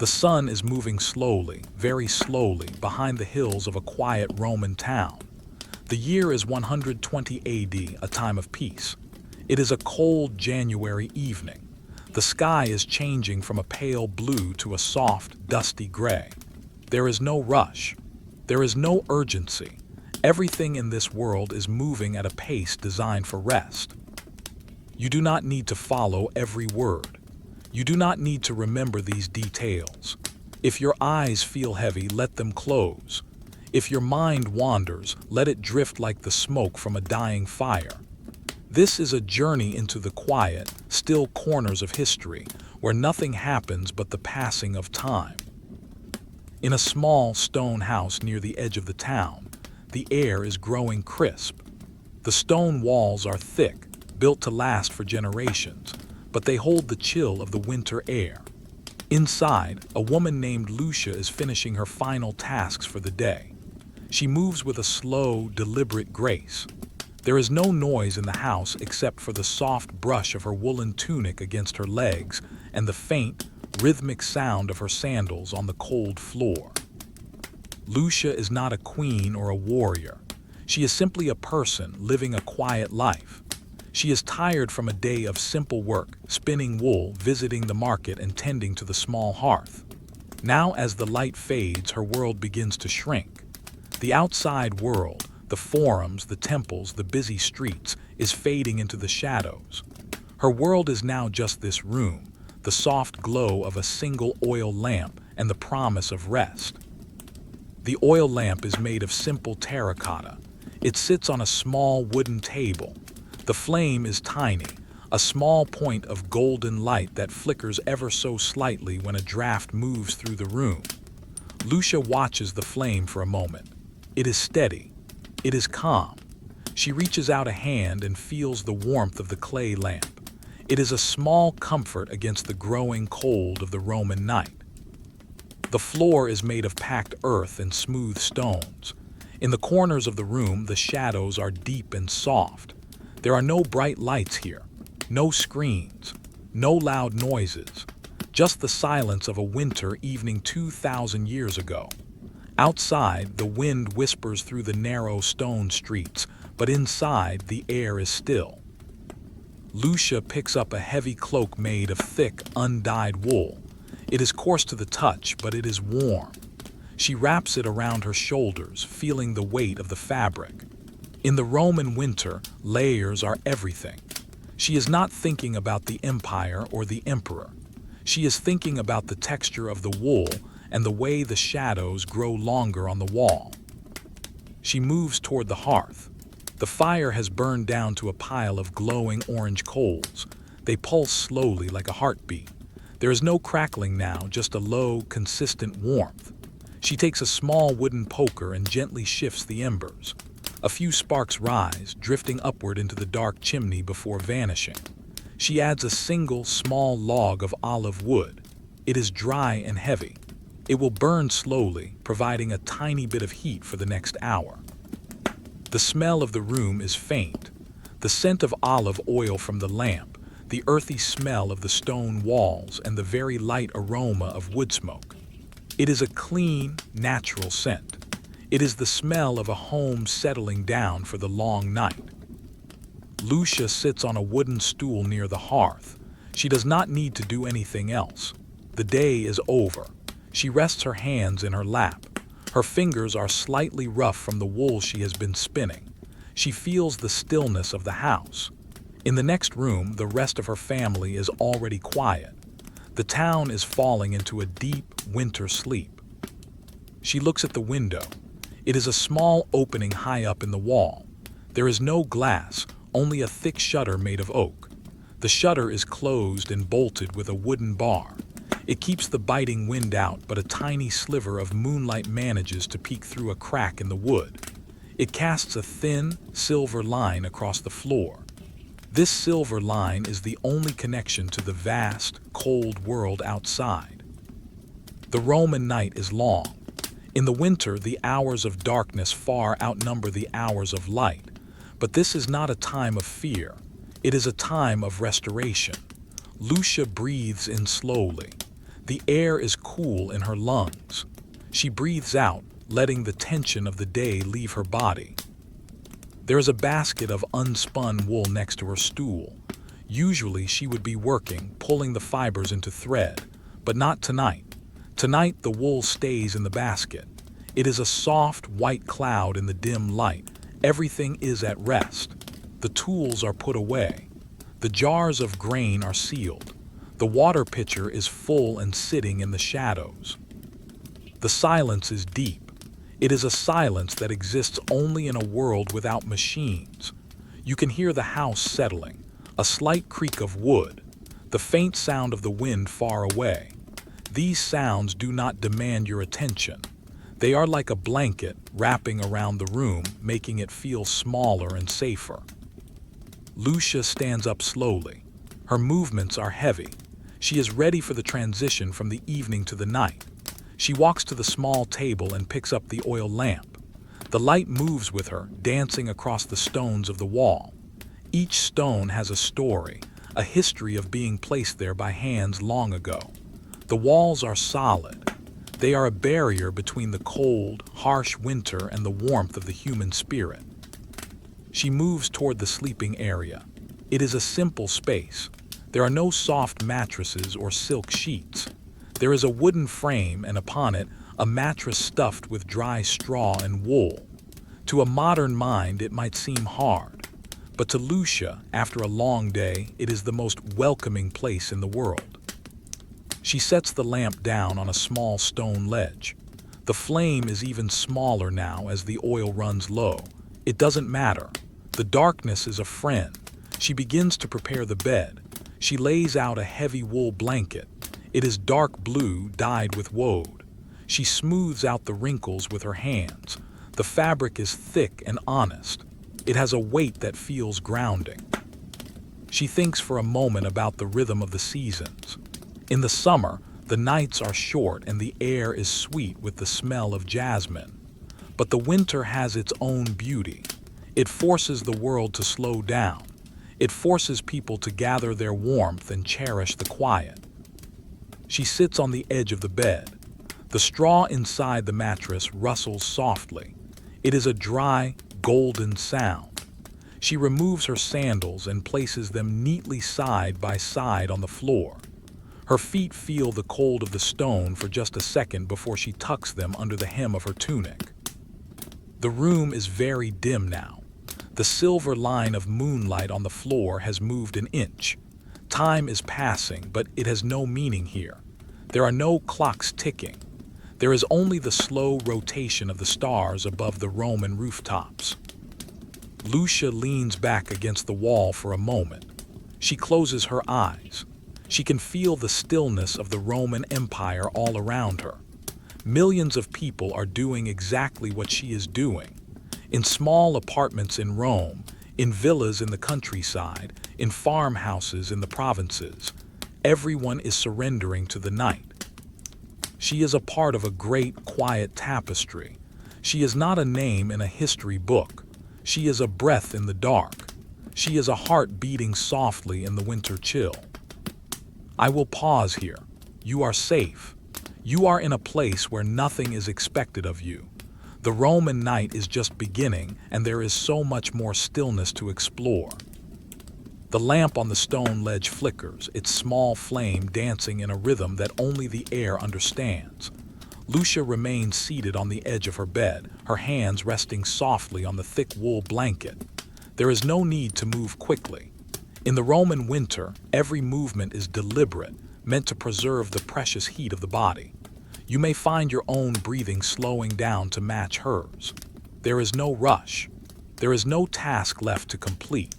The sun is moving slowly, very slowly, behind the hills of a quiet Roman town. The year is 120 AD, a time of peace. It is a cold January evening. The sky is changing from a pale blue to a soft, dusty gray. There is no rush. There is no urgency. Everything in this world is moving at a pace designed for rest. You do not need to follow every word. You do not need to remember these details. If your eyes feel heavy, let them close. If your mind wanders, let it drift like the smoke from a dying fire. This is a journey into the quiet, still corners of history, where nothing happens but the passing of time. In a small stone house near the edge of the town, the air is growing crisp. The stone walls are thick, built to last for generations, but they hold the chill of the winter air. Inside, a woman named Lucia is finishing her final tasks for the day. She moves with a slow, deliberate grace. There is no noise in the house except for the soft brush of her woolen tunic against her legs and the faint, rhythmic sound of her sandals on the cold floor. Lucia is not a queen or a warrior. She is simply a person living a quiet life. She is tired from a day of simple work, spinning wool, visiting the market, and tending to the small hearth. Now, as the light fades, her world begins to shrink. The outside world, the forums, the temples, the busy streets, is fading into the shadows. Her world is now just this room, the soft glow of a single oil lamp, and the promise of rest. The oil lamp is made of simple terracotta. It sits on a small wooden table. The flame is tiny, a small point of golden light that flickers ever so slightly when a draft moves through the room. Lucia watches the flame for a moment. It is steady. It is calm. She reaches out a hand and feels the warmth of the clay lamp. It is a small comfort against the growing cold of the Roman night. The floor is made of packed earth and smooth stones. In the corners of the room, the shadows are deep and soft. There are no bright lights here, no screens, no loud noises, just the silence of a winter evening 2,000 years ago. Outside, the wind whispers through the narrow stone streets, but inside, the air is still. Lucia picks up a heavy cloak made of thick, undyed wool. It is coarse to the touch, but it is warm. She wraps it around her shoulders, feeling the weight of the fabric. In the Roman winter, layers are everything. She is not thinking about the empire or the emperor. She is thinking about the texture of the wool and the way the shadows grow longer on the wall. She moves toward the hearth. The fire has burned down to a pile of glowing orange coals. They pulse slowly like a heartbeat. There is no crackling now, just a low, consistent warmth. She takes a small wooden poker and gently shifts the embers. A few sparks rise, drifting upward into the dark chimney before vanishing. She adds a single, small log of olive wood. It is dry and heavy. It will burn slowly, providing a tiny bit of heat for the next hour. The smell of the room is faint. The scent of olive oil from the lamp, the earthy smell of the stone walls, and the very light aroma of wood smoke. It is a clean, natural scent. It is the smell of a home settling down for the long night. Lucia sits on a wooden stool near the hearth. She does not need to do anything else. The day is over. She rests her hands in her lap. Her fingers are slightly rough from the wool she has been spinning. She feels the stillness of the house. In the next room, the rest of her family is already quiet. The town is falling into a deep winter sleep. She looks at the window. It is a small opening high up in the wall. There is no glass, only a thick shutter made of oak. The shutter is closed and bolted with a wooden bar. It keeps the biting wind out, but a tiny sliver of moonlight manages to peek through a crack in the wood. It casts a thin, silver line across the floor. This silver line is the only connection to the vast, cold world outside. The Roman night is long. In the winter, the hours of darkness far outnumber the hours of light. But this is not a time of fear. It is a time of restoration. Lucia breathes in slowly. The air is cool in her lungs. She breathes out, letting the tension of the day leave her body. There is a basket of unspun wool next to her stool. Usually she would be working, pulling the fibers into thread, but not tonight. Tonight the wool stays in the basket. It is a soft, white cloud in the dim light. Everything is at rest. The tools are put away. The jars of grain are sealed. The water pitcher is full and sitting in the shadows. The silence is deep. It is a silence that exists only in a world without machines. You can hear the house settling, a slight creak of wood, the faint sound of the wind far away. These sounds do not demand your attention. They are like a blanket wrapping around the room, making it feel smaller and safer. Lucia stands up slowly. Her movements are heavy. She is ready for the transition from the evening to the night. She walks to the small table and picks up the oil lamp. The light moves with her, dancing across the stones of the wall. Each stone has a story, a history of being placed there by hands long ago. The walls are solid. They are a barrier between the cold, harsh winter and the warmth of the human spirit. She moves toward the sleeping area. It is a simple space. There are no soft mattresses or silk sheets. There is a wooden frame, and upon it, a mattress stuffed with dry straw and wool. To a modern mind, it might seem hard, but to Lucia, after a long day, it is the most welcoming place in the world. She sets the lamp down on a small stone ledge. The flame is even smaller now as the oil runs low. It doesn't matter. The darkness is a friend. She begins to prepare the bed. She lays out a heavy wool blanket. It is dark blue, dyed with woad. She smooths out the wrinkles with her hands. The fabric is thick and honest. It has a weight that feels grounding. She thinks for a moment about the rhythm of the seasons. In the summer, the nights are short and the air is sweet with the smell of jasmine. But the winter has its own beauty. It forces the world to slow down. It forces people to gather their warmth and cherish the quiet. She sits on the edge of the bed. The straw inside the mattress rustles softly. It is a dry, golden sound. She removes her sandals and places them neatly side by side on the floor. Her feet feel the cold of the stone for just a second before she tucks them under the hem of her tunic. The room is very dim now. The silver line of moonlight on the floor has moved an inch. Time is passing, but it has no meaning here. There are no clocks ticking. There is only the slow rotation of the stars above the Roman rooftops. Lucia leans back against the wall for a moment. She closes her eyes. She can feel the stillness of the Roman Empire all around her. Millions of people are doing exactly what she is doing. In small apartments in Rome, in villas in the countryside, in farmhouses in the provinces, everyone is surrendering to the night. She is a part of a great, quiet tapestry. She is not a name in a history book. She is a breath in the dark. She is a heart beating softly in the winter chill. I will pause here. You are safe. You are in a place where nothing is expected of you. The Roman night is just beginning, and there is so much more stillness to explore. The lamp on the stone ledge flickers, its small flame dancing in a rhythm that only the air understands. Lucia remains seated on the edge of her bed, her hands resting softly on the thick wool blanket. There is no need to move quickly. In the Roman winter, every movement is deliberate, meant to preserve the precious heat of the body. You may find your own breathing slowing down to match hers. There is no rush. There is no task left to complete.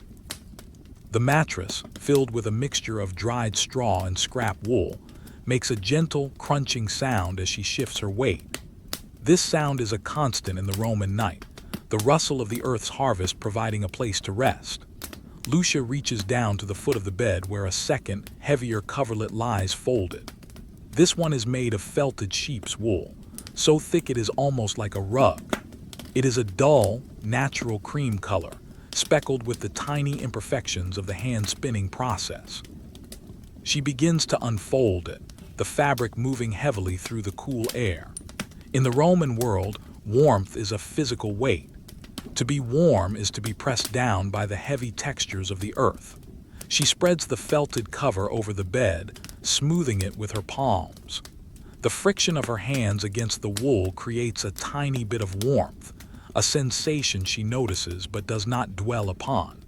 The mattress, filled with a mixture of dried straw and scrap wool, makes a gentle, crunching sound as she shifts her weight. This sound is a constant in the Roman night, the rustle of the earth's harvest providing a place to rest. Lucia reaches down to the foot of the bed where a second, heavier coverlet lies folded. This one is made of felted sheep's wool, so thick it is almost like a rug. It is a dull, natural cream color, speckled with the tiny imperfections of the hand-spinning process. She begins to unfold it. the fabric moving heavily through the cool air. In the Roman world, warmth is a physical weight. To be warm is to be pressed down by the heavy textures of the earth. She spreads the felted cover over the bed, smoothing it with her palms. The friction of her hands against the wool creates a tiny bit of warmth, a sensation she notices but does not dwell upon.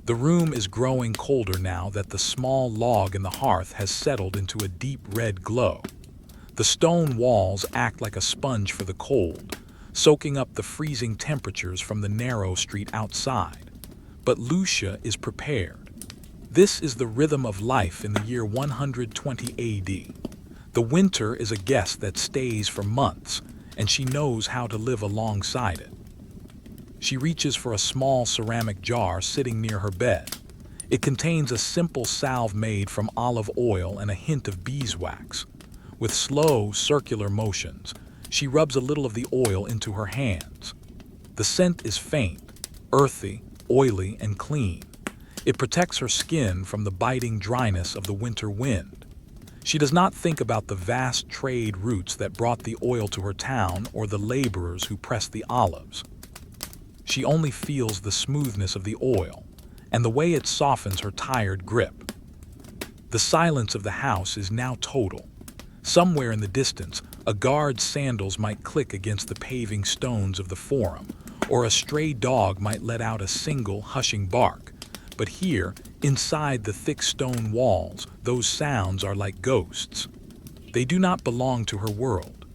The room is growing colder now that the small log in the hearth has settled into a deep red glow. The stone walls act like a sponge for the cold, soaking up the freezing temperatures from the narrow street outside. But Lucia is prepared. This is the rhythm of life in the year 120 AD. The winter is a guest that stays for months, and she knows how to live alongside it. She reaches for a small ceramic jar sitting near her bed. It contains a simple salve made from olive oil and a hint of beeswax. With slow, circular motions, she rubs a little of the oil into her hands. The scent is faint, earthy, oily, and clean. It protects her skin from the biting dryness of the winter wind. She does not think about the vast trade routes that brought the oil to her town or the laborers who pressed the olives. She only feels the smoothness of the oil and the way it softens her tired grip. The silence of the house is now total. Somewhere in the distance, a guard's sandals might click against the paving stones of the forum, or a stray dog might let out a single hushing bark. But here, inside the thick stone walls, those sounds are like ghosts. They do not belong to her world.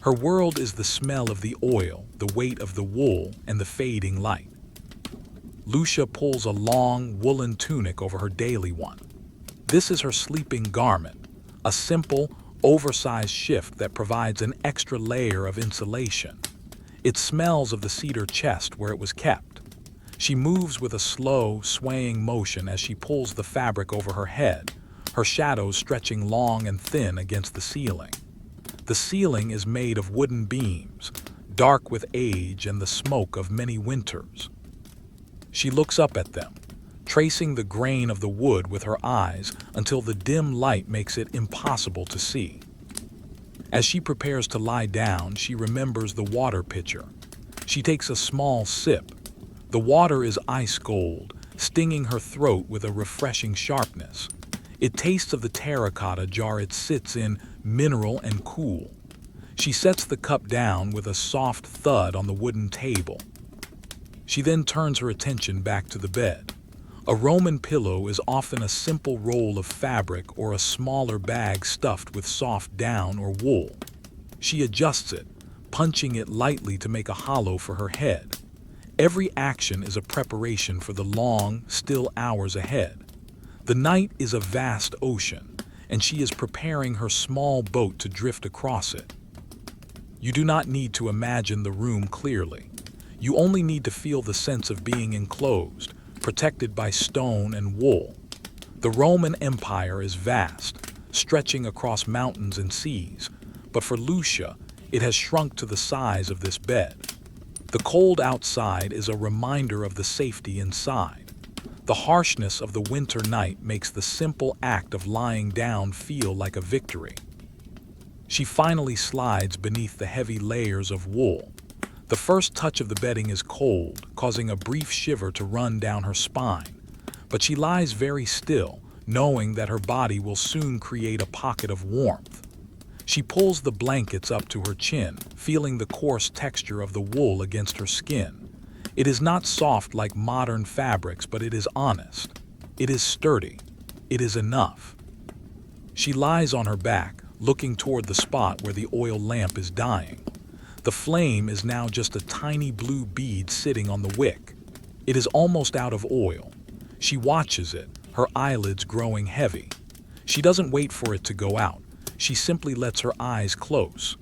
Her world is the smell of the oil, the weight of the wool, and the fading light. Lucia pulls a long, woolen tunic over her daily one. This is her sleeping garment, a simple, oversized shift that provides an extra layer of insulation. It smells of the cedar chest where it was kept. She moves with a slow, swaying motion as she pulls the fabric over her head, her shadows stretching long and thin against the ceiling. The ceiling is made of wooden beams, dark with age and the smoke of many winters. She looks up at them, tracing the grain of the wood with her eyes until the dim light makes it impossible to see. As she prepares to lie down, she remembers the water pitcher. She takes a small sip. The water is ice cold, stinging her throat with a refreshing sharpness. It tastes of the terracotta jar it sits in, mineral and cool. She sets the cup down with a soft thud on the wooden table. She then turns her attention back to the bed. A Roman pillow is often a simple roll of fabric or a smaller bag stuffed with soft down or wool. She adjusts it, punching it lightly to make a hollow for her head. Every action is a preparation for the long, still hours ahead. The night is a vast ocean, and she is preparing her small boat to drift across it. You do not need to imagine the room clearly. You only need to feel the sense of being enclosed, protected by stone and wool. The Roman Empire is vast, stretching across mountains and seas, but for Lucia, it has shrunk to the size of this bed. The cold outside is a reminder of the safety inside. The harshness of the winter night makes the simple act of lying down feel like a victory. She finally slides beneath the heavy layers of wool. The first touch of the bedding is cold, causing a brief shiver to run down her spine. But she lies very still, knowing that her body will soon create a pocket of warmth. She pulls the blankets up to her chin, feeling the coarse texture of the wool against her skin. It is not soft like modern fabrics, but it is honest. It is sturdy. It is enough. She lies on her back, looking toward the spot where the oil lamp is dying. The flame is now just a tiny blue bead sitting on the wick. It is almost out of oil. She watches it, her eyelids growing heavy. She doesn't wait for it to go out. She simply lets her eyes close.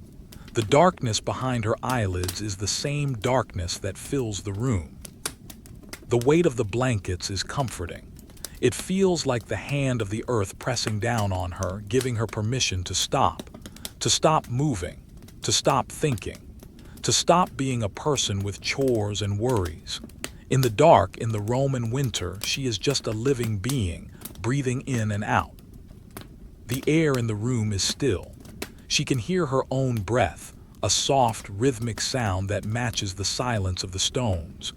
The darkness behind her eyelids is the same darkness that fills the room. The weight of the blankets is comforting. It feels like the hand of the earth pressing down on her, giving her permission to stop moving, to stop thinking, to stop being a person with chores and worries. In the dark, in the Roman winter, she is just a living being, breathing in and out. The air in the room is still. She can hear her own breath, a soft, rhythmic sound that matches the silence of the stones.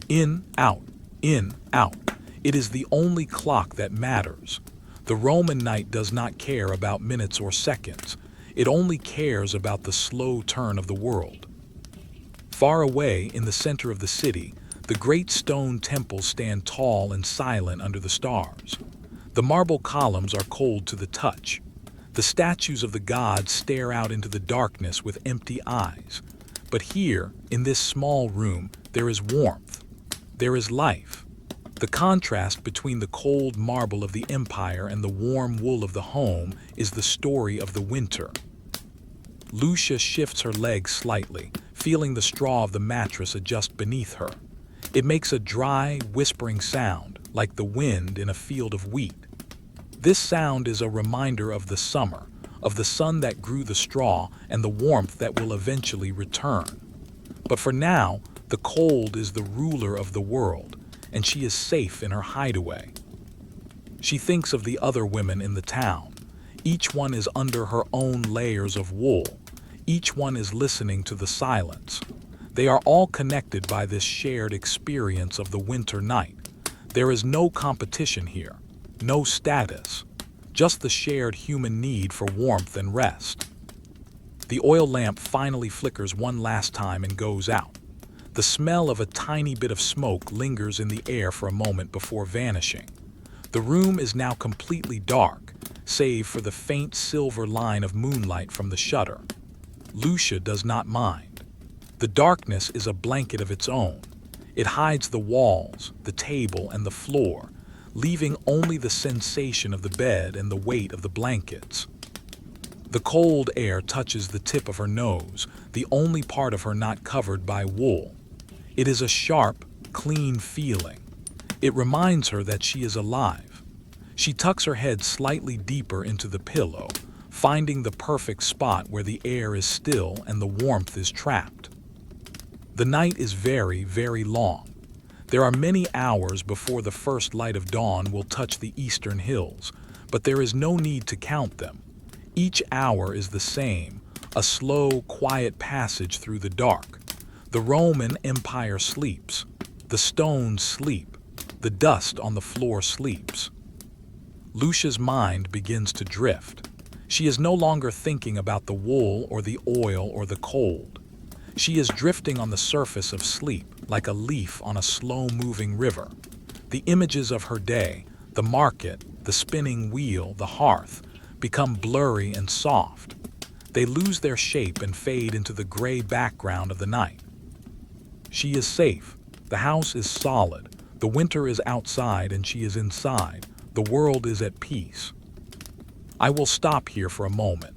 In, out, in, out. It is the only clock that matters. The Roman night does not care about minutes or seconds. It only cares about the slow turn of the world. Far away in the center of the city, the great stone temples stand tall and silent under the stars. The marble columns are cold to the touch. The statues of the gods stare out into the darkness with empty eyes. But here, in this small room, there is warmth. There is life. The contrast between the cold marble of the empire and the warm wool of the home is the story of the winter. Lucia shifts her legs slightly, feeling the straw of the mattress adjust beneath her. It makes a dry, whispering sound, like the wind in a field of wheat. This sound is a reminder of the summer, of the sun that grew the straw and the warmth that will eventually return. But for now, the cold is the ruler of the world, and she is safe in her hideaway. She thinks of the other women in the town. Each one is under her own layers of wool. Each one is listening to the silence. They are all connected by this shared experience of the winter night. There is no competition here, no status, just the shared human need for warmth and rest. The oil lamp finally flickers one last time and goes out. The smell of a tiny bit of smoke lingers in the air for a moment before vanishing. The room is now completely dark, save for the faint silver line of moonlight from the shutter. Lucia does not mind. The darkness is a blanket of its own. It hides the walls, the table, and the floor, leaving only the sensation of the bed and the weight of the blankets. The cold air touches the tip of her nose, the only part of her not covered by wool. It is a sharp, clean feeling. It reminds her that she is alive. She tucks her head slightly deeper into the pillow, finding the perfect spot where the air is still and the warmth is trapped. The night is very, very long. There are many hours before the first light of dawn will touch the eastern hills, but there is no need to count them. Each hour is the same, a slow, quiet passage through the dark. The Roman Empire sleeps. The stones sleep. The dust on the floor sleeps. Lucia's mind begins to drift. She is no longer thinking about the wool or the oil or the cold. She is drifting on the surface of sleep, like a leaf on a slow-moving river. The images of her day, the market, the spinning wheel, the hearth, become blurry and soft. They lose their shape and fade into the gray background of the night. She is safe. The house is solid. The winter is outside and she is inside. The world is at peace. I will stop here for a moment.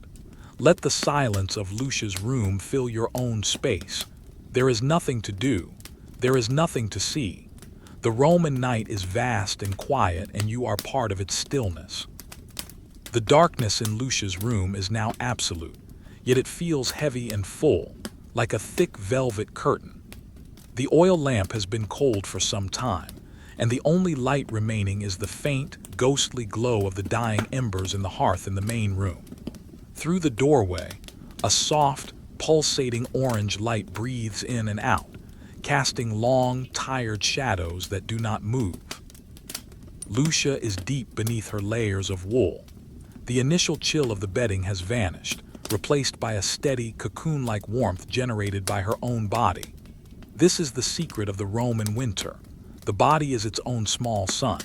Let the silence of Lucia's room fill your own space. There is nothing to do. There is nothing to see. The Roman night is vast and quiet, and you are part of its stillness. The darkness in Lucia's room is now absolute, yet it feels heavy and full, like a thick velvet curtain. The oil lamp has been cold for some time, and the only light remaining is the faint, ghostly glow of the dying embers in the hearth in the main room. Through the doorway, a soft, pulsating orange light breathes in and out, casting long, tired shadows that do not move. Lucia is deep beneath her layers of wool. The initial chill of the bedding has vanished, replaced by a steady, cocoon-like warmth generated by her own body. This is the secret of the Roman winter. The body is its own small sun.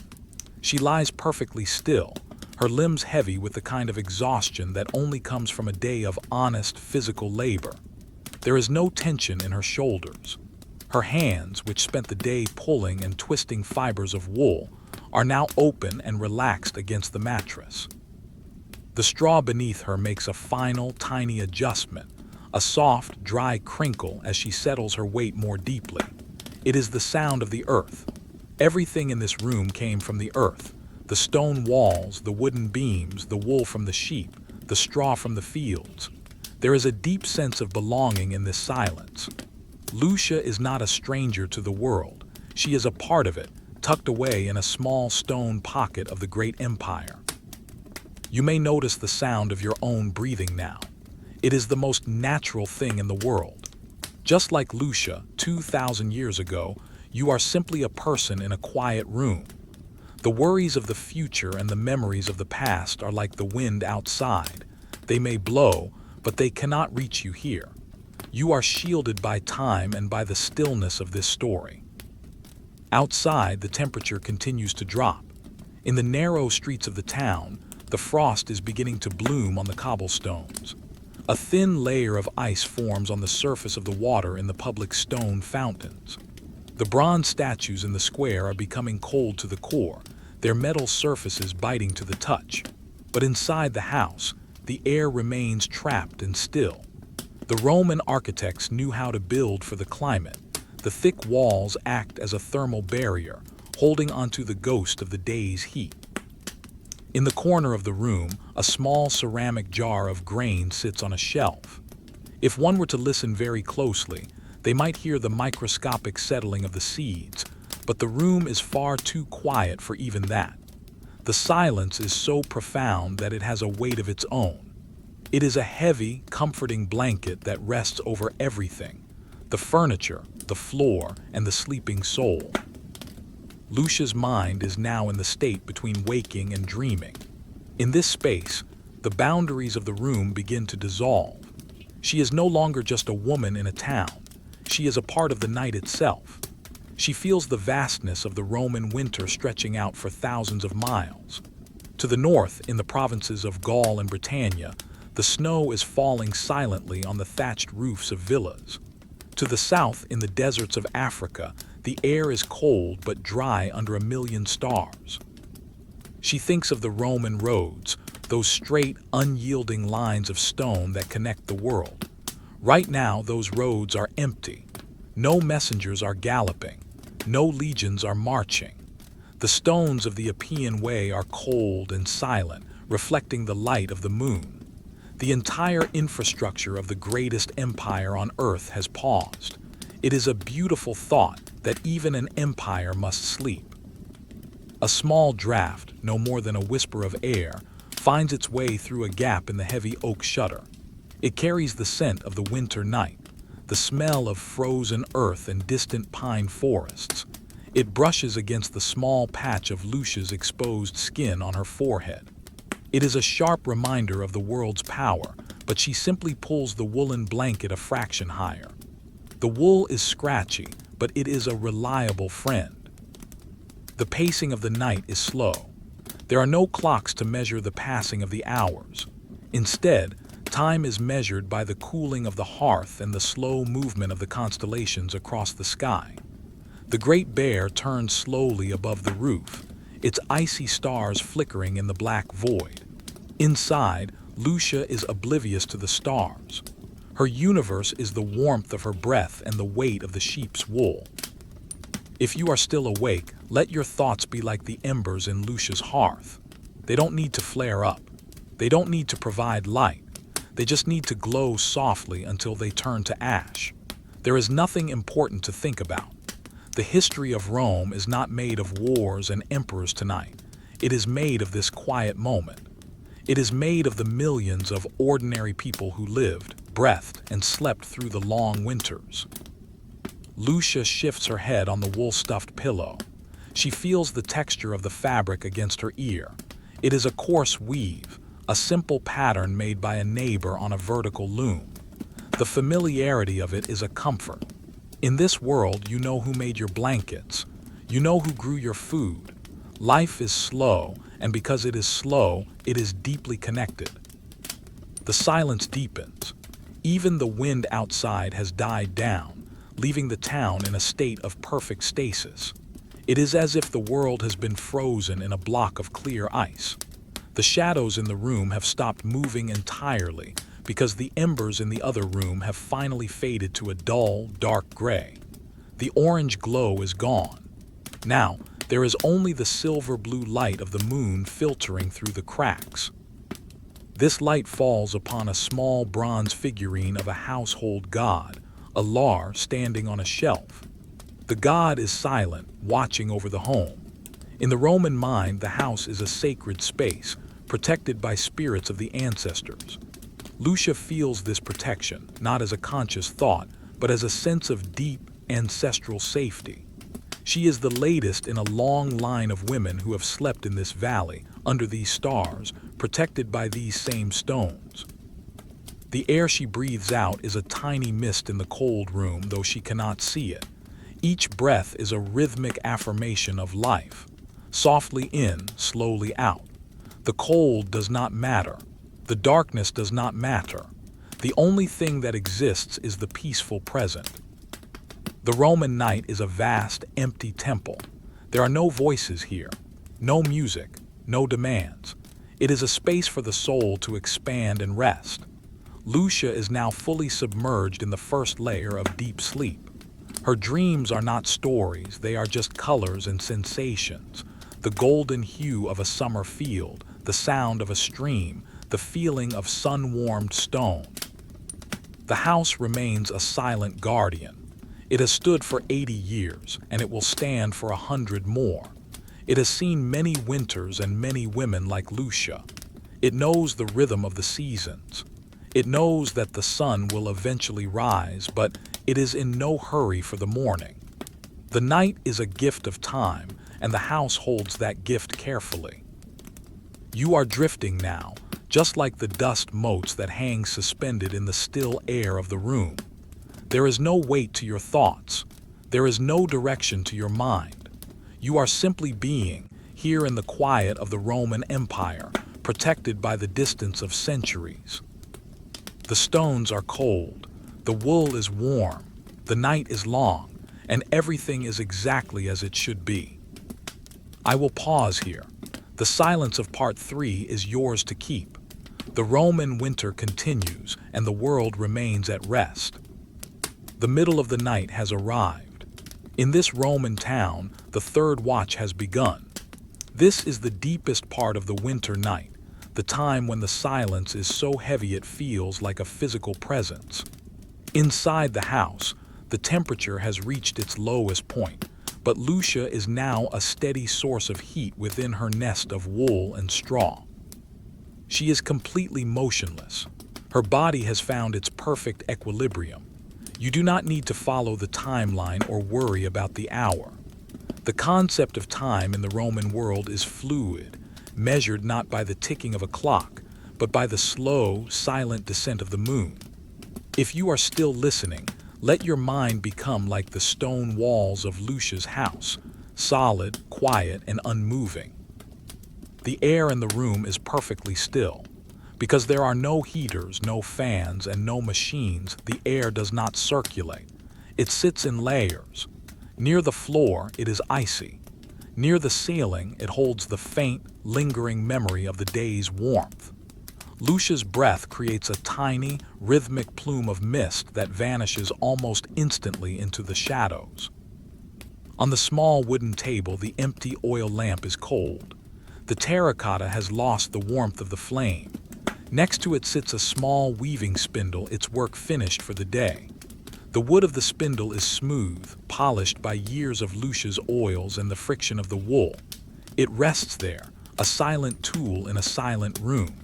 She lies perfectly still, her limbs heavy with the kind of exhaustion that only comes from a day of honest physical labor. There is no tension in her shoulders. Her hands, which spent the day pulling and twisting fibers of wool, are now open and relaxed against the mattress. The straw beneath her makes a final, tiny adjustment, a soft, dry crinkle as she settles her weight more deeply. It is the sound of the earth. Everything in this room came from the earth. The stone walls, the wooden beams, the wool from the sheep, the straw from the fields. There is a deep sense of belonging in this silence. Lucia is not a stranger to the world. She is a part of it, tucked away in a small stone pocket of the great empire. You may notice the sound of your own breathing now. It is the most natural thing in the world. Just like Lucia, 2,000 years ago, you are simply a person in a quiet room. The worries of the future and the memories of the past are like the wind outside. They may blow, but they cannot reach you here. You are shielded by time and by the stillness of this story. Outside, the temperature continues to drop. In the narrow streets of the town, the frost is beginning to bloom on the cobblestones. A thin layer of ice forms on the surface of the water in the public stone fountains. The bronze statues in the square are becoming cold to the core, their metal surfaces biting to the touch. But inside the house, the air remains trapped and still. The Roman architects knew how to build for the climate. The thick walls act as a thermal barrier, holding onto the ghost of the day's heat. In the corner of the room, a small ceramic jar of grain sits on a shelf. If one were to listen very closely, they might hear the microscopic settling of the seeds, but the room is far too quiet for even that. The silence is so profound that it has a weight of its own. It is a heavy, comforting blanket that rests over everything: the furniture, the floor, and the sleeping soul. Lucia's mind is now in the state between waking and dreaming. In this space, the boundaries of the room begin to dissolve. She is no longer just a woman in a town. She is a part of the night itself. She feels the vastness of the Roman winter stretching out for thousands of miles. To the north, in the provinces of Gaul and Britannia, the snow is falling silently on the thatched roofs of villas. To the south, in the deserts of Africa, the air is cold but dry under a million stars. She thinks of the Roman roads, those straight, unyielding lines of stone that connect the world. Right now, those roads are empty. No messengers are galloping. No legions are marching. The stones of the Appian Way are cold and silent, reflecting the light of the moon. The entire infrastructure of the greatest empire on earth has paused. It is a beautiful thought that even an empire must sleep. A small draft, no more than a whisper of air, finds its way through a gap in the heavy oak shutter. It carries the scent of the winter night, the smell of frozen earth and distant pine forests. It brushes against the small patch of Lucia's exposed skin on her forehead. It is a sharp reminder of the world's power, but she simply pulls the woolen blanket a fraction higher. The wool is scratchy, but it is a reliable friend. The pacing of the night is slow. There are no clocks to measure the passing of the hours. Instead, time is measured by the cooling of the hearth and the slow movement of the constellations across the sky. The Great Bear turns slowly above the roof, its icy stars flickering in the black void. Inside, Lucia is oblivious to the stars. Her universe is the warmth of her breath and the weight of the sheep's wool. If you are still awake, let your thoughts be like the embers in Lucia's hearth. They don't need to flare up. They don't need to provide light. They just need to glow softly until they turn to ash. There is nothing important to think about. The history of Rome is not made of wars and emperors tonight. It is made of this quiet moment. It is made of the millions of ordinary people who lived, breathed, and slept through the long winters. Lucia shifts her head on the wool-stuffed pillow. She feels the texture of the fabric against her ear. It is a coarse weave, a simple pattern made by a neighbor on a vertical loom. The familiarity of it is a comfort. In this world, you know who made your blankets. You know who grew your food. Life is slow, and because it is slow, it is deeply connected. The silence deepens. Even the wind outside has died down, leaving the town in a state of perfect stasis. It is as if the world has been frozen in a block of clear ice. The shadows in the room have stopped moving entirely because the embers in the other room have finally faded to a dull, dark gray. The orange glow is gone. Now, there is only the silver-blue light of the moon filtering through the cracks. This light falls upon a small bronze figurine of a household god, a lar standing on a shelf. The god is silent, watching over the home. In the Roman mind, the house is a sacred space, protected by spirits of the ancestors. Lucia feels this protection, not as a conscious thought, but as a sense of deep, ancestral safety. She is the latest in a long line of women who have slept in this valley, under these stars, protected by these same stones. The air she breathes out is a tiny mist in the cold room, though she cannot see it. Each breath is a rhythmic affirmation of life. Softly in, slowly out. The cold does not matter. The darkness does not matter. The only thing that exists is the peaceful present. The Roman night is a vast, empty temple. There are no voices here, no music, no demands. It is a space for the soul to expand and rest. Lucia is now fully submerged in the first layer of deep sleep. Her dreams are not stories, they are just colors and sensations. The golden hue of a summer field, the sound of a stream, the feeling of sun-warmed stone. The house remains a silent guardian. It has stood for 80 years, and it will stand for 100 more. It has seen many winters and many women like Lucia. It knows the rhythm of the seasons. It knows that the sun will eventually rise, but it is in no hurry for the morning. The night is a gift of time, and the house holds that gift carefully. You are drifting now, just like the dust motes that hang suspended in the still air of the room. There is no weight to your thoughts. There is no direction to your mind. You are simply being, here in the quiet of the Roman Empire, protected by the distance of centuries. The stones are cold, the wool is warm, the night is long, and everything is exactly as it should be. I will pause here. The silence of part 3 is yours to keep. The Roman winter continues, and the world remains at rest. The middle of the night has arrived. In this Roman town, the third watch has begun. This is the deepest part of the winter night, the time when the silence is so heavy it feels like a physical presence. Inside the house, the temperature has reached its lowest point, but Lucia is now a steady source of heat within her nest of wool and straw. She is completely motionless. Her body has found its perfect equilibrium. You do not need to follow the timeline or worry about the hour. The concept of time in the Roman world is fluid, measured not by the ticking of a clock, but by the slow, silent descent of the moon. If you are still listening, let your mind become like the stone walls of Lucia's house, solid, quiet, and unmoving. The air in the room is perfectly still. Because there are no heaters, no fans, and no machines, the air does not circulate. It sits in layers. Near the floor, it is icy. Near the ceiling, it holds the faint, lingering memory of the day's warmth. Lucia's breath creates a tiny, rhythmic plume of mist that vanishes almost instantly into the shadows. On the small wooden table, the empty oil lamp is cold. The terracotta has lost the warmth of the flame. Next to it sits a small weaving spindle, its work finished for the day. The wood of the spindle is smooth, polished by years of Lucia's oils and the friction of the wool. It rests there, a silent tool in a silent room.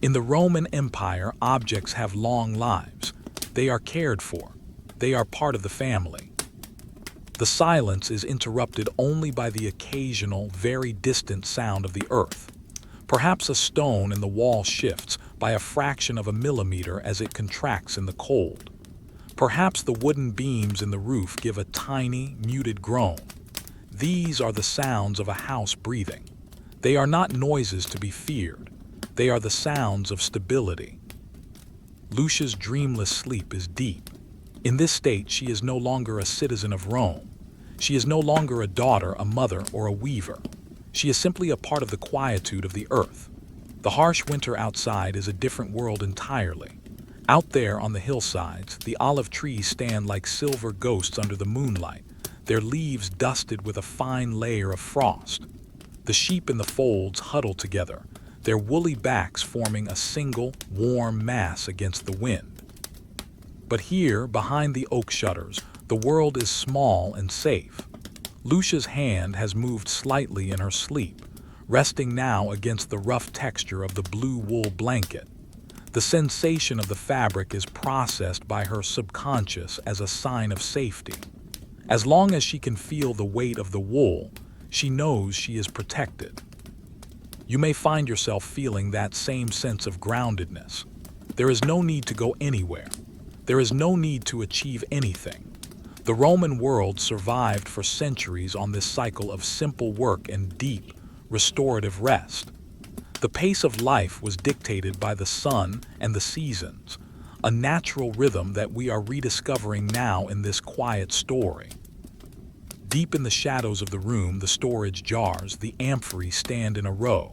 In the Roman Empire, objects have long lives. They are cared for. They are part of the family. The silence is interrupted only by the occasional, very distant sound of the earth. Perhaps a stone in the wall shifts by a fraction of a millimeter as it contracts in the cold. Perhaps the wooden beams in the roof give a tiny, muted groan. These are the sounds of a house breathing. They are not noises to be feared. They are the sounds of stability. Lucia's dreamless sleep is deep. In this state, she is no longer a citizen of Rome. She is no longer a daughter, a mother, or a weaver. She is simply a part of the quietude of the earth. The harsh winter outside is a different world entirely. Out there on the hillsides, the olive trees stand like silver ghosts under the moonlight, their leaves dusted with a fine layer of frost. The sheep in the folds huddle together, their woolly backs forming a single, warm mass against the wind. But here, behind the oak shutters, the world is small and safe. Lucia's hand has moved slightly in her sleep, resting now against the rough texture of the blue wool blanket. The sensation of the fabric is processed by her subconscious as a sign of safety. As long as she can feel the weight of the wool, she knows she is protected. You may find yourself feeling that same sense of groundedness. There is no need to go anywhere. There is no need to achieve anything. The Roman world survived for centuries on this cycle of simple work and deep, restorative rest. The pace of life was dictated by the sun and the seasons, a natural rhythm that we are rediscovering now in this quiet story. Deep in the shadows of the room, the storage jars, the amphorae, stand in a row.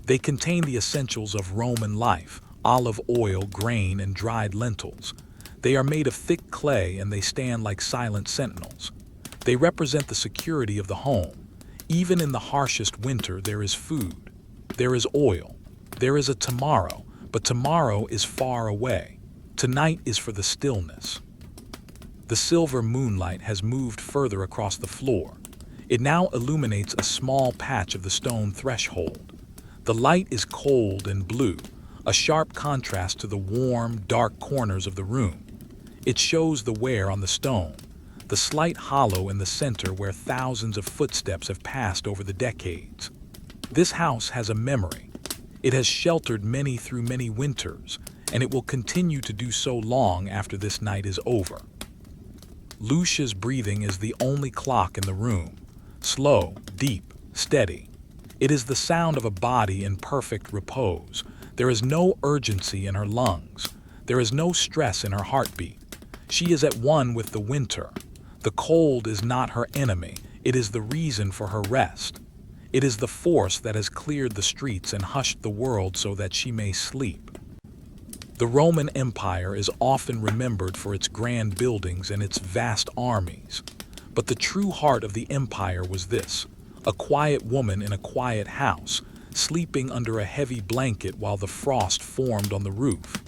They contain the essentials of Roman life: olive oil, grain, and dried lentils. They are made of thick clay and they stand like silent sentinels. They represent the security of the home. Even in the harshest winter, there is food. There is oil. There is a tomorrow, but tomorrow is far away. Tonight is for the stillness. The silver moonlight has moved further across the floor. It now illuminates a small patch of the stone threshold. The light is cold and blue, a sharp contrast to the warm, dark corners of the room. It shows the wear on the stone, the slight hollow in the center where thousands of footsteps have passed over the decades. This house has a memory. It has sheltered many through many winters, and it will continue to do so long after this night is over. Lucia's breathing is the only clock in the room, slow, deep, steady. It is the sound of a body in perfect repose. There is no urgency in her lungs. There is no stress in her heartbeat. She is at one with the winter. The cold is not her enemy. It is the reason for her rest. It is the force that has cleared the streets and hushed the world so that she may sleep. The Roman Empire is often remembered for its grand buildings and its vast armies. But the true heart of the empire was this: a quiet woman in a quiet house, sleeping under a heavy blanket while the frost formed on the roof.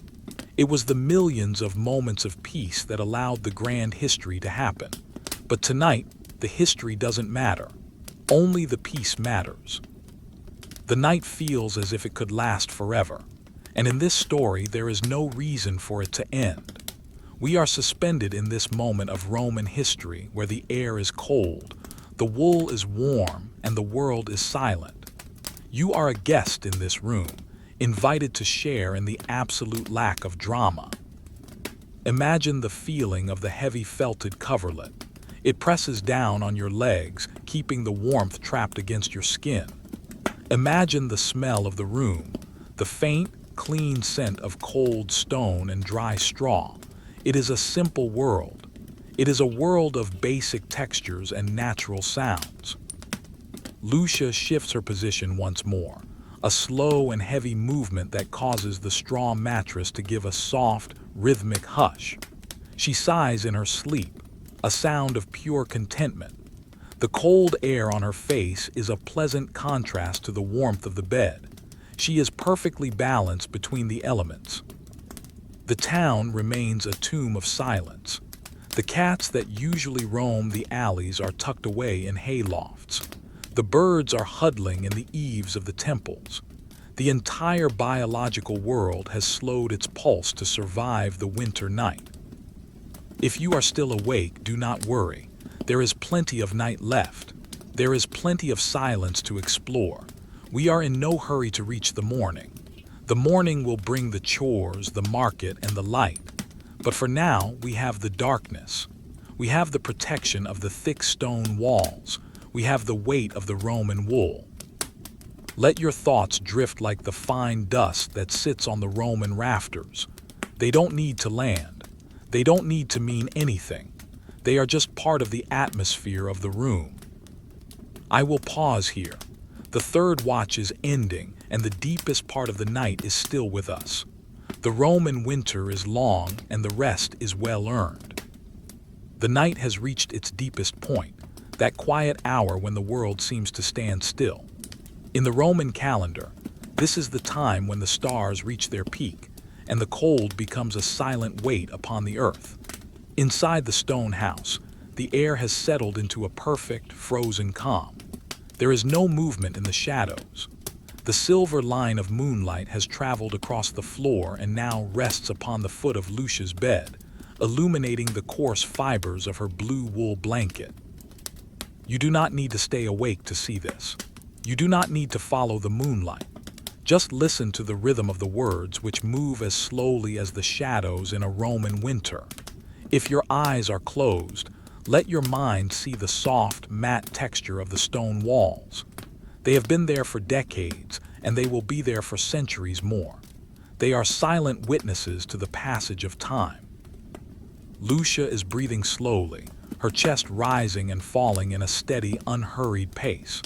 It was the millions of moments of peace that allowed the grand history to happen. But tonight, the history doesn't matter. Only the peace matters. The night feels as if it could last forever. And in this story, there is no reason for it to end. We are suspended in this moment of Roman history where the air is cold, the wool is warm, and the world is silent. You are a guest in this room, invited to share in the absolute lack of drama. Imagine the feeling of the heavy felted coverlet. It presses down on your legs, keeping the warmth trapped against your skin. Imagine the smell of the room, the faint, clean scent of cold stone and dry straw. It is a simple world. It is a world of basic textures and natural sounds. Lucia shifts her position once more, a slow and heavy movement that causes the straw mattress to give a soft, rhythmic hush. She sighs in her sleep, a sound of pure contentment. The cold air on her face is a pleasant contrast to the warmth of the bed. She is perfectly balanced between the elements. The town remains a tomb of silence. The cats that usually roam the alleys are tucked away in haylofts. The birds are huddling in the eaves of the temples. The entire biological world has slowed its pulse to survive the winter night. If you are still awake, do not worry. There is plenty of night left. There is plenty of silence to explore. We are in no hurry to reach the morning. The morning will bring the chores, the market, and the light. But for now, we have the darkness. We have the protection of the thick stone walls. We have the weight of the Roman wool. Let your thoughts drift like the fine dust that sits on the Roman rafters. They don't need to land. They don't need to mean anything. They are just part of the atmosphere of the room. I will pause here. The third watch is ending, and the deepest part of the night is still with us. The Roman winter is long, and the rest is well earned. The night has reached its deepest point, that quiet hour when the world seems to stand still. In the Roman calendar, this is the time when the stars reach their peak, and the cold becomes a silent weight upon the earth. Inside the stone house, the air has settled into a perfect, frozen calm. There is no movement in the shadows. The silver line of moonlight has traveled across the floor and now rests upon the foot of Lucia's bed, illuminating the coarse fibers of her blue wool blanket. You do not need to stay awake to see this. You do not need to follow the moonlight. Just listen to the rhythm of the words, which move as slowly as the shadows in a Roman winter. If your eyes are closed, let your mind see the soft, matte texture of the stone walls. They have been there for decades, and they will be there for centuries more. They are silent witnesses to the passage of time. Lucia is breathing slowly, her chest rising and falling in a steady, unhurried pace.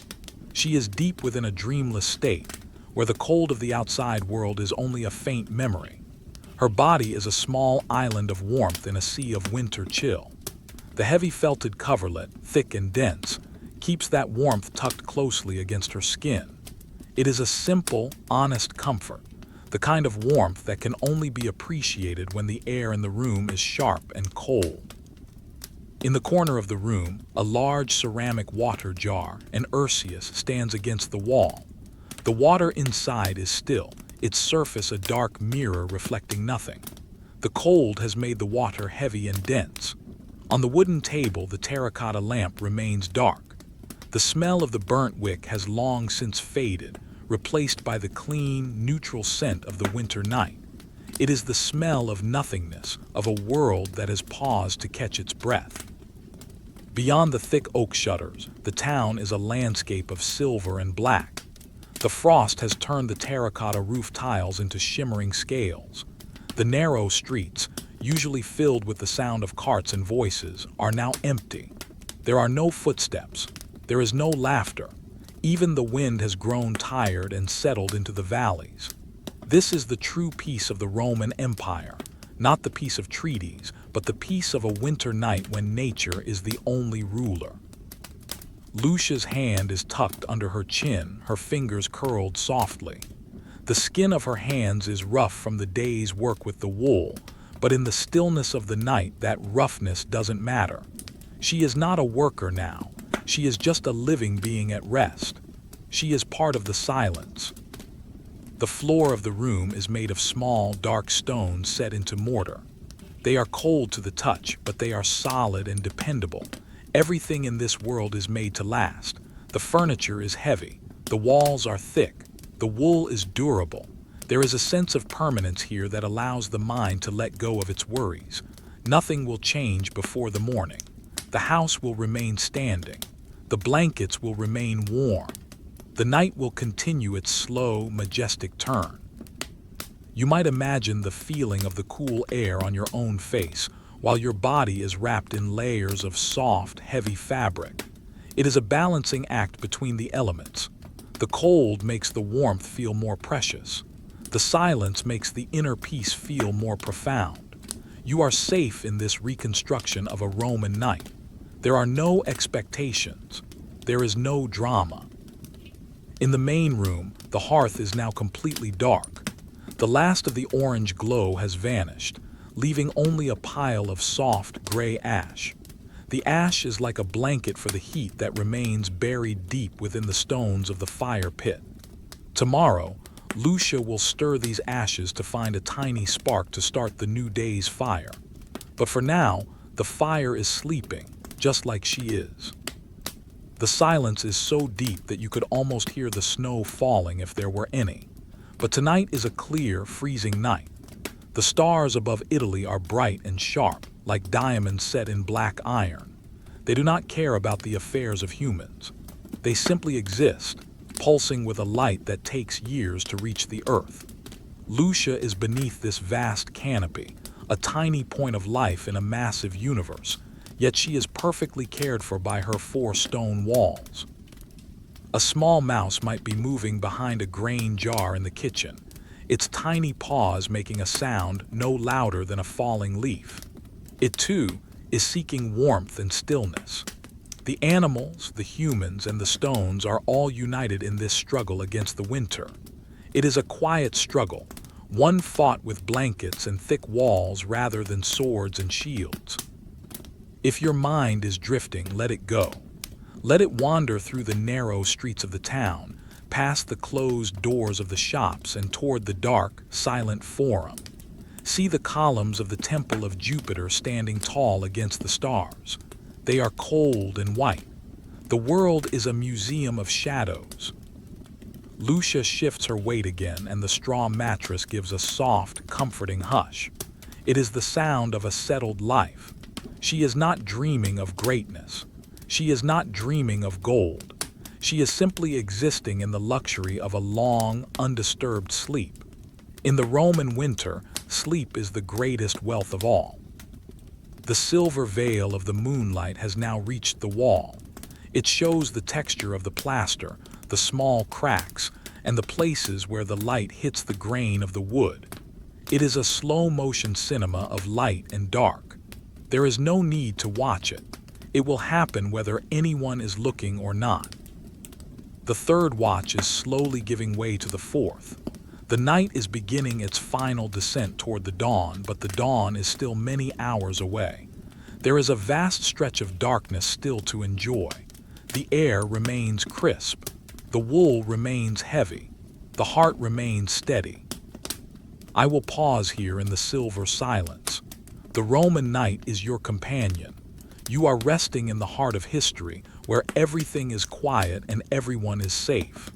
She is deep within a dreamless state, where the cold of the outside world is only a faint memory. Her body is a small island of warmth in a sea of winter chill. The heavy felted coverlet, thick and dense, keeps that warmth tucked closely against her skin. It is a simple, honest comfort, the kind of warmth that can only be appreciated when the air in the room is sharp and cold. In the corner of the room, a large ceramic water jar, an Ursius, stands against the wall. The water inside is still, its surface a dark mirror reflecting nothing. The cold has made the water heavy and dense. On the wooden table, the terracotta lamp remains dark. The smell of the burnt wick has long since faded, replaced by the clean, neutral scent of the winter night. It is the smell of nothingness, of a world that has paused to catch its breath. Beyond the thick oak shutters, the town is a landscape of silver and black. The frost has turned the terracotta roof tiles into shimmering scales. The narrow streets, usually filled with the sound of carts and voices, are now empty. There are no footsteps. There is no laughter. Even the wind has grown tired and settled into the valleys. This is the true peace of the Roman Empire, not the peace of treaties, but the peace of a winter night when nature is the only ruler. Lucia's hand is tucked under her chin, her fingers curled softly. The skin of her hands is rough from the day's work with the wool, but in the stillness of the night, that roughness doesn't matter. She is not a worker now. She is just a living being at rest. She is part of the silence. The floor of the room is made of small, dark stones set into mortar. They are cold to the touch, but they are solid and dependable. Everything in this world is made to last. The furniture is heavy. The walls are thick. The wool is durable. There is a sense of permanence here that allows the mind to let go of its worries. Nothing will change before the morning. The house will remain standing. The blankets will remain warm. The night will continue its slow, majestic turn. You might imagine the feeling of the cool air on your own face, while your body is wrapped in layers of soft, heavy fabric. It is a balancing act between the elements. The cold makes the warmth feel more precious. The silence makes the inner peace feel more profound. You are safe in this reconstruction of a Roman night. There are no expectations. There is no drama. In the main room, the hearth is now completely dark. The last of the orange glow has vanished, leaving only a pile of soft, gray ash. The ash is like a blanket for the heat that remains buried deep within the stones of the fire pit. Tomorrow, Lucia will stir these ashes to find a tiny spark to start the new day's fire. But for now, the fire is sleeping, just like she is. The silence is so deep that you could almost hear the snow falling if there were any. But tonight is a clear, freezing night. The stars above Italy are bright and sharp, like diamonds set in black iron. They do not care about the affairs of humans. They simply exist, pulsing with a light that takes years to reach the earth. Lucia is beneath this vast canopy, a tiny point of life in a massive universe, yet she is perfectly cared for by her 4 stone walls. A small mouse might be moving behind a grain jar in the kitchen, its tiny paws making a sound no louder than a falling leaf. It too is seeking warmth and stillness. The animals, the humans, and the stones are all united in this struggle against the winter. It is a quiet struggle, one fought with blankets and thick walls rather than swords and shields. If your mind is drifting, let it go. Let it wander through the narrow streets of the town, past the closed doors of the shops and toward the dark, silent forum. See the columns of the Temple of Jupiter standing tall against the stars. They are cold and white. The world is a museum of shadows. Lucia shifts her weight again, and the straw mattress gives a soft, comforting hush. It is the sound of a settled life. She is not dreaming of greatness. She is not dreaming of gold. She is simply existing in the luxury of a long, undisturbed sleep. In the Roman winter, sleep is the greatest wealth of all. The silver veil of the moonlight has now reached the wall. It shows the texture of the plaster, the small cracks, and the places where the light hits the grain of the wood. It is a slow-motion cinema of light and dark. There is no need to watch it. It will happen whether anyone is looking or not. The third watch is slowly giving way to the fourth. The night is beginning its final descent toward the dawn, but the dawn is still many hours away. There is a vast stretch of darkness still to enjoy. The air remains crisp. The wool remains heavy. The heart remains steady. I will pause here in the silver silence. The Roman night is your companion. You are resting in the heart of history, where everything is quiet and everyone is safe.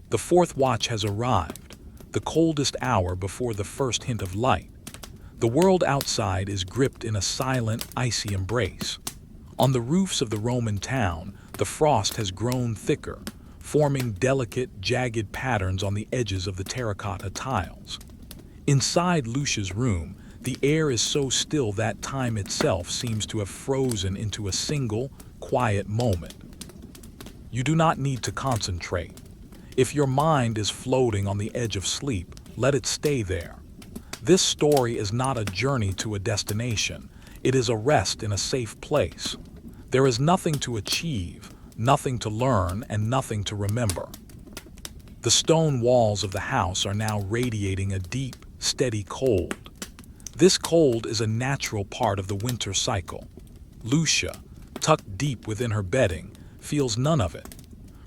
The fourth watch has arrived, the coldest hour before the first hint of light. The world outside is gripped in a silent, icy embrace. On the roofs of the Roman town, the frost has grown thicker, forming delicate, jagged patterns on the edges of the terracotta tiles. Inside Lucia's room, the air is so still that time itself seems to have frozen into a single, quiet moment. You do not need to concentrate. If your mind is floating on the edge of sleep, let it stay there. This story is not a journey to a destination. It is a rest in a safe place. There is nothing to achieve, nothing to learn, and nothing to remember. The stone walls of the house are now radiating a deep, steady cold. This cold is a natural part of the winter cycle. Lucia, tucked deep within her bedding, feels none of it.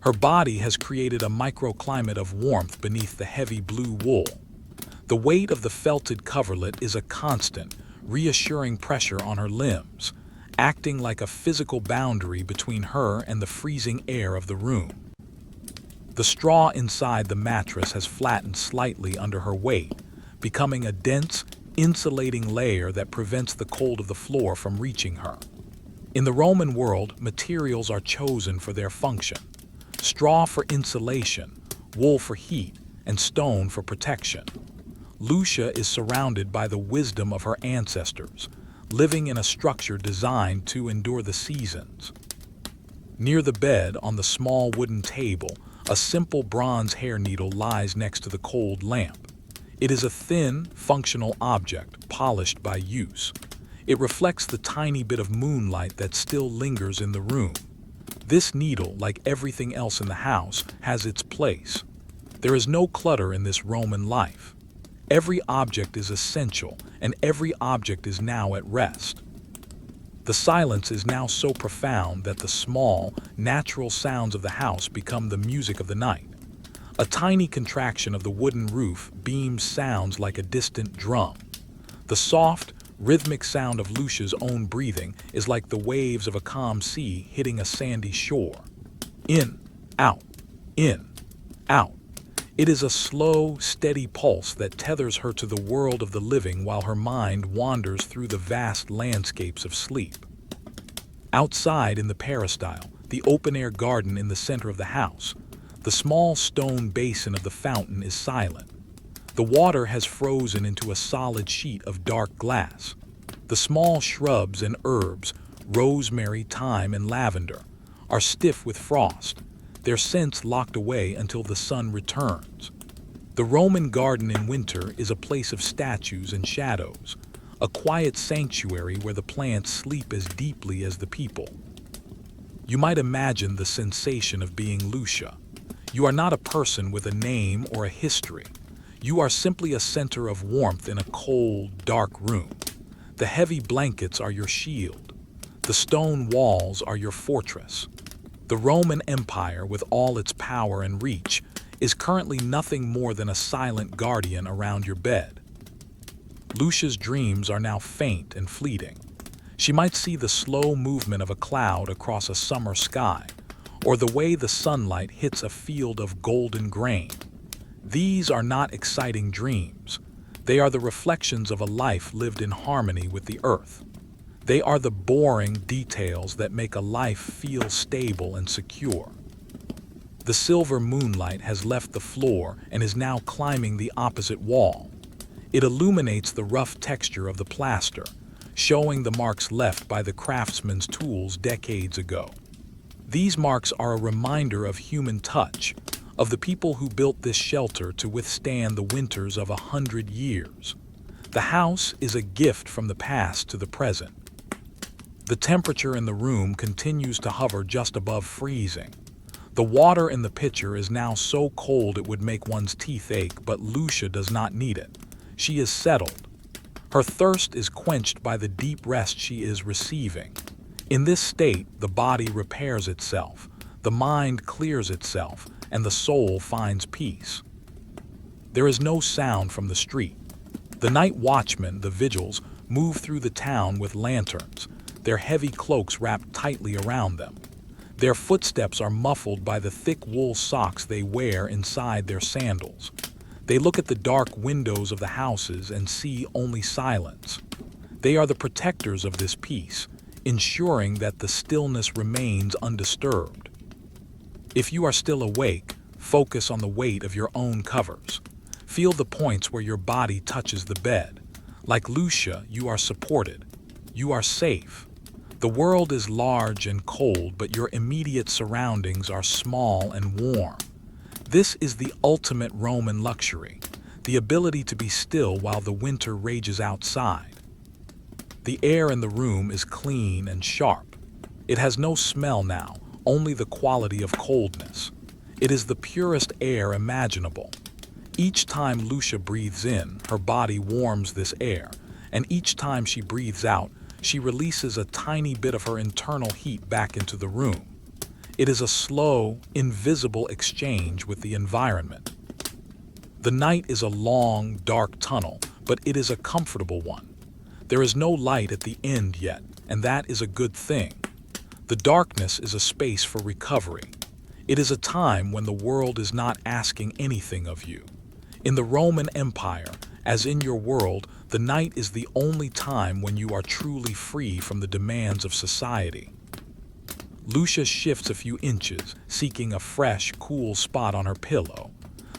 Her body has created a microclimate of warmth beneath the heavy blue wool. The weight of the felted coverlet is a constant, reassuring pressure on her limbs, acting like a physical boundary between her and the freezing air of the room. The straw inside the mattress has flattened slightly under her weight, becoming a dense, insulating layer that prevents the cold of the floor from reaching her. In the Roman world, materials are chosen for their function. Straw for insulation, wool for heat, and stone for protection. Lucia is surrounded by the wisdom of her ancestors, living in a structure designed to endure the seasons. Near the bed, on the small wooden table, a simple bronze hair needle lies next to the cold lamp. It is a thin, functional object, polished by use. It reflects the tiny bit of moonlight that still lingers in the room. This needle, like everything else in the house, has its place. There is no clutter in this Roman life. Every object is essential, and every object is now at rest. The silence is now so profound that the small, natural sounds of the house become the music of the night. A tiny contraction of the wooden roof beams sounds like a distant drum. The soft, rhythmic sound of Lucia's own breathing is like the waves of a calm sea hitting a sandy shore. In, out, in, out. It is a slow, steady pulse that tethers her to the world of the living while her mind wanders through the vast landscapes of sleep. Outside in the peristyle, the open-air garden in the center of the house, the small stone basin of the fountain is silent. The water has frozen into a solid sheet of dark glass. The small shrubs and herbs, rosemary, thyme, and lavender, are stiff with frost, their scents locked away until the sun returns. The Roman garden in winter is a place of statues and shadows, a quiet sanctuary where the plants sleep as deeply as the people. You might imagine the sensation of being Lucia. You are not a person with a name or a history. You are simply a center of warmth in a cold, dark room. The heavy blankets are your shield. The stone walls are your fortress. The Roman Empire, with all its power and reach, is currently nothing more than a silent guardian around your bed. Lucia's dreams are now faint and fleeting. She might see the slow movement of a cloud across a summer sky, or the way the sunlight hits a field of golden grain. These are not exciting dreams. They are the reflections of a life lived in harmony with the earth. They are the boring details that make a life feel stable and secure. The silver moonlight has left the floor and is now climbing the opposite wall. It illuminates the rough texture of the plaster, showing the marks left by the craftsman's tools decades ago. These marks are a reminder of human touch, of the people who built this shelter to withstand the winters of 100 years. The house is a gift from the past to the present. The temperature in the room continues to hover just above freezing. The water in the pitcher is now so cold it would make one's teeth ache, but Lucia does not need it. She is settled. Her thirst is quenched by the deep rest she is receiving. In this state, the body repairs itself, the mind clears itself, and the soul finds peace. There is no sound from the street. The night watchmen, the vigils, move through the town with lanterns, their heavy cloaks wrapped tightly around them. Their footsteps are muffled by the thick wool socks they wear inside their sandals. They look at the dark windows of the houses and see only silence. They are the protectors of this peace, ensuring that the stillness remains undisturbed. If you are still awake, focus on the weight of your own covers. Feel the points where your body touches the bed. Like Lucia, you are supported. You are safe. The world is large and cold, but your immediate surroundings are small and warm. This is the ultimate Roman luxury, the ability to be still while the winter rages outside. The air in the room is clean and sharp. It has no smell now, only the quality of coldness. It is the purest air imaginable. Each time Lucia breathes in, her body warms this air, and each time she breathes out, she releases a tiny bit of her internal heat back into the room. It is a slow, invisible exchange with the environment. The night is a long, dark tunnel, but it is a comfortable one. There is no light at the end yet, and that is a good thing. The darkness is a space for recovery. It is a time when the world is not asking anything of you. In the Roman Empire, as in your world, the night is the only time when you are truly free from the demands of society. Lucia shifts a few inches, seeking a fresh, cool spot on her pillow.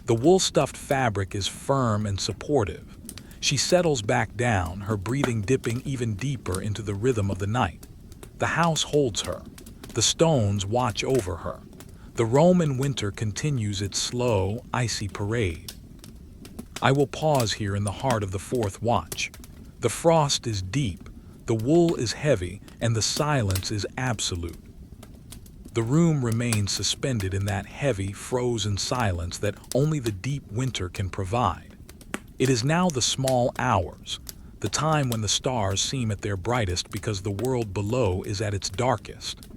The wool-stuffed fabric is firm and supportive. She settles back down, her breathing dipping even deeper into the rhythm of the night. The house holds her. The stones watch over her. The Roman winter continues its slow, icy parade. I will pause here in the heart of the fourth watch. The frost is deep, the wool is heavy, and the silence is absolute. The room remains suspended in that heavy, frozen silence that only the deep winter can provide. It is now the small hours, the time when the stars seem at their brightest because the world below is at its darkest.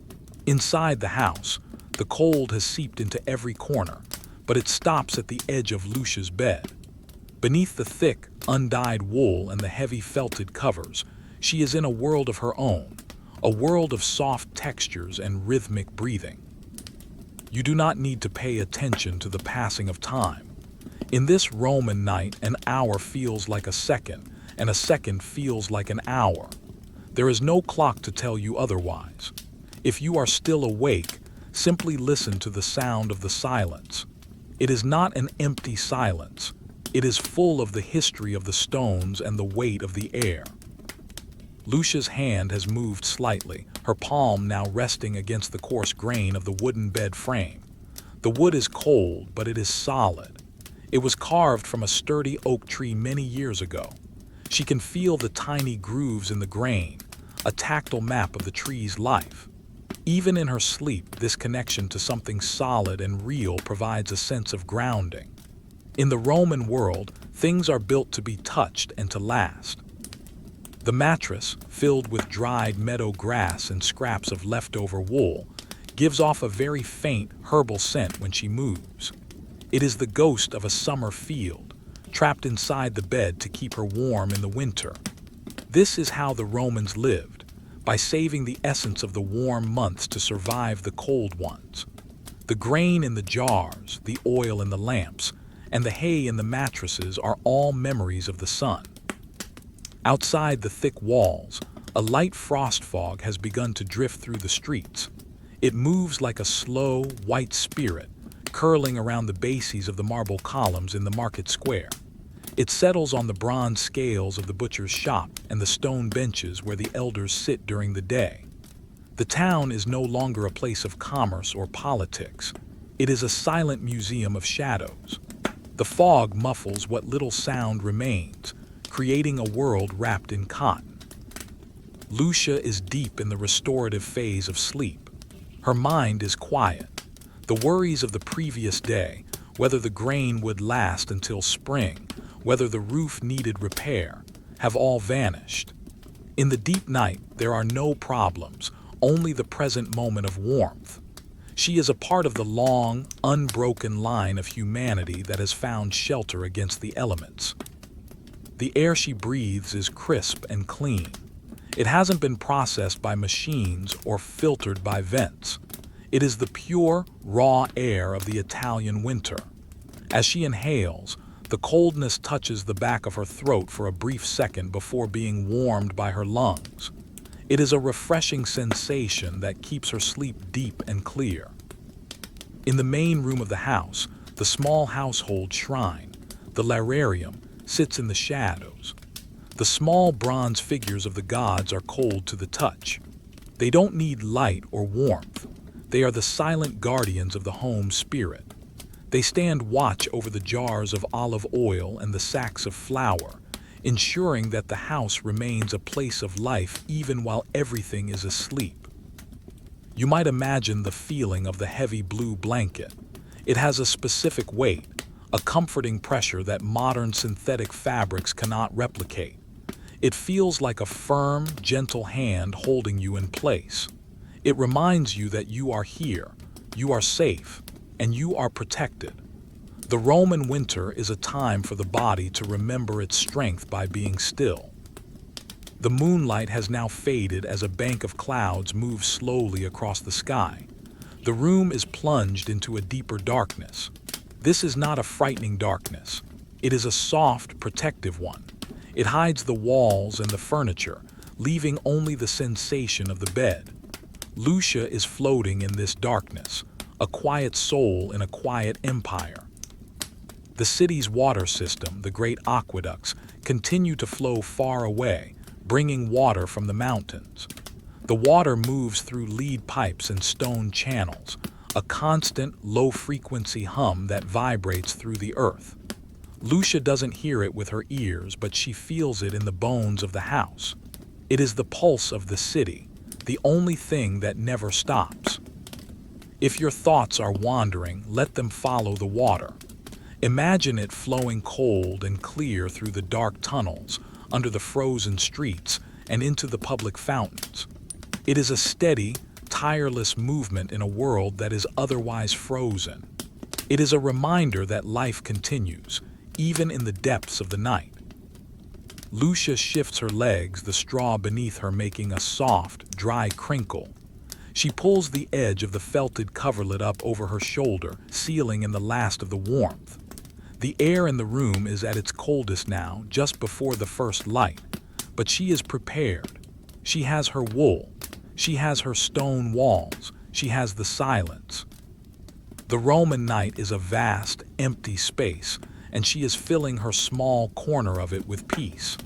Inside the house, the cold has seeped into every corner, but it stops at the edge of Lucia's bed. Beneath the thick, undyed wool and the heavy felted covers, she is in a world of her own, a world of soft textures and rhythmic breathing. You do not need to pay attention to the passing of time. In this Roman night, an hour feels like a second, and a second feels like an hour. There is no clock to tell you otherwise. If you are still awake, simply listen to the sound of the silence. It is not an empty silence. It is full of the history of the stones and the weight of the air. Lucia's hand has moved slightly, her palm now resting against the coarse grain of the wooden bed frame. The wood is cold, but it is solid. It was carved from a sturdy oak tree many years ago. She can feel the tiny grooves in the grain, a tactile map of the tree's life. Even in her sleep, this connection to something solid and real provides a sense of grounding. In the Roman world, things are built to be touched and to last. The mattress, filled with dried meadow grass and scraps of leftover wool, gives off a very faint herbal scent when she moves. It is the ghost of a summer field, trapped inside the bed to keep her warm in the winter. This is how the Romans lived, by saving the essence of the warm months to survive the cold ones. The grain in the jars, the oil in the lamps, and the hay in the mattresses are all memories of the sun. Outside the thick walls, a light frost fog has begun to drift through the streets. It moves like a slow, white spirit, curling around the bases of the marble columns in the market square. It settles on the bronze scales of the butcher's shop and the stone benches where the elders sit during the day. The town is no longer a place of commerce or politics. It is a silent museum of shadows. The fog muffles what little sound remains, creating a world wrapped in cotton. Lucia is deep in the restorative phase of sleep. Her mind is quiet. The worries of the previous day, whether the grain would last until spring, whether the roof needed repair, have all vanished. In the deep night, there are no problems, only the present moment of warmth. She is a part of the long, unbroken line of humanity that has found shelter against the elements. The air she breathes is crisp and clean. It hasn't been processed by machines or filtered by vents. It is the pure, raw air of the Italian winter. As she inhales, the coldness touches the back of her throat for a brief second before being warmed by her lungs. It is a refreshing sensation that keeps her sleep deep and clear. In the main room of the house, the small household shrine, the Narration, sits in the shadows. The small bronze figures of the gods are cold to the touch. They don't need light or warmth. They are the silent guardians of the home spirit. They stand watch over the jars of olive oil and the sacks of flour, ensuring that the house remains a place of life even while everything is asleep. You might imagine the feeling of the heavy blue blanket. It has a specific weight, a comforting pressure that modern synthetic fabrics cannot replicate. It feels like a firm, gentle hand holding you in place. It reminds you that you are here, you are safe, and you are protected. The Roman winter is a time for the body to remember its strength by being still. The moonlight has now faded as a bank of clouds moves slowly across the sky. The room is plunged into a deeper darkness. This is not a frightening darkness. It is a soft, protective one. It hides the walls and the furniture, leaving only the sensation of the bed. Lucia is floating in this darkness, a quiet soul in a quiet empire. The city's water system, the great aqueducts, continue to flow far away, bringing water from the mountains. The water moves through lead pipes and stone channels, a constant, low-frequency hum that vibrates through the earth. Lucia doesn't hear it with her ears, but she feels it in the bones of the house. It is the pulse of the city, the only thing that never stops. If your thoughts are wandering, let them follow the water. Imagine it flowing cold and clear through the dark tunnels, under the frozen streets, and into the public fountains. It is a steady, tireless movement in a world that is otherwise frozen. It is a reminder that life continues, even in the depths of the night. Lucia shifts her legs, the straw beneath her making a soft, dry crinkle. She pulls the edge of the felted coverlet up over her shoulder, sealing in the last of the warmth. The air in the room is at its coldest now, just before the first light, but she is prepared. She has her wool. She has her stone walls. She has the silence. The Roman night is a vast, empty space, and she is filling her small corner of it with peace.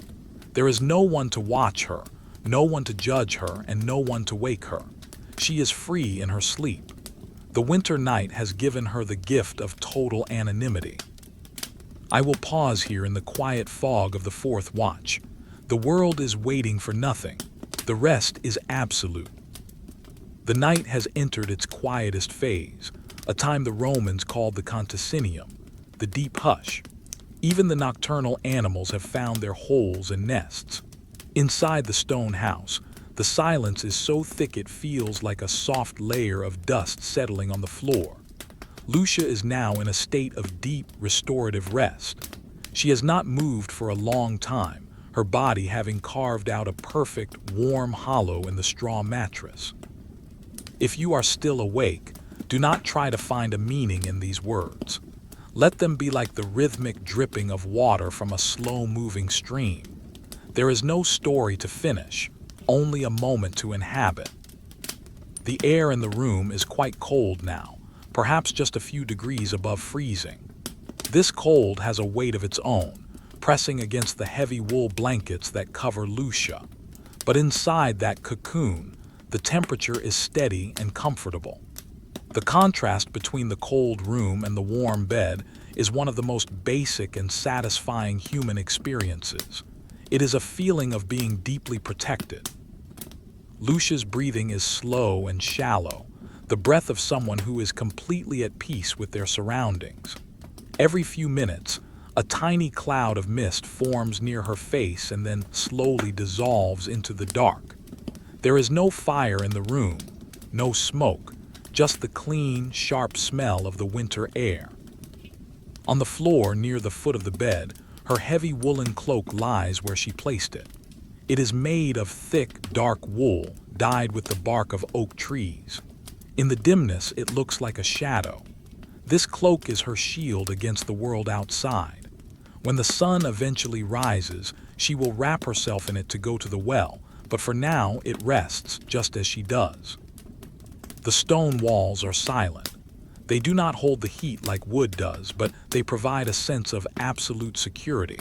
There is no one to watch her, no one to judge her, and no one to wake her. She is free in her sleep. The winter night has given her the gift of total anonymity. I will pause here in the quiet fog of the fourth watch. The world is waiting for nothing. The rest is absolute. The night has entered its quietest phase, a time the Romans called the contesinium, the deep hush. Even the nocturnal animals have found their holes and nests. Inside the stone house, The silence is so thick it feels like a soft layer of dust settling on the floor. Lucia is now in a state of deep, restorative rest. She has not moved for a long time, her body having carved out a perfect, warm hollow in the straw mattress. If you are still awake, do not try to find a meaning in these words. Let them be like the rhythmic dripping of water from a slow-moving stream. There is no story to finish, only a moment to inhabit. The air in the room is quite cold now, perhaps just a few degrees above freezing. This cold has a weight of its own, pressing against the heavy wool blankets that cover Lucia. But inside that cocoon, the temperature is steady and comfortable. The contrast between the cold room and the warm bed is one of the most basic and satisfying human experiences. It is a feeling of being deeply protected. Lucia's breathing is slow and shallow, the breath of someone who is completely at peace with their surroundings. Every few minutes, a tiny cloud of mist forms near her face and then slowly dissolves into the dark. There is no fire in the room, no smoke, just the clean, sharp smell of the winter air. On the floor near the foot of the bed, her heavy woolen cloak lies where she placed it. It is made of thick, dark wool, dyed with the bark of oak trees. In the dimness, it looks like a shadow. This cloak is her shield against the world outside. When the sun eventually rises, she will wrap herself in it to go to the well, but for now it rests just as she does. The stone walls are silent. They do not hold the heat like wood does, but they provide a sense of absolute security.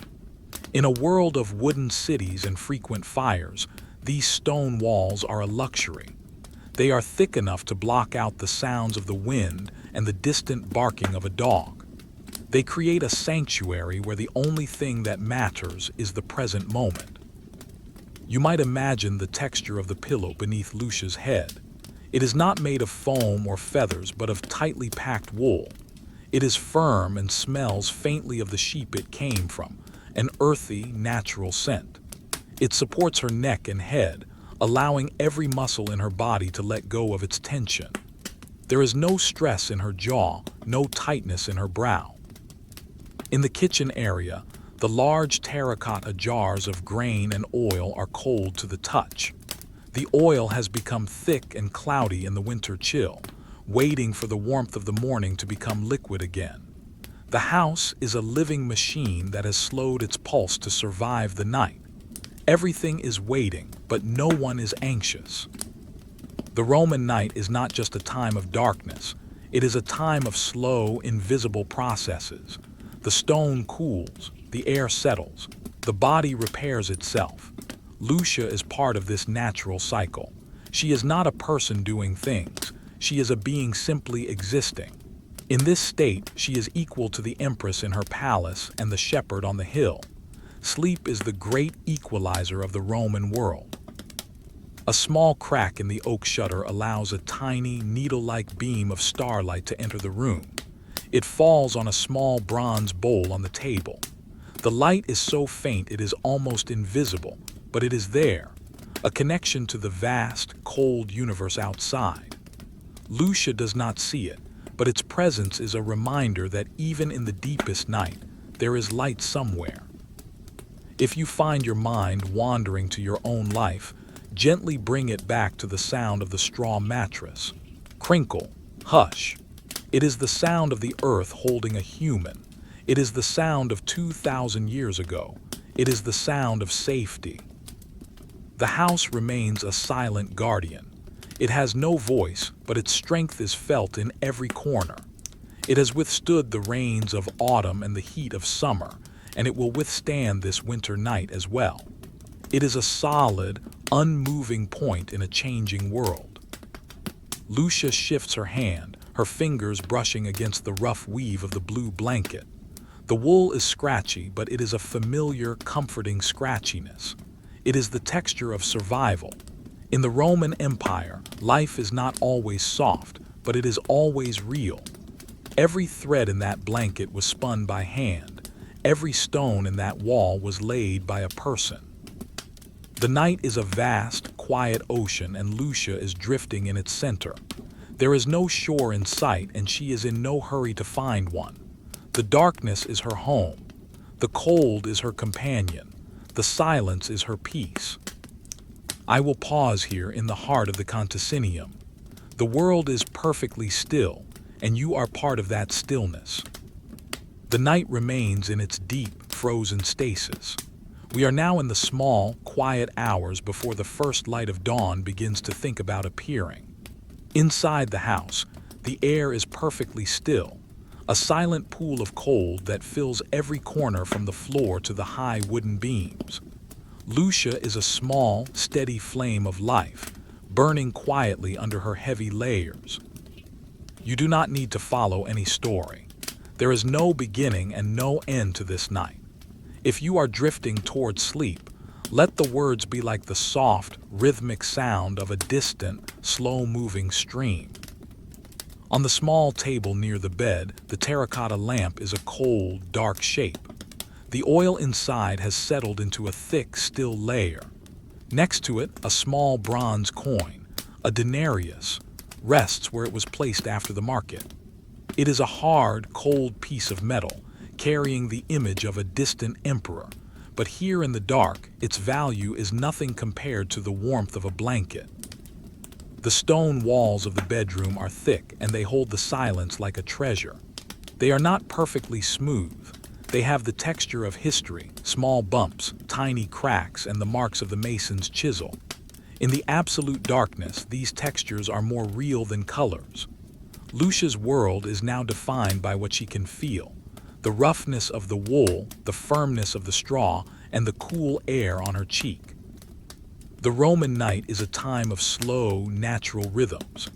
In a world of wooden cities and frequent fires, these stone walls are a luxury. They are thick enough to block out the sounds of the wind and the distant barking of a dog. They create a sanctuary where the only thing that matters is the present moment. You might imagine the texture of the pillow beneath Lucia's head. It is not made of foam or feathers, but of tightly packed wool. It is firm and smells faintly of the sheep it came from, an earthy, natural scent. It supports her neck and head, allowing every muscle in her body to let go of its tension. There is no stress in her jaw, no tightness in her brow. In the kitchen area, the large terracotta jars of grain and oil are cold to the touch. The oil has become thick and cloudy in the winter chill, waiting for the warmth of the morning to become liquid again. The house is a living machine that has slowed its pulse to survive the night. Everything is waiting, but no one is anxious. The Roman night is not just a time of darkness, it is a time of slow, invisible processes. The stone cools, the air settles, the body repairs itself. Lucia is part of this natural cycle. She is not a person doing things, she is a being simply existing. In this state, she is equal to the empress in her palace and the shepherd on the hill. Sleep is the great equalizer of the Roman world. A small crack in the oak shutter allows a tiny, needle-like beam of starlight to enter the room. It falls on a small bronze bowl on the table. The light is so faint it is almost invisible, but it is there, a connection to the vast, cold universe outside. Lucia does not see it, but its presence is a reminder that even in the deepest night, there is light somewhere. If you find your mind wandering to your own life, gently bring it back to the sound of the straw mattress. Crinkle, hush. It is the sound of the earth holding a human. It is the sound of 2,000 years ago. It is the sound of safety. The house remains a silent guardian. It has no voice, but its strength is felt in every corner. It has withstood the rains of autumn and the heat of summer, and it will withstand this winter night as well. It is a solid, unmoving point in a changing world. Lucia shifts her hand, her fingers brushing against the rough weave of the blue blanket. The wool is scratchy, but it is a familiar, comforting scratchiness. It is the texture of survival. In the Roman Empire, life is not always soft, but it is always real. Every thread in that blanket was spun by hand. Every stone in that wall was laid by a person. The night is a vast, quiet ocean and Lucia is drifting in its center. There is no shore in sight and she is in no hurry to find one. The darkness is her home. The cold is her companion. The silence is her peace. I will pause here in the heart of the Conticinium. The world is perfectly still, and you are part of that stillness. The night remains in its deep, frozen stasis. We are now in the small, quiet hours before the first light of dawn begins to think about appearing. Inside the house, the air is perfectly still, a silent pool of cold that fills every corner from the floor to the high wooden beams. Lucia is a small, steady flame of life, burning quietly under her heavy layers. You do not need to follow any story. There is no beginning and no end to this night. If you are drifting toward sleep, let the words be like the soft, rhythmic sound of a distant, slow-moving stream. On the small table near the bed, the terracotta lamp is a cold, dark shape. The oil inside has settled into a thick, still layer. Next to it, a small bronze coin, a denarius, rests where it was placed after the market. It is a hard, cold piece of metal, carrying the image of a distant emperor, but here in the dark, its value is nothing compared to the warmth of a blanket. The stone walls of the bedroom are thick and they hold the silence like a treasure. They are not perfectly smooth. They have the texture of history, small bumps, tiny cracks, and the marks of the mason's chisel. In the absolute darkness, these textures are more real than colors. Lucia's world is now defined by what she can feel: the roughness of the wool, the firmness of the straw, and the cool air on her cheek. The Roman night is a time of slow, natural rhythms.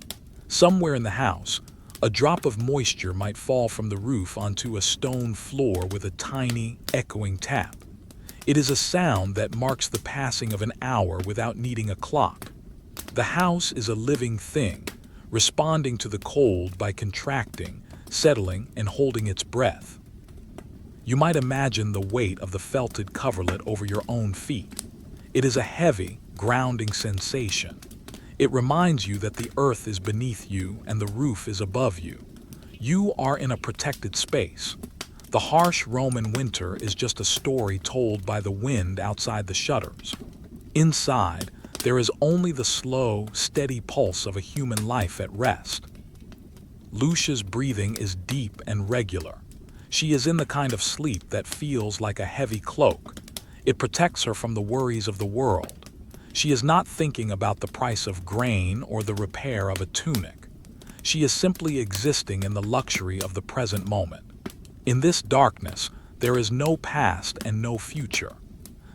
Somewhere in the house, a drop of moisture might fall from the roof onto a stone floor with a tiny, echoing tap. It is a sound that marks the passing of an hour without needing a clock. The house is a living thing, responding to the cold by contracting, settling, and holding its breath. You might imagine the weight of the felted coverlet over your own feet. It is a heavy, grounding sensation. It reminds you that the earth is beneath you and the roof is above you. You are in a protected space. The harsh Roman winter is just a story told by the wind outside the shutters. Inside, there is only the slow, steady pulse of a human life at rest. Lucia's breathing is deep and regular. She is in the kind of sleep that feels like a heavy cloak. It protects her from the worries of the world. She is not thinking about the price of grain or the repair of a tunic. She is simply existing in the luxury of the present moment. In this darkness, there is no past and no future.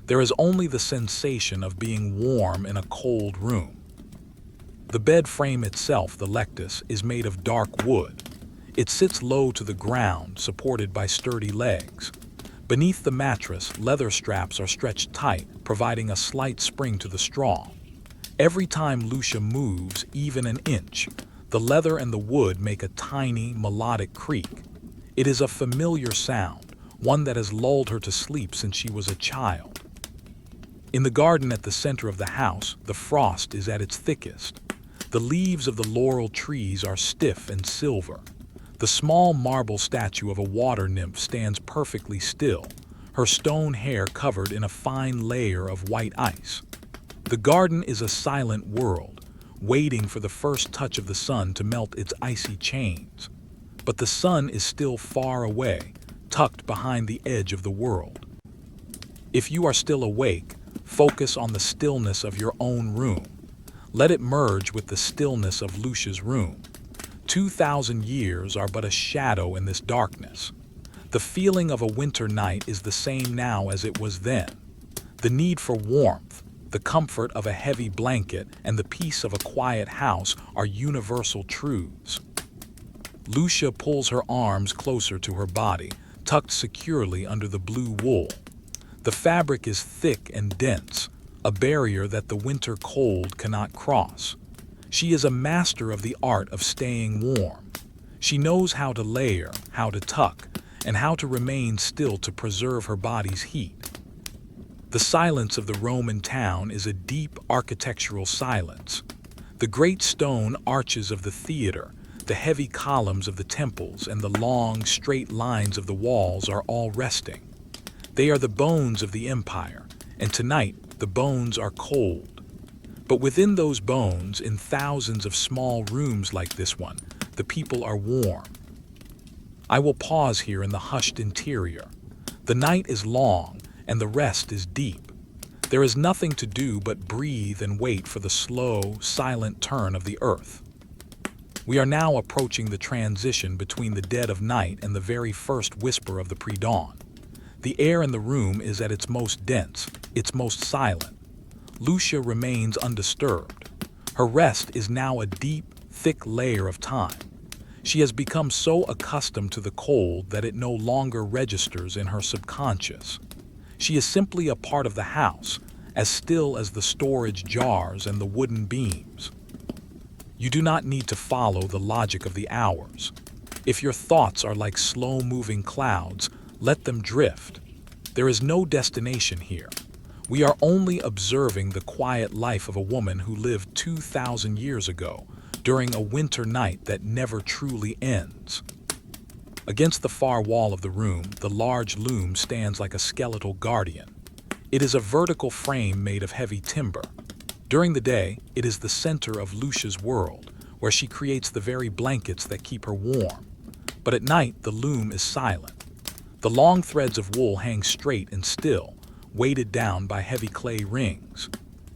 There is only the sensation of being warm in a cold room. The bed frame itself, the lectus, is made of dark wood. It sits low to the ground, supported by sturdy legs. Beneath the mattress, leather straps are stretched tight, providing a slight spring to the straw. Every time Lucia moves, even an inch, the leather and the wood make a tiny, melodic creak. It is a familiar sound, one that has lulled her to sleep since she was a child. In the garden at the center of the house, the frost is at its thickest. The leaves of the laurel trees are stiff and silver. The small marble statue of a water nymph stands perfectly still, her stone hair covered in a fine layer of white ice. The garden is a silent world, waiting for the first touch of the sun to melt its icy chains. But the sun is still far away, tucked behind the edge of the world. If you are still awake, focus on the stillness of your own room. Let it merge with the stillness of Lucia's room. 2,000 years are but a shadow in this darkness. The feeling of a winter night is the same now as it was then. The need for warmth, the comfort of a heavy blanket, and the peace of a quiet house are universal truths. Lucia pulls her arms closer to her body, tucked securely under the blue wool. The fabric is thick and dense, a barrier that the winter cold cannot cross. She is a master of the art of staying warm. She knows how to layer, how to tuck, and how to remain still to preserve her body's heat. The silence of the Roman town is a deep architectural silence. The great stone arches of the theater, the heavy columns of the temples, and the long, straight lines of the walls are all resting. They are the bones of the empire, and tonight the bones are cold. But within those bones, in thousands of small rooms like this one, the people are warm. I will pause here in the hushed interior. The night is long, and the rest is deep. There is nothing to do but breathe and wait for the slow, silent turn of the earth. We are now approaching the transition between the dead of night and the very first whisper of the pre-dawn. The air in the room is at its most dense, its most silent. Lucia remains undisturbed. Her rest is now a deep, thick layer of time. She has become so accustomed to the cold that it no longer registers in her subconscious. She is simply a part of the house, as still as the storage jars and the wooden beams. You do not need to follow the logic of the hours. If your thoughts are like slow-moving clouds, let them drift. There is no destination here. We are only observing the quiet life of a woman who lived 2,000 years ago, during a winter night that never truly ends. Against the far wall of the room, the large loom stands like a skeletal guardian. It is a vertical frame made of heavy timber. During the day, it is the center of Lucia's world, where she creates the very blankets that keep her warm. But at night, the loom is silent. The long threads of wool hang straight and still, weighted down by heavy clay rings.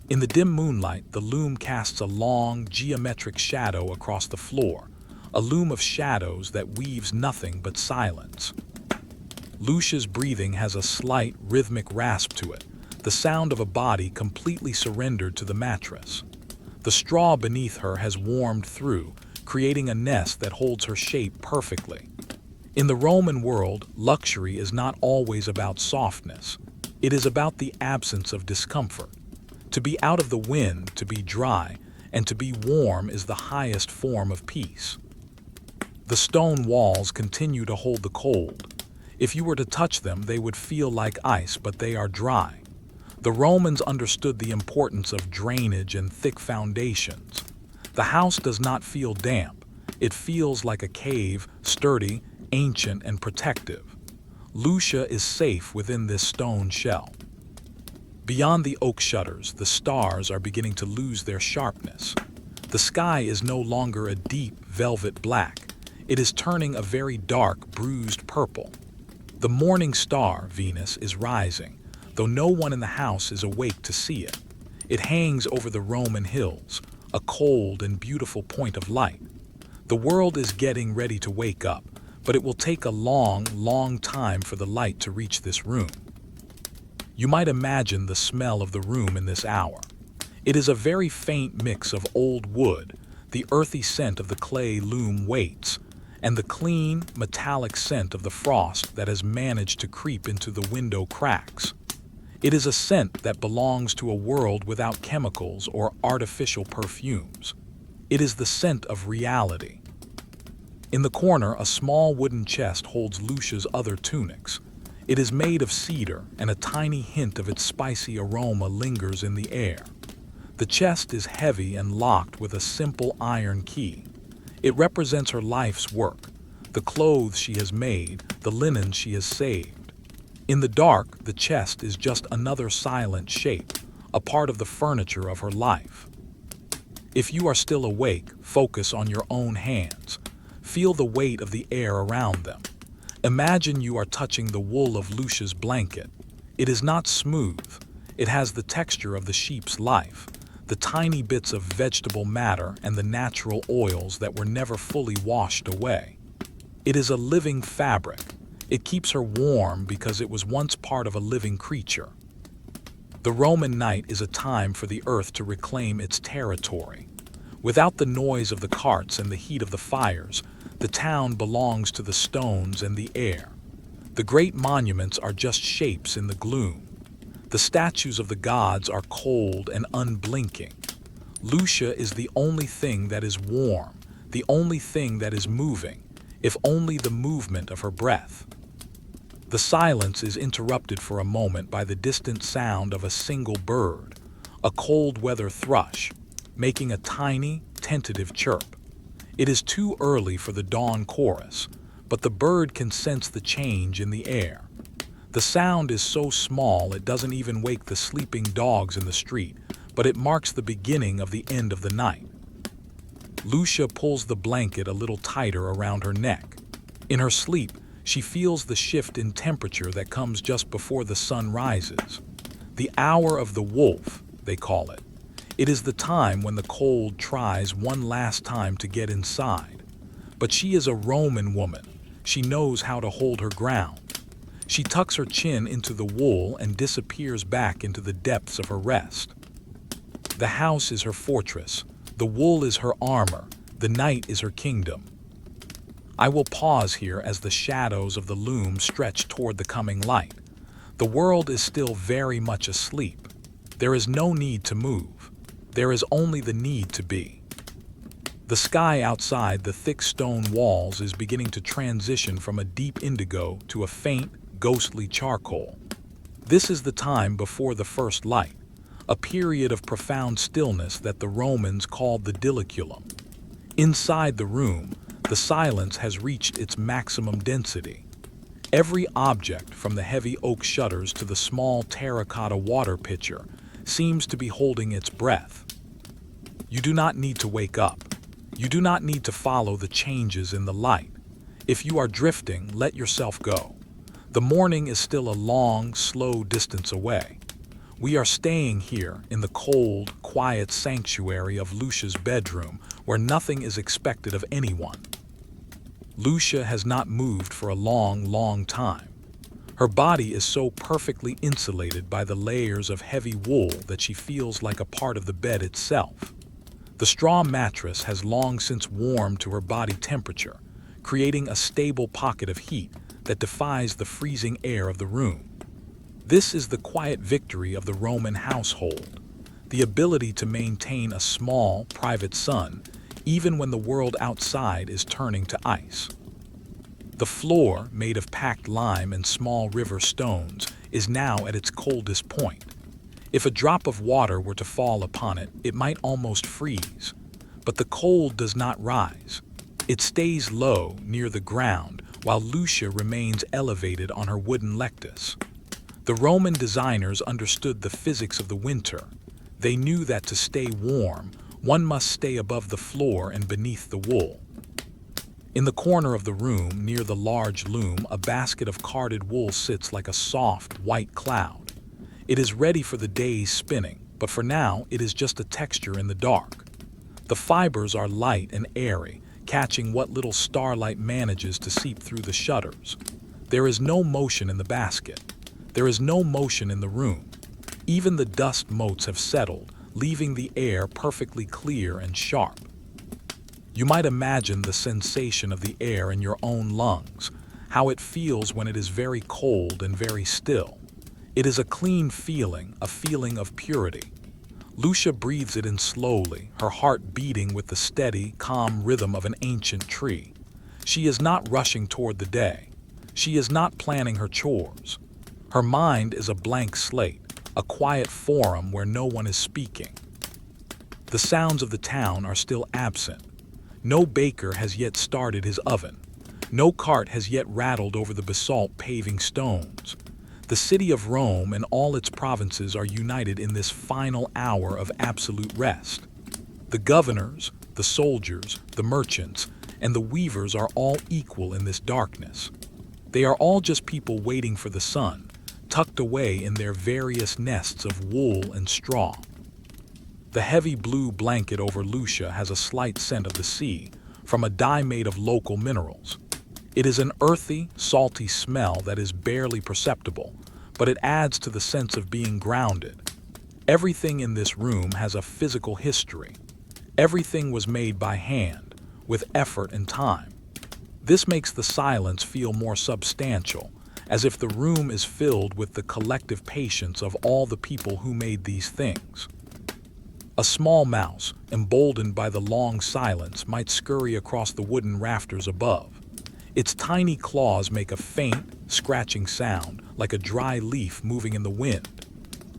In the dim moonlight, the loom casts a long, geometric shadow across the floor, a loom of shadows that weaves nothing but silence. Lucia's breathing has a slight, rhythmic rasp to it, the sound of a body completely surrendered to the mattress. The straw beneath her has warmed through, creating a nest that holds her shape perfectly. In the Roman world, luxury is not always about softness. It is about the absence of discomfort. To be out of the wind, to be dry, and to be warm is the highest form of peace. The stone walls continue to hold the cold. If you were to touch them, they would feel like ice, but they are dry. The Romans understood the importance of drainage and thick foundations. The house does not feel damp. It feels like a cave, sturdy, ancient, and protective. Lucia is safe within this stone shell. Beyond the oak shutters, the stars are beginning to lose their sharpness. The sky is no longer a deep, velvet black. It is turning a very dark, bruised purple. The morning star, Venus, is rising, though no one in the house is awake to see it. It hangs over the Roman hills, a cold and beautiful point of light. The world is getting ready to wake up, but it will take a long, long time for the light to reach this room. You might imagine the smell of the room in this hour. It is a very faint mix of old wood, the earthy scent of the clay loom weights, and the clean, metallic scent of the frost that has managed to creep into the window cracks. It is a scent that belongs to a world without chemicals or artificial perfumes. It is the scent of reality. In the corner, a small wooden chest holds Lucia's other tunics. It is made of cedar, and a tiny hint of its spicy aroma lingers in the air. The chest is heavy and locked with a simple iron key. It represents her life's work, the clothes she has made, the linen she has saved. In the dark, the chest is just another silent shape, a part of the furniture of her life. If you are still awake, focus on your own hands. Feel the weight of the air around them. Imagine you are touching the wool of Lucia's blanket. It is not smooth. It has the texture of the sheep's life, the tiny bits of vegetable matter and the natural oils that were never fully washed away. It is a living fabric. It keeps her warm because it was once part of a living creature. The Roman night is a time for the earth to reclaim its territory. Without the noise of the carts and the heat of the fires, the town belongs to the stones and the air. The great monuments are just shapes in the gloom. The statues of the gods are cold and unblinking. Lucia is the only thing that is warm, the only thing that is moving, if only the movement of her breath. The silence is interrupted for a moment by the distant sound of a single bird, a cold-weather thrush, making a tiny, tentative chirp. It is too early for the dawn chorus, but the bird can sense the change in the air. The sound is so small it doesn't even wake the sleeping dogs in the street, but it marks the beginning of the end of the night. Lucia pulls the blanket a little tighter around her neck. In her sleep, she feels the shift in temperature that comes just before the sun rises. The hour of the wolf, they call it. It is the time when the cold tries one last time to get inside. But she is a Roman woman. She knows how to hold her ground. She tucks her chin into the wool and disappears back into the depths of her rest. The house is her fortress. The wool is her armor. The night is her kingdom. I will pause here as the shadows of the loom stretch toward the coming light. The world is still very much asleep. There is no need to move. There is only the need to be. The sky outside the thick stone walls is beginning to transition from a deep indigo to a faint, ghostly charcoal. This is the time before the first light, a period of profound stillness that the Romans called the diliculum. Inside the room, the silence has reached its maximum density. Every object, from the heavy oak shutters to the small terracotta water pitcher, seems to be holding its breath. You do not need to wake up. You do not need to follow the changes in the light. If you are drifting, let yourself go. The morning is still a long, slow distance away. We are staying here in the cold, quiet sanctuary of Lucia's bedroom, where nothing is expected of anyone. Lucia has not moved for a long, long time. Her body is so perfectly insulated by the layers of heavy wool that she feels like a part of the bed itself. The straw mattress has long since warmed to her body temperature, creating a stable pocket of heat that defies the freezing air of the room. This is the quiet victory of the Roman household, the ability to maintain a small, private sun, even when the world outside is turning to ice. The floor, made of packed lime and small river stones, is now at its coldest point. If a drop of water were to fall upon it, it might almost freeze. But the cold does not rise. It stays low, near the ground, while Lucia remains elevated on her wooden lectus. The Roman designers understood the physics of the winter. They knew that to stay warm, one must stay above the floor and beneath the wool. In the corner of the room, near the large loom, a basket of carded wool sits like a soft, white cloud. It is ready for the day's spinning, but for now it is just a texture in the dark. The fibers are light and airy, catching what little starlight manages to seep through the shutters. There is no motion in the basket. There is no motion in the room. Even the dust motes have settled, leaving the air perfectly clear and sharp. You might imagine the sensation of the air in your own lungs, how it feels when it is very cold and very still. It is a clean feeling, a feeling of purity. Lucia breathes it in slowly, her heart beating with the steady, calm rhythm of an ancient tree. She is not rushing toward the day. She is not planning her chores. Her mind is a blank slate, a quiet forum where no one is speaking. The sounds of the town are still absent. No baker has yet started his oven. No cart has yet rattled over the basalt paving stones. The city of Rome and all its provinces are united in this final hour of absolute rest. The governors, the soldiers, the merchants, and the weavers are all equal in this darkness. They are all just people waiting for the sun, tucked away in their various nests of wool and straw. The heavy blue blanket over Lucia has a slight scent of the sea, from a dye made of local minerals. It is an earthy, salty smell that is barely perceptible, but it adds to the sense of being grounded. Everything in this room has a physical history. Everything was made by hand, with effort and time. This makes the silence feel more substantial, as if the room is filled with the collective patience of all the people who made these things. A small mouse, emboldened by the long silence, might scurry across the wooden rafters above. Its tiny claws make a faint, scratching sound, like a dry leaf moving in the wind.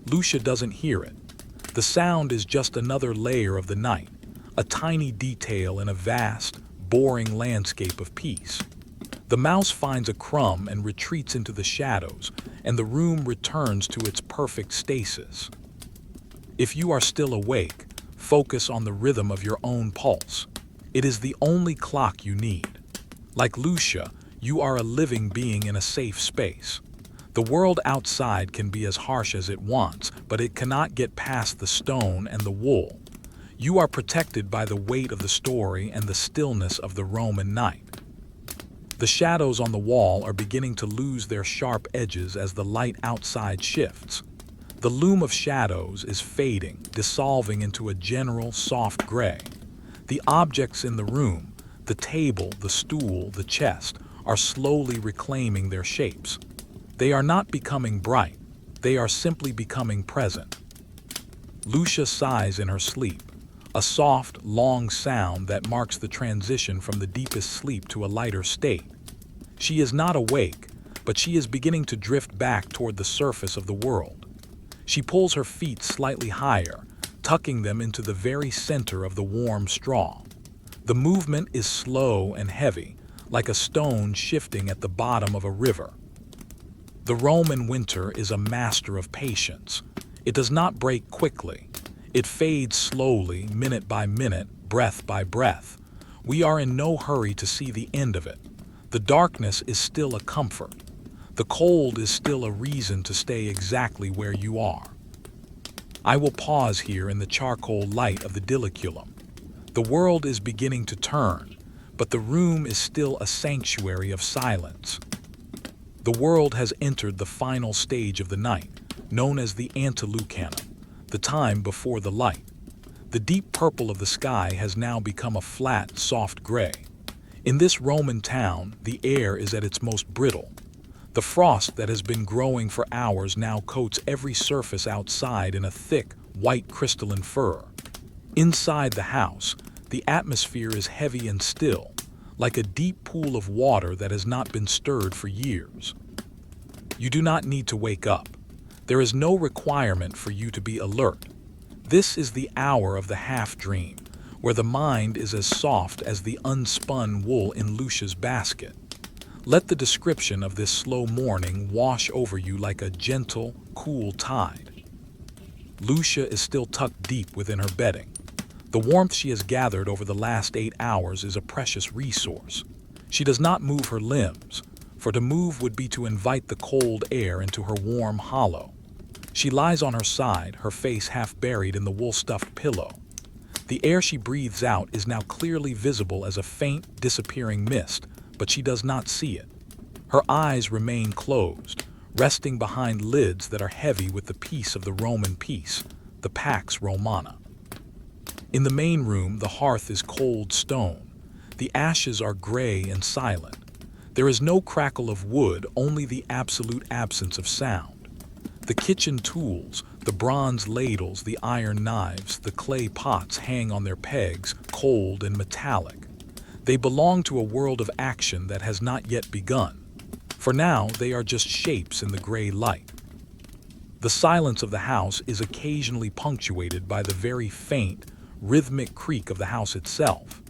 Lucia doesn't hear it. The sound is just another layer of the night, a tiny detail in a vast, boring landscape of peace. The mouse finds a crumb and retreats into the shadows, and the room returns to its perfect stasis. If you are still awake, focus on the rhythm of your own pulse. It is the only clock you need. Like Lucia, you are a living being in a safe space. The world outside can be as harsh as it wants, but it cannot get past the stone and the wool. You are protected by the weight of the story and the stillness of the Roman night. The shadows on the wall are beginning to lose their sharp edges as the light outside shifts. The loom of shadows is fading, dissolving into a general soft gray. The objects in the room, the table, the stool, the chest, are slowly reclaiming their shapes. They are not becoming bright, they are simply becoming present. Lucia sighs in her sleep, a soft, long sound that marks the transition from the deepest sleep to a lighter state. She is not awake, but she is beginning to drift back toward the surface of the world. She pulls her feet slightly higher, tucking them into the very center of the warm straw. The movement is slow and heavy, like a stone shifting at the bottom of a river. The Roman winter is a master of patience. It does not break quickly. It fades slowly, minute by minute, breath by breath. We are in no hurry to see the end of it. The darkness is still a comfort. The cold is still a reason to stay exactly where you are. I will pause here in the charcoal light of the diliculum. The world is beginning to turn, but the room is still a sanctuary of silence. The world has entered the final stage of the night, known as the antelucanum, the time before the light. The deep purple of the sky has now become a flat, soft gray. In this Roman town, the air is at its most brittle. The frost that has been growing for hours now coats every surface outside in a thick, white crystalline fur. Inside the house, the atmosphere is heavy and still, like a deep pool of water that has not been stirred for years. You do not need to wake up. There is no requirement for you to be alert. This is the hour of the half-dream, where the mind is as soft as the unspun wool in Lucia's basket. Let the description of this slow morning wash over you like a gentle, cool tide. Lucia is still tucked deep within her bedding. The warmth she has gathered over the last 8 hours is a precious resource. She does not move her limbs, for to move would be to invite the cold air into her warm hollow. She lies on her side, her face half buried in the wool-stuffed pillow. The air she breathes out is now clearly visible as a faint, disappearing mist, but she does not see it. Her eyes remain closed, resting behind lids that are heavy with the peace of the Roman peace, the Pax Romana. In the main room, the hearth is cold stone. The ashes are gray and silent. There is no crackle of wood, only the absolute absence of sound. The kitchen tools, the bronze ladles, the iron knives, the clay pots hang on their pegs, cold and metallic. They belong to a world of action that has not yet begun. For now, they are just shapes in the gray light. The silence of the house is occasionally punctuated by the very faint, rhythmic creak of the house itself.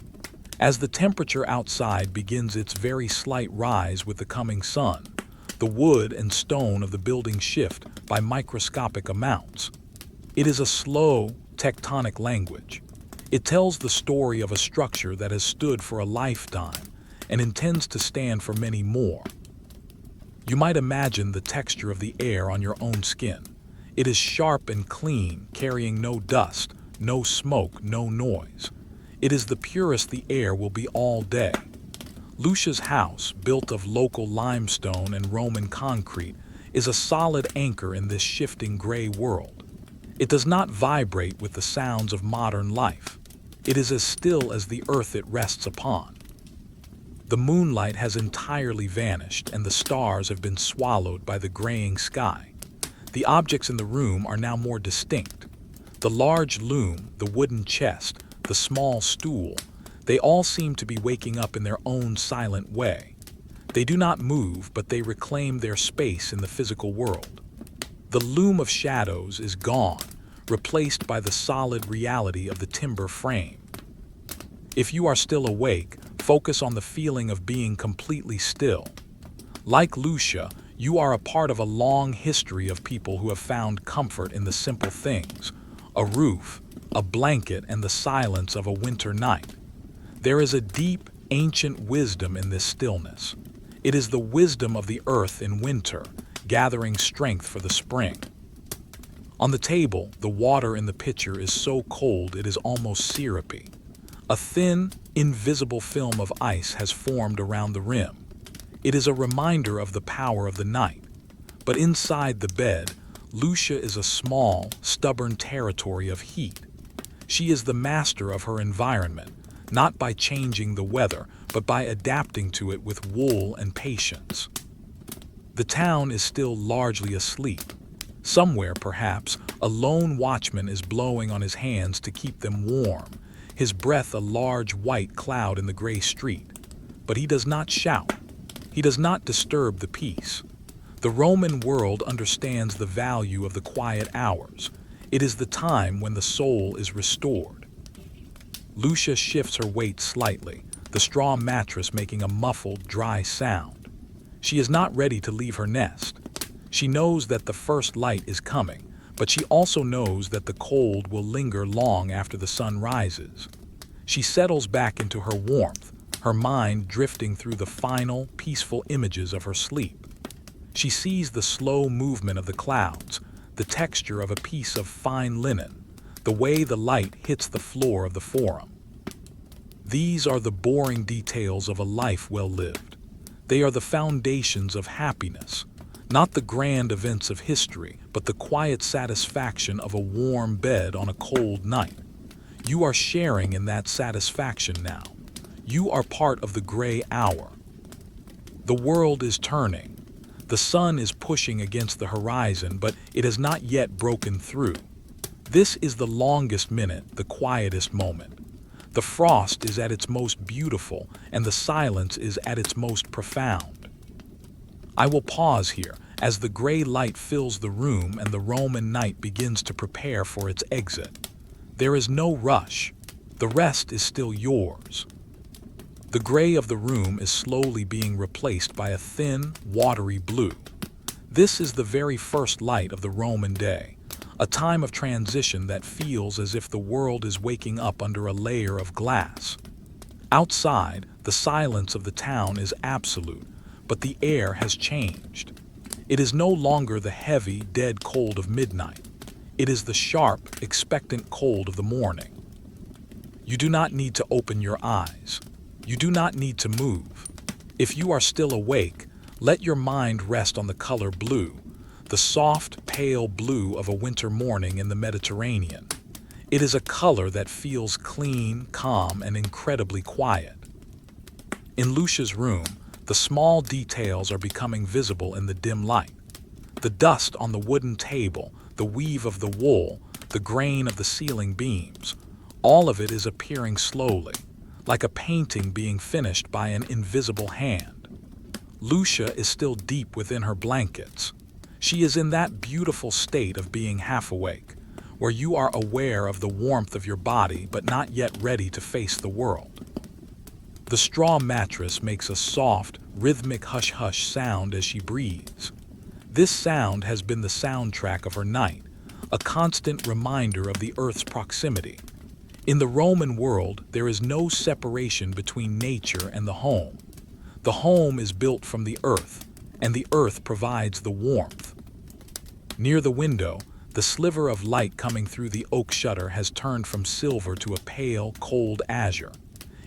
As the temperature outside begins its very slight rise with the coming sun, the wood and stone of the building shift by microscopic amounts. It is a slow, tectonic language. It tells the story of a structure that has stood for a lifetime and intends to stand for many more. You might imagine the texture of the air on your own skin. It is sharp and clean, carrying no dust, no smoke, no noise. It is the purest the air will be all day. Lucia's house, built of local limestone and Roman concrete, is a solid anchor in this shifting gray world. It does not vibrate with the sounds of modern life. It is as still as the earth it rests upon. The moonlight has entirely vanished and the stars have been swallowed by the graying sky. The objects in the room are now more distinct. The large loom, the wooden chest, the small stool, they all seem to be waking up in their own silent way. They do not move, but they reclaim their space in the physical world. The loom of shadows is gone, replaced by the solid reality of the timber frame. If you are still awake, focus on the feeling of being completely still. Like Lucia, you are a part of a long history of people who have found comfort in the simple things: a roof, a blanket, and the silence of a winter night. There is a deep, ancient wisdom in this stillness. It is the wisdom of the earth in winter, gathering strength for the spring. On the table, the water in the pitcher is so cold it is almost syrupy. A thin, invisible film of ice has formed around the rim. It is a reminder of the power of the night. But inside the bed, Lucia is a small, stubborn territory of heat. She is the master of her environment, not by changing the weather, but by adapting to it with wool and patience. The town is still largely asleep. Somewhere, perhaps, a lone watchman is blowing on his hands to keep them warm, his breath a large white cloud in the gray street. But he does not shout. He does not disturb the peace. The Roman world understands the value of the quiet hours. It is the time when the soul is restored. Lucia shifts her weight slightly, the straw mattress making a muffled, dry sound. She is not ready to leave her nest. She knows that the first light is coming, but she also knows that the cold will linger long after the sun rises. She settles back into her warmth, her mind drifting through the final, peaceful images of her sleep. She sees the slow movement of the clouds, the texture of a piece of fine linen, the way the light hits the floor of the forum. These are the boring details of a life well lived. They are the foundations of happiness, not the grand events of history, but the quiet satisfaction of a warm bed on a cold night. You are sharing in that satisfaction now. You are part of the gray hour. The world is turning. The sun is pushing against the horizon, but it has not yet broken through. This is the longest minute, the quietest moment. The frost is at its most beautiful, and the silence is at its most profound. I will pause here as the gray light fills the room and the Roman night begins to prepare for its exit. There is no rush. The rest is still yours. The gray of the room is slowly being replaced by a thin, watery blue. This is the very first light of the Roman day. A time of transition that feels as if the world is waking up under a layer of glass. Outside, the silence of the town is absolute, but the air has changed. It is no longer the heavy, dead cold of midnight. It is the sharp, expectant cold of the morning. You do not need to open your eyes. You do not need to move. If you are still awake, let your mind rest on the color blue, the soft, pale blue of a winter morning in the Mediterranean. It is a color that feels clean, calm, and incredibly quiet. In Lucia's room, the small details are becoming visible in the dim light. The dust on the wooden table, the weave of the wool, the grain of the ceiling beams, all of it is appearing slowly, like a painting being finished by an invisible hand. Lucia is still deep within her blankets. She is in that beautiful state of being half awake, where you are aware of the warmth of your body but not yet ready to face the world. The straw mattress makes a soft, rhythmic hush-hush sound as she breathes. This sound has been the soundtrack of her night, a constant reminder of the earth's proximity. In the Roman world, there is no separation between nature and the home. The home is built from the earth, and the earth provides the warmth. Near the window, the sliver of light coming through the oak shutter has turned from silver to a pale, cold azure.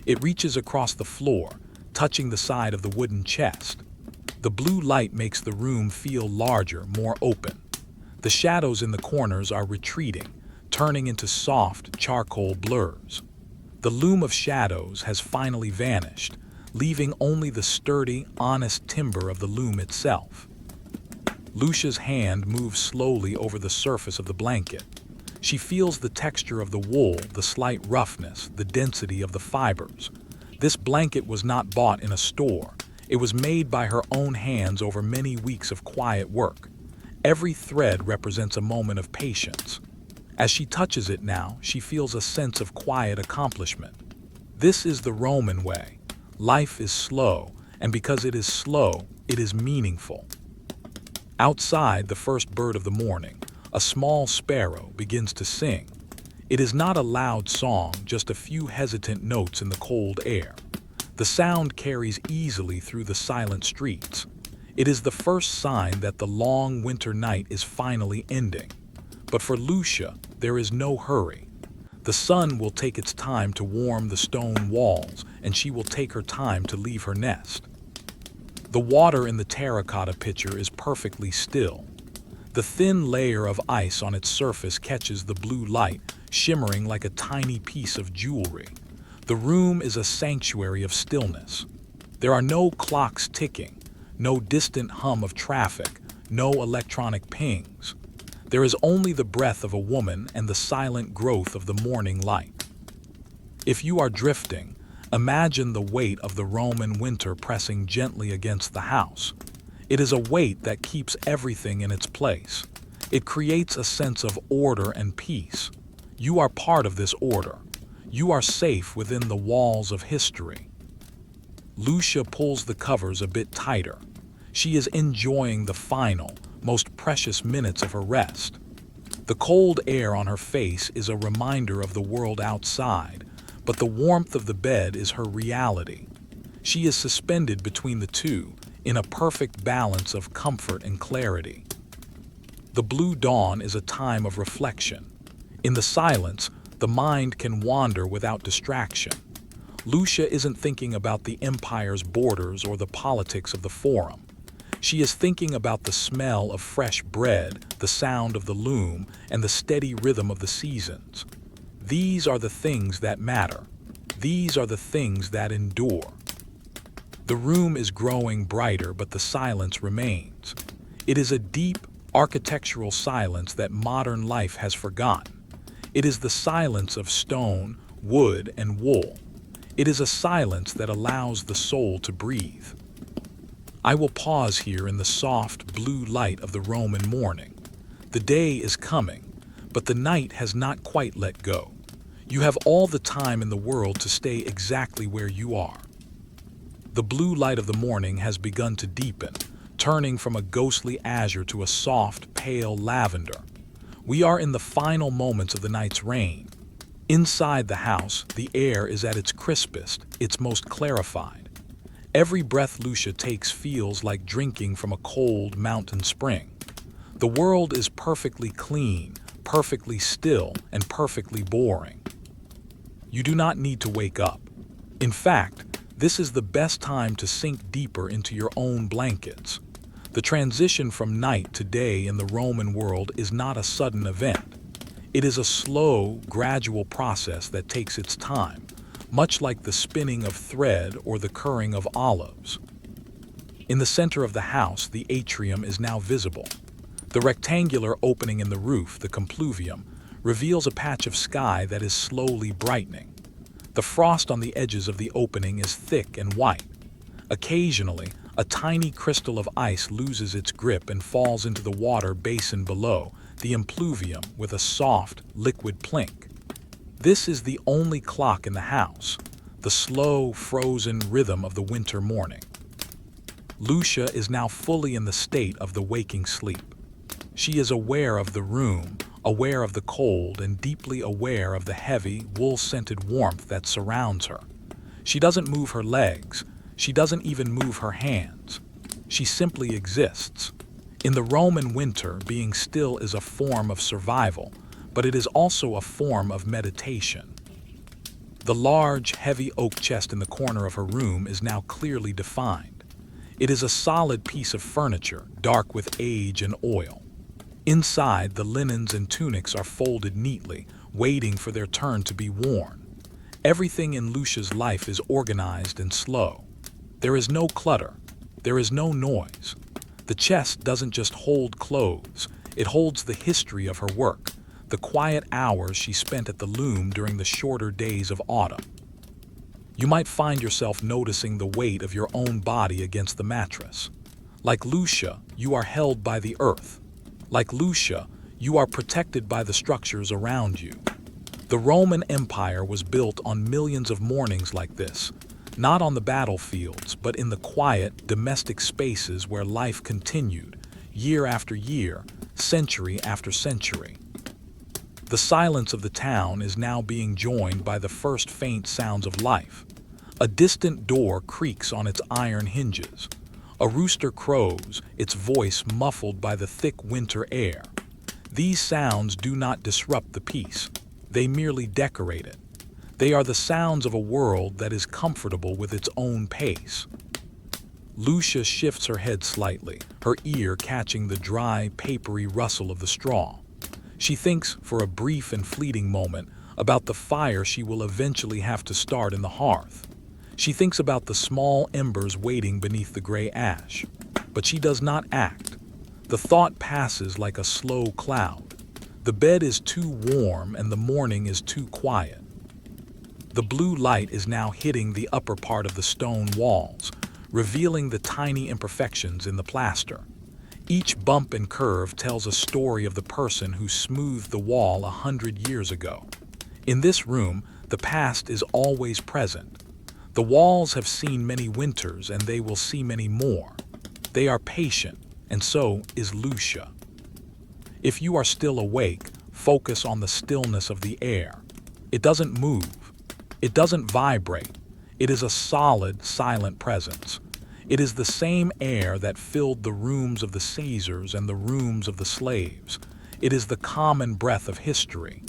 It reaches across the floor, touching the side of the wooden chest. The blue light makes the room feel larger, more open. The shadows in the corners are retreating, turning into soft, charcoal blurs. The loom of shadows has finally vanished, leaving only the sturdy, honest timber of the loom itself. Lucia's hand moves slowly over the surface of the blanket. She feels the texture of the wool, the slight roughness, the density of the fibers. This blanket was not bought in a store. It was made by her own hands over many weeks of quiet work. Every thread represents a moment of patience. As she touches it now, she feels a sense of quiet accomplishment. This is the Roman way. Life is slow, and because it is slow, it is meaningful. Outside, the first bird of the morning, a small sparrow, begins to sing. It is not a loud song, just a few hesitant notes in the cold air. The sound carries easily through the silent streets. It is the first sign that the long winter night is finally ending. But for Lucia, there is no hurry. The sun will take its time to warm the stone walls, and she will take her time to leave her nest. The water in the terracotta pitcher is perfectly still. The thin layer of ice on its surface catches the blue light, shimmering like a tiny piece of jewelry. The room is a sanctuary of stillness. There are no clocks ticking, no distant hum of traffic, no electronic pings. There is only the breath of a woman and the silent growth of the morning light. If you are drifting, imagine the weight of the Roman winter pressing gently against the house. It is a weight that keeps everything in its place. It creates a sense of order and peace. You are part of this order. You are safe within the walls of history. Lucia pulls the covers a bit tighter. She is enjoying the final, most precious minutes of her rest. The cold air on her face is a reminder of the world outside, but the warmth of the bed is her reality. She is suspended between the two, in a perfect balance of comfort and clarity. The blue dawn is a time of reflection. In the silence, the mind can wander without distraction. Lucia isn't thinking about the empire's borders or the politics of the forum. She is thinking about the smell of fresh bread, the sound of the loom, and the steady rhythm of the seasons. These are the things that matter. These are the things that endure. The room is growing brighter, but the silence remains. It is a deep, architectural silence that modern life has forgotten. It is the silence of stone, wood, and wool. It is a silence that allows the soul to breathe. I will pause here in the soft blue light of the Roman morning. The day is coming, but the night has not quite let go. You have all the time in the world to stay exactly where you are. The blue light of the morning has begun to deepen, turning from a ghostly azure to a soft, pale lavender. We are in the final moments of the night's reign. Inside the house, the air is at its crispest, its most clarified. Every breath Lucia takes feels like drinking from a cold mountain spring. The world is perfectly clean, perfectly still, and perfectly boring. You do not need to wake up. In fact, this is the best time to sink deeper into your own blankets. The transition from night to day in the Roman world is not a sudden event. It is a slow, gradual process that takes its time, much like the spinning of thread or the curring of olives. In the center of the house, the atrium is now visible. The rectangular opening in the roof, the compluvium, reveals a patch of sky that is slowly brightening. The frost on the edges of the opening is thick and white. Occasionally, a tiny crystal of ice loses its grip and falls into the water basin below, the impluvium, with a soft, liquid plink. This is the only clock in the house, the slow, frozen rhythm of the winter morning. Lucia is now fully in the state of the waking sleep. She is aware of the room, aware of the cold, and deeply aware of the heavy, wool-scented warmth that surrounds her. She doesn't move her legs. She doesn't even move her hands. She simply exists. In the Roman winter, being still is a form of survival, but it is also a form of meditation. The large, heavy oak chest in the corner of her room is now clearly defined. It is a solid piece of furniture, dark with age and oil. Inside, the linens and tunics are folded neatly, waiting for their turn to be worn. Everything in Lucia's life is organized and slow. There is no clutter. There is no noise. The chest doesn't just hold clothes. It holds the history of her work, the quiet hours she spent at the loom during the shorter days of autumn. You might find yourself noticing the weight of your own body against the mattress. Like Lucia, you are held by the earth. Like Lucia, you are protected by the structures around you. The Roman Empire was built on millions of mornings like this, not on the battlefields, but in the quiet, domestic spaces where life continued, year after year, century after century. The silence of the town is now being joined by the first faint sounds of life. A distant door creaks on its iron hinges. A rooster crows, its voice muffled by the thick winter air. These sounds do not disrupt the peace. They merely decorate it. They are the sounds of a world that is comfortable with its own pace. Lucia shifts her head slightly, her ear catching the dry, papery rustle of the straw. She thinks, for a brief and fleeting moment, about the fire she will eventually have to start in the hearth. She thinks about the small embers waiting beneath the gray ash. But she does not act. The thought passes like a slow cloud. The bed is too warm and the morning is too quiet. The blue light is now hitting the upper part of the stone walls, revealing the tiny imperfections in the plaster. Each bump and curve tells a story of the person who smoothed the wall 100 years ago. In this room, the past is always present. The walls have seen many winters and they will see many more. They are patient, and so is Lucia. If you are still awake, focus on the stillness of the air. It doesn't move. It doesn't vibrate. It is a solid, silent presence. It is the same air that filled the rooms of the Caesars and the rooms of the slaves. It is the common breath of history.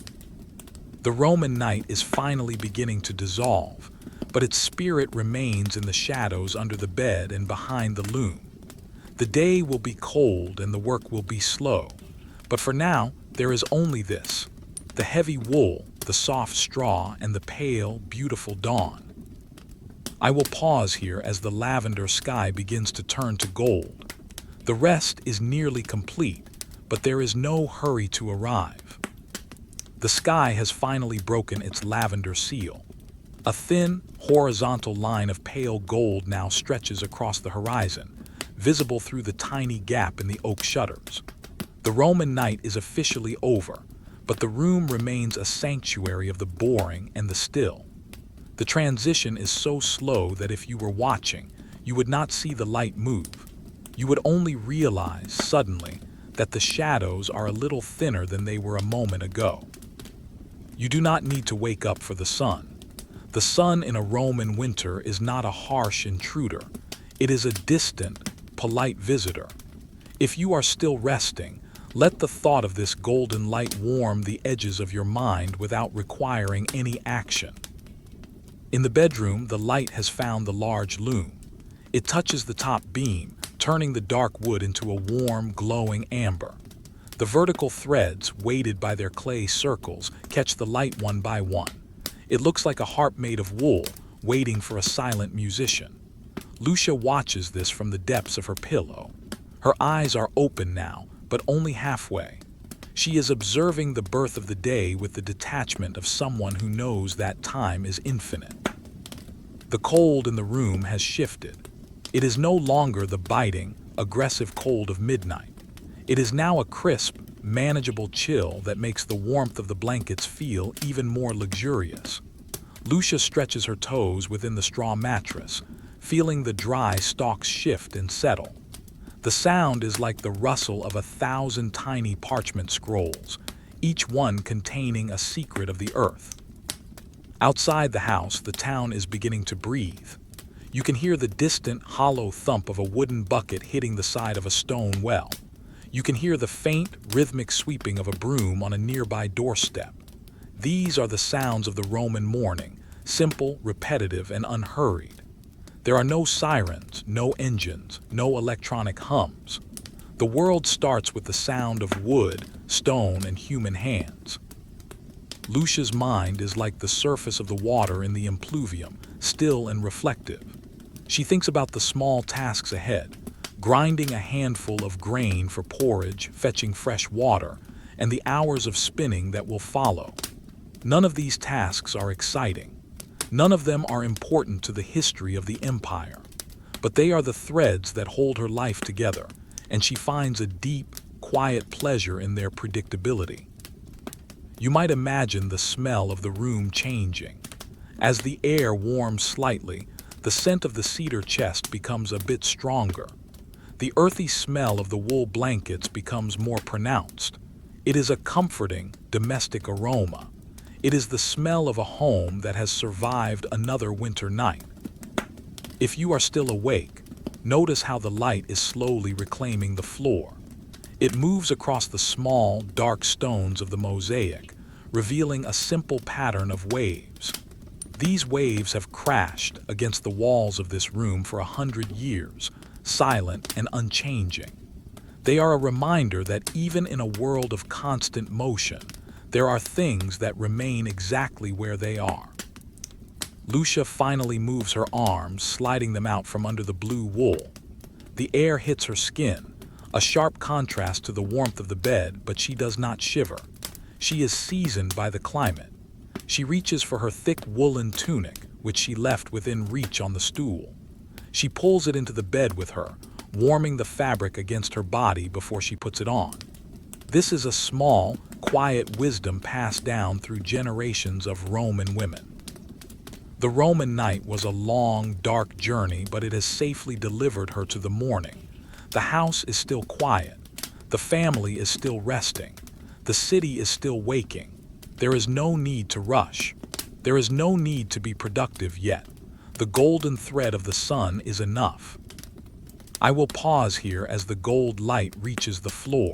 The Roman night is finally beginning to dissolve, but its spirit remains in the shadows under the bed and behind the loom. The day will be cold and the work will be slow. But for now, there is only this: the heavy wool, the soft straw, and the pale, beautiful dawn. I will pause here as the lavender sky begins to turn to gold. The rest is nearly complete, but there is no hurry to arrive. The sky has finally broken its lavender seal. A thin, horizontal line of pale gold now stretches across the horizon, visible through the tiny gap in the oak shutters. The Roman night is officially over, but the room remains a sanctuary of the boring and the still. The transition is so slow that if you were watching, you would not see the light move. You would only realize, suddenly, that the shadows are a little thinner than they were a moment ago. You do not need to wake up for the sun. The sun in a Roman winter is not a harsh intruder. It is a distant, polite visitor. If you are still resting, let the thought of this golden light warm the edges of your mind without requiring any action. In the bedroom, the light has found the large loom. It touches the top beam, turning the dark wood into a warm, glowing amber. The vertical threads, weighted by their clay circles, catch the light one by one. It looks like a harp made of wool, waiting for a silent musician. Lucia watches this from the depths of her pillow. Her eyes are open now, but only halfway. She is observing the birth of the day with the detachment of someone who knows that time is infinite. The cold in the room has shifted. It is no longer the biting, aggressive cold of midnight. It is now a crisp, manageable chill that makes the warmth of the blankets feel even more luxurious. Lucia stretches her toes within the straw mattress, feeling the dry stalks shift and settle. The sound is like the rustle of 1,000 tiny parchment scrolls, each one containing a secret of the earth. Outside the house, the town is beginning to breathe. You can hear the distant, hollow thump of a wooden bucket hitting the side of a stone well. You can hear the faint, rhythmic sweeping of a broom on a nearby doorstep. These are the sounds of the Roman morning, simple, repetitive, and unhurried. There are no sirens, no engines, no electronic hums. The world starts with the sound of wood, stone, and human hands. Lucia's mind is like the surface of the water in the impluvium, still and reflective. She thinks about the small tasks ahead, grinding a handful of grain for porridge, fetching fresh water, and the hours of spinning that will follow. None of these tasks are exciting. None of them are important to the history of the empire, but they are the threads that hold her life together, and she finds a deep, quiet pleasure in their predictability. You might imagine the smell of the room changing. As the air warms slightly, the scent of the cedar chest becomes a bit stronger. The earthy smell of the wool blankets becomes more pronounced. It is a comforting, domestic aroma. It is the smell of a home that has survived another winter night. If you are still awake, notice how the light is slowly reclaiming the floor. It moves across the small, dark stones of the mosaic, revealing a simple pattern of waves. These waves have crashed against the walls of this room for 100 years, silent and unchanging. They are a reminder that even in a world of constant motion, there are things that remain exactly where they are. Lucia finally moves her arms, sliding them out from under the blue wool. The air hits her skin, a sharp contrast to the warmth of the bed, but she does not shiver. She is seasoned by the climate. She reaches for her thick woolen tunic, which she left within reach on the stool. She pulls it into the bed with her, warming the fabric against her body before she puts it on. This is a small, quiet wisdom passed down through generations of Roman women. The Roman night was a long, dark journey, but it has safely delivered her to the morning. The house is still quiet. The family is still resting. The city is still waking. There is no need to rush. There is no need to be productive yet. The golden thread of the sun is enough. I will pause here as the gold light reaches the floor.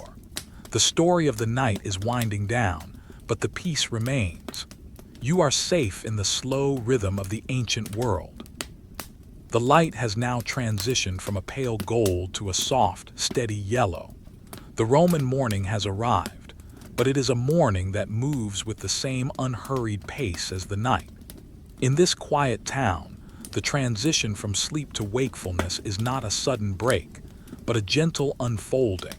The story of the night is winding down, but the peace remains. You are safe in the slow rhythm of the ancient world. The light has now transitioned from a pale gold to a soft, steady yellow. The Roman morning has arrived, but it is a morning that moves with the same unhurried pace as the night. In this quiet town, the transition from sleep to wakefulness is not a sudden break, but a gentle unfolding.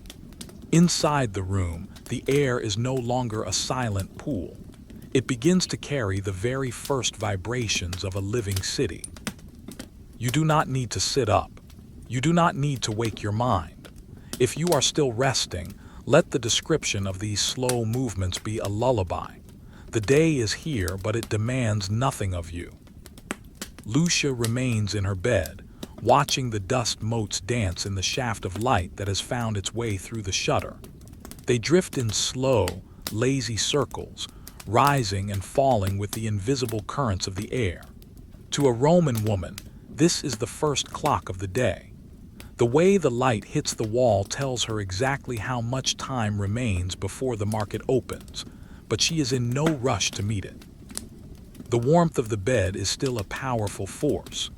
Inside the room, the air is no longer a silent pool. It begins to carry the very first vibrations of a living city. You do not need to sit up. You do not need to wake your mind. If you are still resting, let the description of these slow movements be a lullaby. The day is here, but it demands nothing of you. Lucia remains in her bed, watching the dust motes dance in the shaft of light that has found its way through the shutter. They drift in slow, lazy circles, rising and falling with the invisible currents of the air. To a Roman woman, this is the first clock of the day. The way the light hits the wall tells her exactly how much time remains before the market opens, but she is in no rush to meet it. The warmth of the bed is still a powerful force.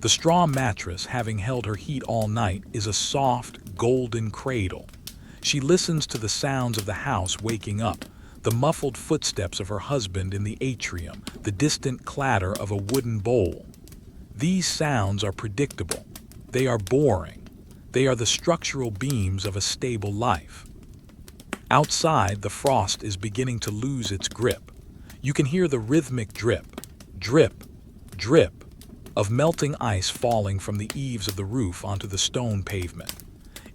The straw mattress, having held her heat all night, is a soft, golden cradle. She listens to the sounds of the house waking up, the muffled footsteps of her husband in the atrium, the distant clatter of a wooden bowl. These sounds are predictable. They are boring. They are the structural beams of a stable life. Outside, the frost is beginning to lose its grip. You can hear the rhythmic drip, drip, drip of melting ice falling from the eaves of the roof onto the stone pavement.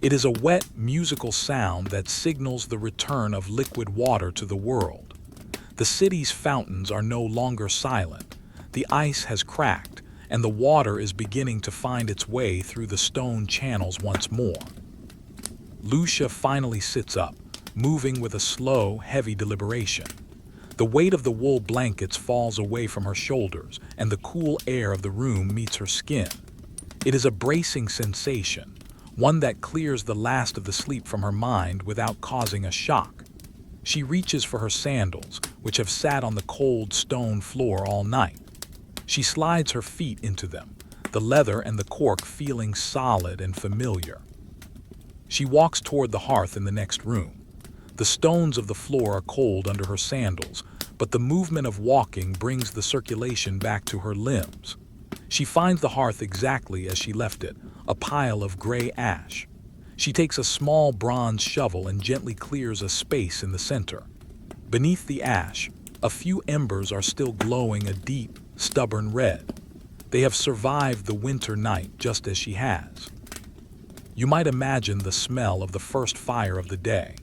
It is a wet, musical sound that signals the return of liquid water to the world. The city's fountains are no longer silent. The ice has cracked, and the water is beginning to find its way through the stone channels once more. Lucia finally sits up, moving with a slow, heavy deliberation. The weight of the wool blankets falls away from her shoulders, and the cool air of the room meets her skin. It is a bracing sensation, one that clears the last of the sleep from her mind without causing a shock. She reaches for her sandals, which have sat on the cold stone floor all night. She slides her feet into them, the leather and the cork feeling solid and familiar. She walks toward the hearth in the next room. The stones of the floor are cold under her sandals, but the movement of walking brings the circulation back to her limbs. She finds the hearth exactly as she left it, a pile of gray ash. She takes a small bronze shovel and gently clears a space in the center. Beneath the ash, a few embers are still glowing a deep, stubborn red. They have survived the winter night just as she has. You might imagine the smell of the first fire of the day.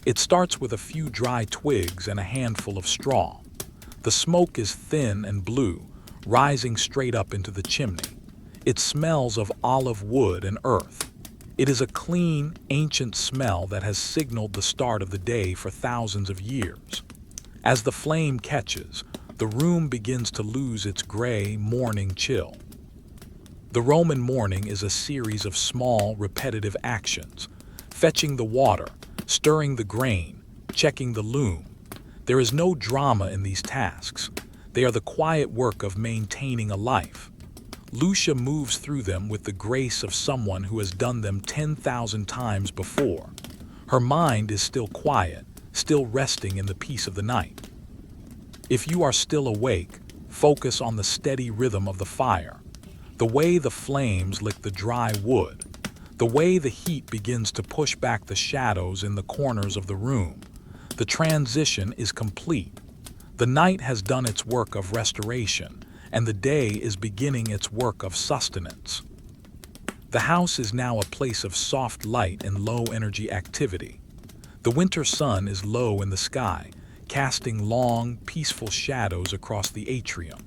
It starts with a few dry twigs and a handful of straw. The smoke is thin and blue, rising straight up into the chimney. It smells of olive wood and earth. It is a clean, ancient smell that has signaled the start of the day for thousands of years. As the flame catches, the room begins to lose its gray, morning chill. The Roman morning is a series of small, repetitive actions: fetching the water, stirring the grain, checking the loom. There is no drama in these tasks. They are the quiet work of maintaining a life. Lucia moves through them with the grace of someone who has done them 10,000 times before. Her mind is still quiet, still resting in the peace of the night. If you are still awake, focus on the steady rhythm of the fire, the way the flames lick the dry wood, the way the heat begins to push back the shadows in the corners of the room. The transition is complete. The night has done its work of restoration, and the day is beginning its work of sustenance. The house is now a place of soft light and low-energy activity. The winter sun is low in the sky, casting long, peaceful shadows across the atrium.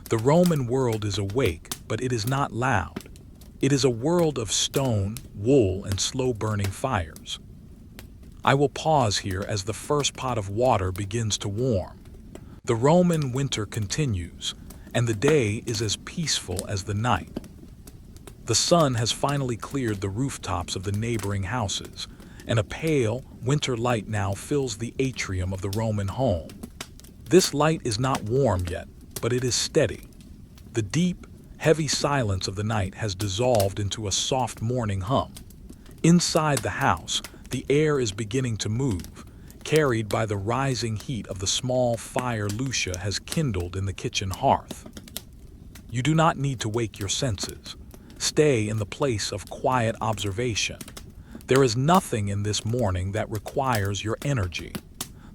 The Roman world is awake, but it is not loud. It is a world of stone, wool, and slow-burning fires. I will pause here as the first pot of water begins to warm. The Roman winter continues, and the day is as peaceful as the night. The sun has finally cleared the rooftops of the neighboring houses, and a pale, winter light now fills the atrium of the Roman home. This light is not warm yet, but it is steady. The deep, heavy silence of the night has dissolved into a soft morning hum. Inside the house, the air is beginning to move, carried by the rising heat of the small fire Lucia has kindled in the kitchen hearth. You do not need to wake your senses. Stay in the place of quiet observation. There is nothing in this morning that requires your energy.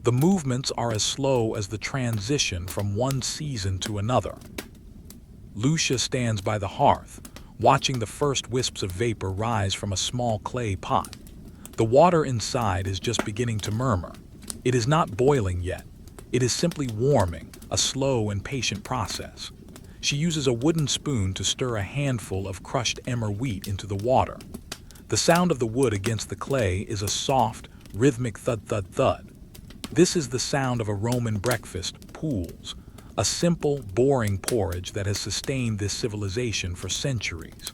The movements are as slow as the transition from one season to another. Lucia stands by the hearth, watching the first wisps of vapor rise from a small clay pot. The water inside is just beginning to murmur. It is not boiling yet. It is simply warming, a slow and patient process. She uses a wooden spoon to stir a handful of crushed emmer wheat into the water. The sound of the wood against the clay is a soft, rhythmic thud-thud-thud. This is the sound of a Roman breakfast, pools, a simple, boring porridge that has sustained this civilization for centuries.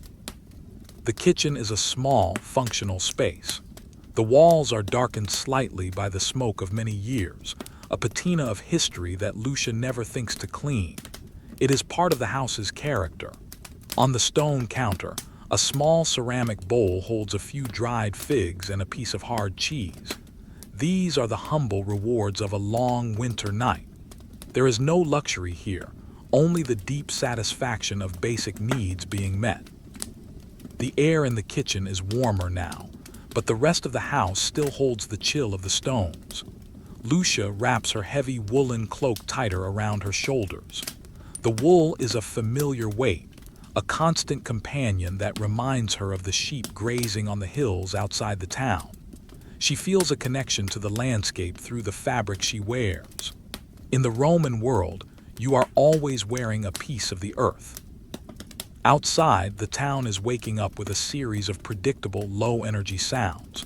The kitchen is a small, functional space. The walls are darkened slightly by the smoke of many years, a patina of history that Lucia never thinks to clean. It is part of the house's character. On the stone counter, a small ceramic bowl holds a few dried figs and a piece of hard cheese. These are the humble rewards of a long winter night. There is no luxury here, only the deep satisfaction of basic needs being met. The air in the kitchen is warmer now, but the rest of the house still holds the chill of the stones. Lucia wraps her heavy woolen cloak tighter around her shoulders. The wool is a familiar weight, a constant companion that reminds her of the sheep grazing on the hills outside the town. She feels a connection to the landscape through the fabric she wears. In the Roman world, you are always wearing a piece of the earth. Outside, the town is waking up with a series of predictable low-energy sounds.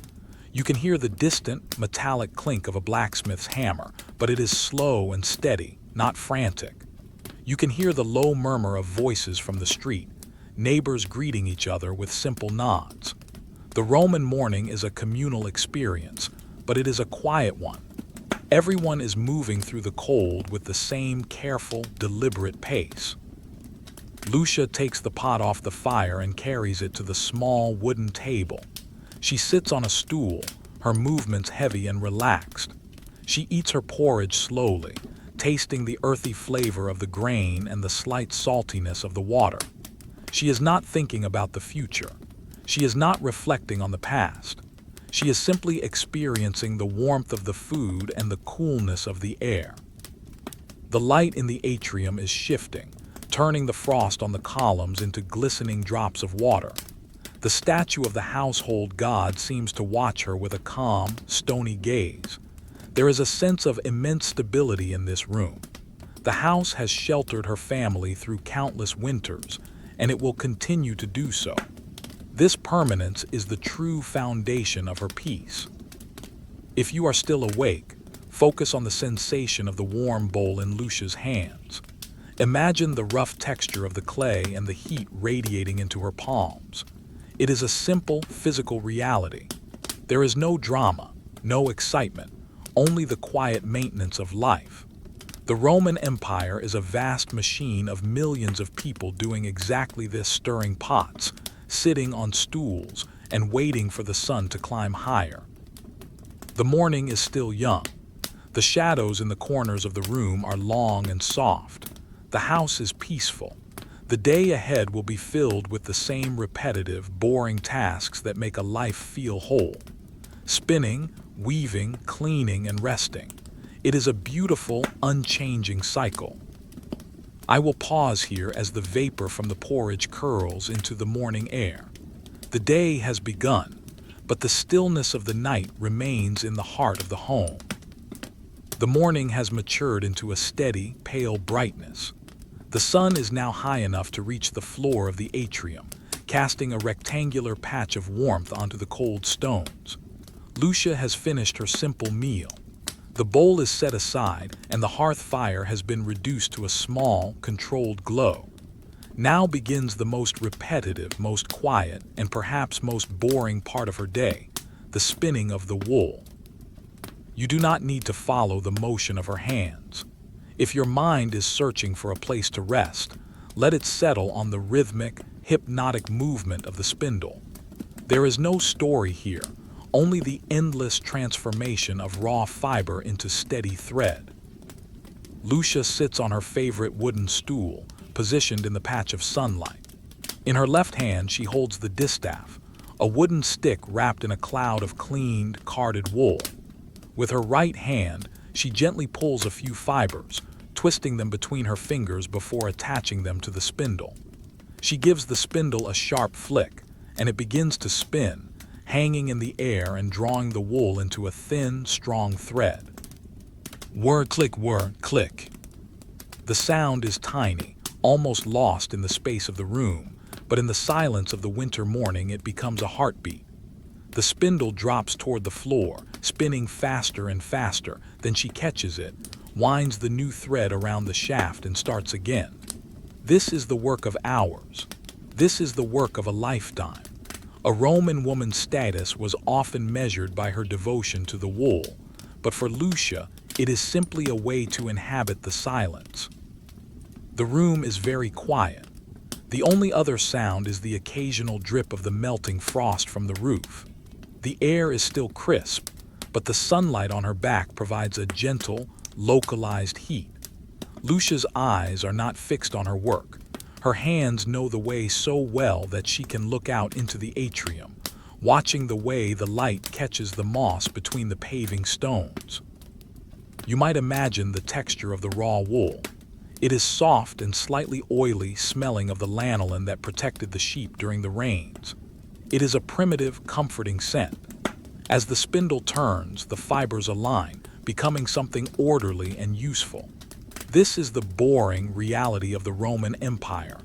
You can hear the distant, metallic clink of a blacksmith's hammer, but it is slow and steady, not frantic. You can hear the low murmur of voices from the street, neighbors greeting each other with simple nods. The Roman morning is a communal experience, but it is a quiet one. Everyone is moving through the cold with the same careful, deliberate pace. Lucia takes the pot off the fire and carries it to the small wooden table. She sits on a stool, her movements heavy and relaxed. She eats her porridge slowly, tasting the earthy flavor of the grain and the slight saltiness of the water. She is not thinking about the future. She is not reflecting on the past. She is simply experiencing the warmth of the food and the coolness of the air. The light in the atrium is shifting, turning the frost on the columns into glistening drops of water. The statue of the household god seems to watch her with a calm, stony gaze. There is a sense of immense stability in this room. The house has sheltered her family through countless winters, and it will continue to do so. This permanence is the true foundation of her peace. If you are still awake, focus on the sensation of the warm bowl in Lucia's hands. Imagine the rough texture of the clay and the heat radiating into her palms. It is a simple, physical reality. There is no drama, no excitement, only the quiet maintenance of life. The Roman Empire is a vast machine of millions of people doing exactly this, stirring pots, sitting on stools, and waiting for the sun to climb higher. The morning is still young. The shadows in the corners of the room are long and soft. The house is peaceful. The day ahead will be filled with the same repetitive, boring tasks that make a life feel whole. Spinning, weaving, cleaning, and resting. It is a beautiful, unchanging cycle. I will pause here as the vapor from the porridge curls into the morning air. The day has begun, but the stillness of the night remains in the heart of the home. The morning has matured into a steady, pale brightness. The sun is now high enough to reach the floor of the atrium, casting a rectangular patch of warmth onto the cold stones. Lucia has finished her simple meal. The bowl is set aside, and the hearth fire has been reduced to a small, controlled glow. Now begins the most repetitive, most quiet, and perhaps most boring part of her day, the spinning of the wool. You do not need to follow the motion of her hands. If your mind is searching for a place to rest, let it settle on the rhythmic, hypnotic movement of the spindle. There is no story here, only the endless transformation of raw fiber into steady thread. Lucia sits on her favorite wooden stool, positioned in the patch of sunlight. In her left hand, she holds the distaff, a wooden stick wrapped in a cloud of cleaned, carded wool. With her right hand, she gently pulls a few fibers, twisting them between her fingers before attaching them to the spindle. She gives the spindle a sharp flick, and it begins to spin, hanging in the air and drawing the wool into a thin, strong thread. Whir, click, whir, click. The sound is tiny, almost lost in the space of the room, but in the silence of the winter morning it becomes a heartbeat. The spindle drops toward the floor, spinning faster and faster. Then she catches it, winds the new thread around the shaft, and starts again. This is the work of hours. This is the work of a lifetime. A Roman woman's status was often measured by her devotion to the wool, but for Lucia, it is simply a way to inhabit the silence. The room is very quiet. The only other sound is the occasional drip of the melting frost from the roof. The air is still crisp, but the sunlight on her back provides a gentle, localized heat. Lucia's eyes are not fixed on her work. Her hands know the way so well that she can look out into the atrium, watching the way the light catches the moss between the paving stones. You might imagine the texture of the raw wool. It is soft and slightly oily, smelling of the lanolin that protected the sheep during the rains. It is a primitive, comforting scent. As the spindle turns, the fibers align, becoming something orderly and useful. This is the boring reality of the Roman Empire.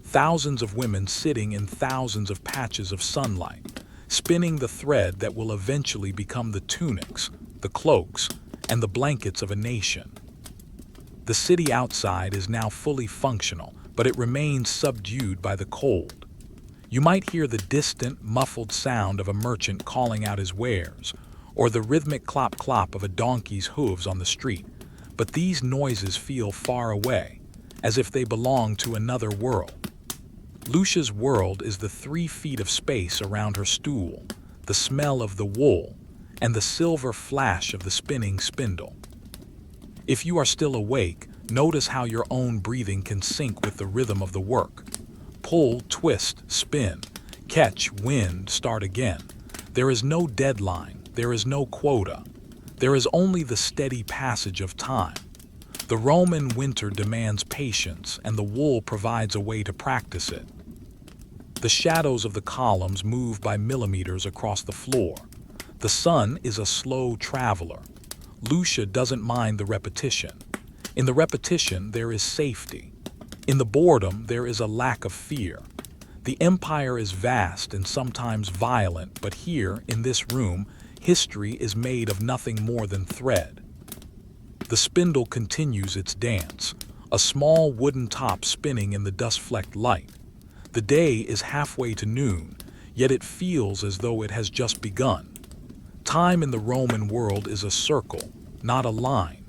Thousands of women sitting in thousands of patches of sunlight, spinning the thread that will eventually become the tunics, the cloaks, and the blankets of a nation. The city outside is now fully functional, but it remains subdued by the cold. You might hear the distant, muffled sound of a merchant calling out his wares, or the rhythmic clop-clop of a donkey's hooves on the street, but these noises feel far away, as if they belong to another world. Lucia's world is the 3 feet of space around her stool, the smell of the wool, and the silver flash of the spinning spindle. If you are still awake, notice how your own breathing can sync with the rhythm of the work. Pull, twist, spin, catch, wind, start again. There is no deadline, there is no quota. There is only the steady passage of time. The Roman winter demands patience, and the wool provides a way to practice it. The shadows of the columns move by millimeters across the floor. The sun is a slow traveler. Lucia doesn't mind the repetition. In the repetition, there is safety. In the boredom, there is a lack of fear. The empire is vast and sometimes violent, but here, in this room, history is made of nothing more than thread. The spindle continues its dance, a small wooden top spinning in the dust-flecked light. The day is halfway to noon, yet it feels as though it has just begun. Time in the Roman world is a circle, not a line.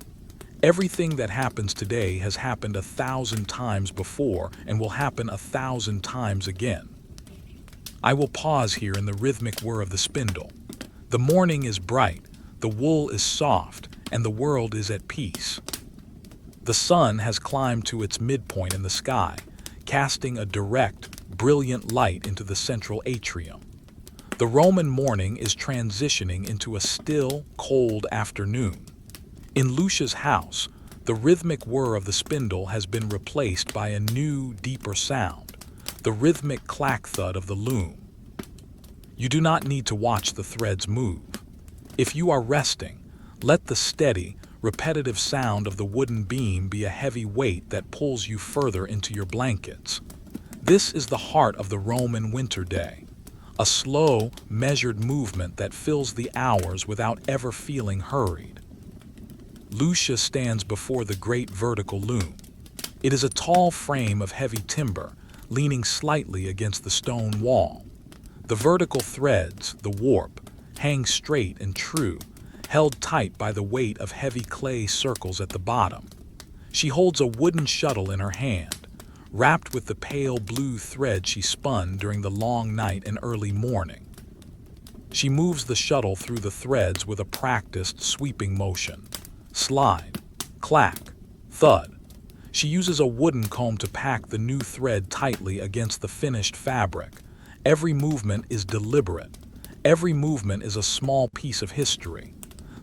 Everything that happens today has happened 1,000 times before and will happen 1,000 times again. I will pause here in the rhythmic whir of the spindle. The morning is bright, the wool is soft, and the world is at peace. The sun has climbed to its midpoint in the sky, casting a direct, brilliant light into the central atrium. The Roman morning is transitioning into a still, cold afternoon. In Lucia's house, the rhythmic whir of the spindle has been replaced by a new, deeper sound, the rhythmic clack-thud of the loom. You do not need to watch the threads move. If you are resting, let the steady, repetitive sound of the wooden beam be a heavy weight that pulls you further into your blankets. This is the heart of the Roman winter day, a slow, measured movement that fills the hours without ever feeling hurried. Lucia stands before the great vertical loom. It is a tall frame of heavy timber, leaning slightly against the stone wall. The vertical threads, the warp, hang straight and true, held tight by the weight of heavy clay circles at the bottom. She holds a wooden shuttle in her hand, wrapped with the pale blue thread she spun during the long night and early morning. She moves the shuttle through the threads with a practiced, sweeping motion. Slide, clack, thud. She uses a wooden comb to pack the new thread tightly against the finished fabric. Every movement is deliberate. Every movement is a small piece of history.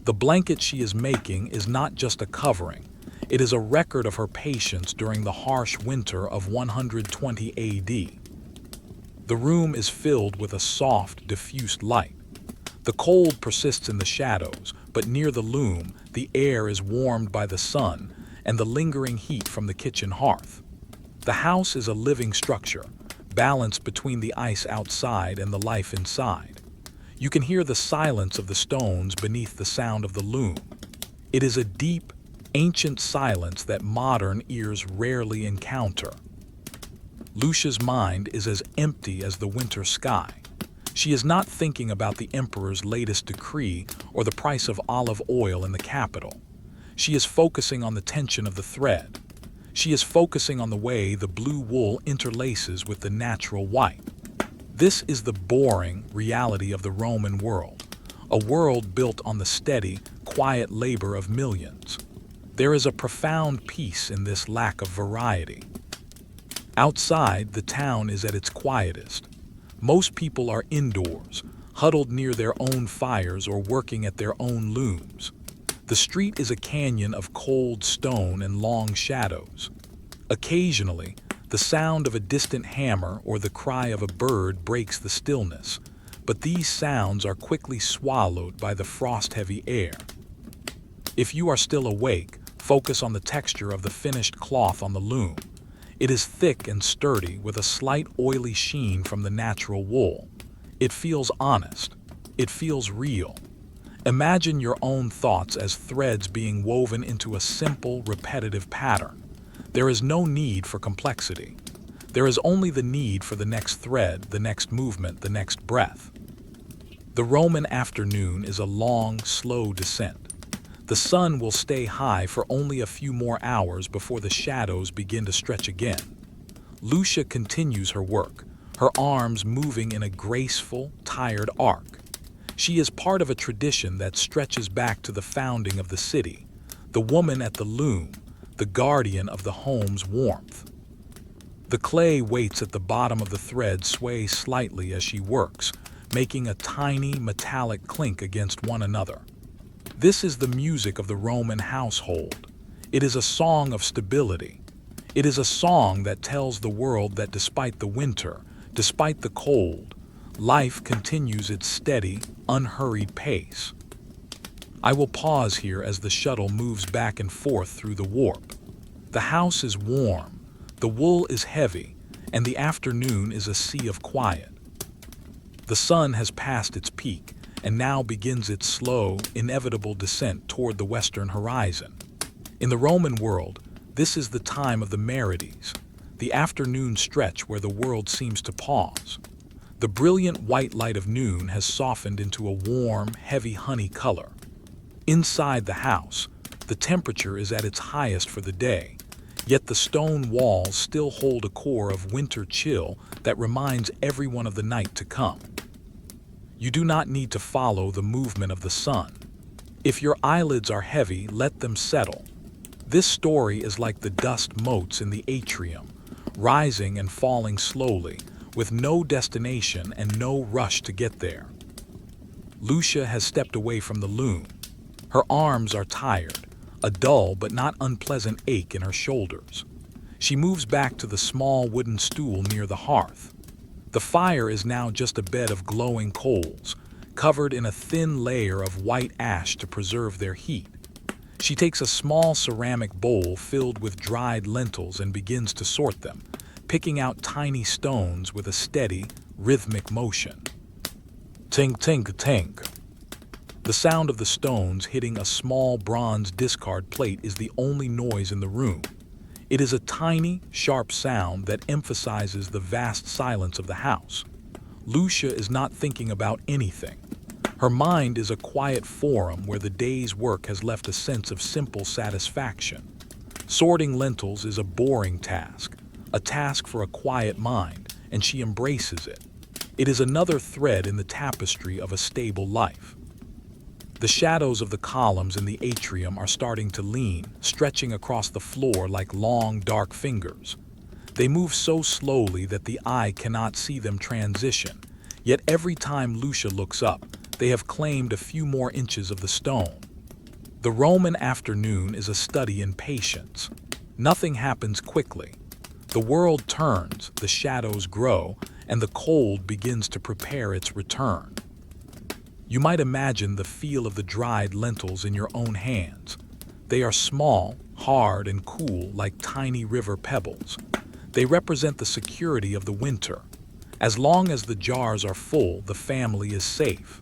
The blanket she is making is not just a covering. It is a record of her patience during the harsh winter of 120 AD. The room is filled with a soft, diffused light. The cold persists in the shadows, but near the loom, the air is warmed by the sun and the lingering heat from the kitchen hearth. The house is a living structure, balanced between the ice outside and the life inside. You can hear the silence of the stones beneath the sound of the loom. It is a deep, ancient silence that modern ears rarely encounter. Lucia's mind is as empty as the winter sky. She is not thinking about the emperor's latest decree or the price of olive oil in the capital. She is focusing on the tension of the thread. She is focusing on the way the blue wool interlaces with the natural white. This is the boring reality of the Roman world, a world built on the steady, quiet labor of millions. There is a profound peace in this lack of variety. Outside, the town is at its quietest. Most people are indoors, huddled near their own fires or working at their own looms. The street is a canyon of cold stone and long shadows. Occasionally, the sound of a distant hammer or the cry of a bird breaks the stillness, but these sounds are quickly swallowed by the frost-heavy air. If you are still awake, focus on the texture of the finished cloth on the loom. It is thick and sturdy with a slight oily sheen from the natural wool. It feels honest. It feels real. Imagine your own thoughts as threads being woven into a simple, repetitive pattern. There is no need for complexity. There is only the need for the next thread, the next movement, the next breath. The Roman afternoon is a long, slow descent. The sun will stay high for only a few more hours before the shadows begin to stretch again. Lucia continues her work, her arms moving in a graceful, tired arc. She is part of a tradition that stretches back to the founding of the city, the woman at the loom, the guardian of the home's warmth. The clay weights at the bottom of the thread sway slightly as she works, making a tiny metallic clink against one another. This is the music of the Roman household. It is a song of stability. It is a song that tells the world that despite the winter, despite the cold, life continues its steady, unhurried pace. I will pause here as the shuttle moves back and forth through the warp. The house is warm, the wool is heavy, and the afternoon is a sea of quiet. The sun has passed its peak and now begins its slow, inevitable descent toward the western horizon. In the Roman world, this is the time of the Merides, the afternoon stretch where the world seems to pause. The brilliant white light of noon has softened into a warm, heavy honey color. Inside the house, the temperature is at its highest for the day, yet the stone walls still hold a core of winter chill that reminds everyone of the night to come. You do not need to follow the movement of the sun. If your eyelids are heavy, let them settle. This story is like the dust motes in the atrium, rising and falling slowly, with no destination and no rush to get there. Lucia has stepped away from the loom. Her arms are tired, a dull but not unpleasant ache in her shoulders. She moves back to the small wooden stool near the hearth. The fire is now just a bed of glowing coals, covered in a thin layer of white ash to preserve their heat. She takes a small ceramic bowl filled with dried lentils and begins to sort them, picking out tiny stones with a steady, rhythmic motion. Tink, tink, tink. The sound of the stones hitting a small bronze discard plate is the only noise in the room. It is a tiny, sharp sound that emphasizes the vast silence of the house. Lucia is not thinking about anything. Her mind is a quiet forum where the day's work has left a sense of simple satisfaction. Sorting lentils is a boring task, a task for a quiet mind, and she embraces it. It is another thread in the tapestry of a stable life. The shadows of the columns in the atrium are starting to lean, stretching across the floor like long, dark fingers. They move so slowly that the eye cannot see them transition, yet every time Lucia looks up, they have claimed a few more inches of the stone. The Roman afternoon is a study in patience. Nothing happens quickly. The world turns, the shadows grow, and the cold begins to prepare its return. You might imagine the feel of the dried lentils in your own hands. They are small, hard, and cool like tiny river pebbles. They represent the security of the winter. As long as the jars are full, the family is safe.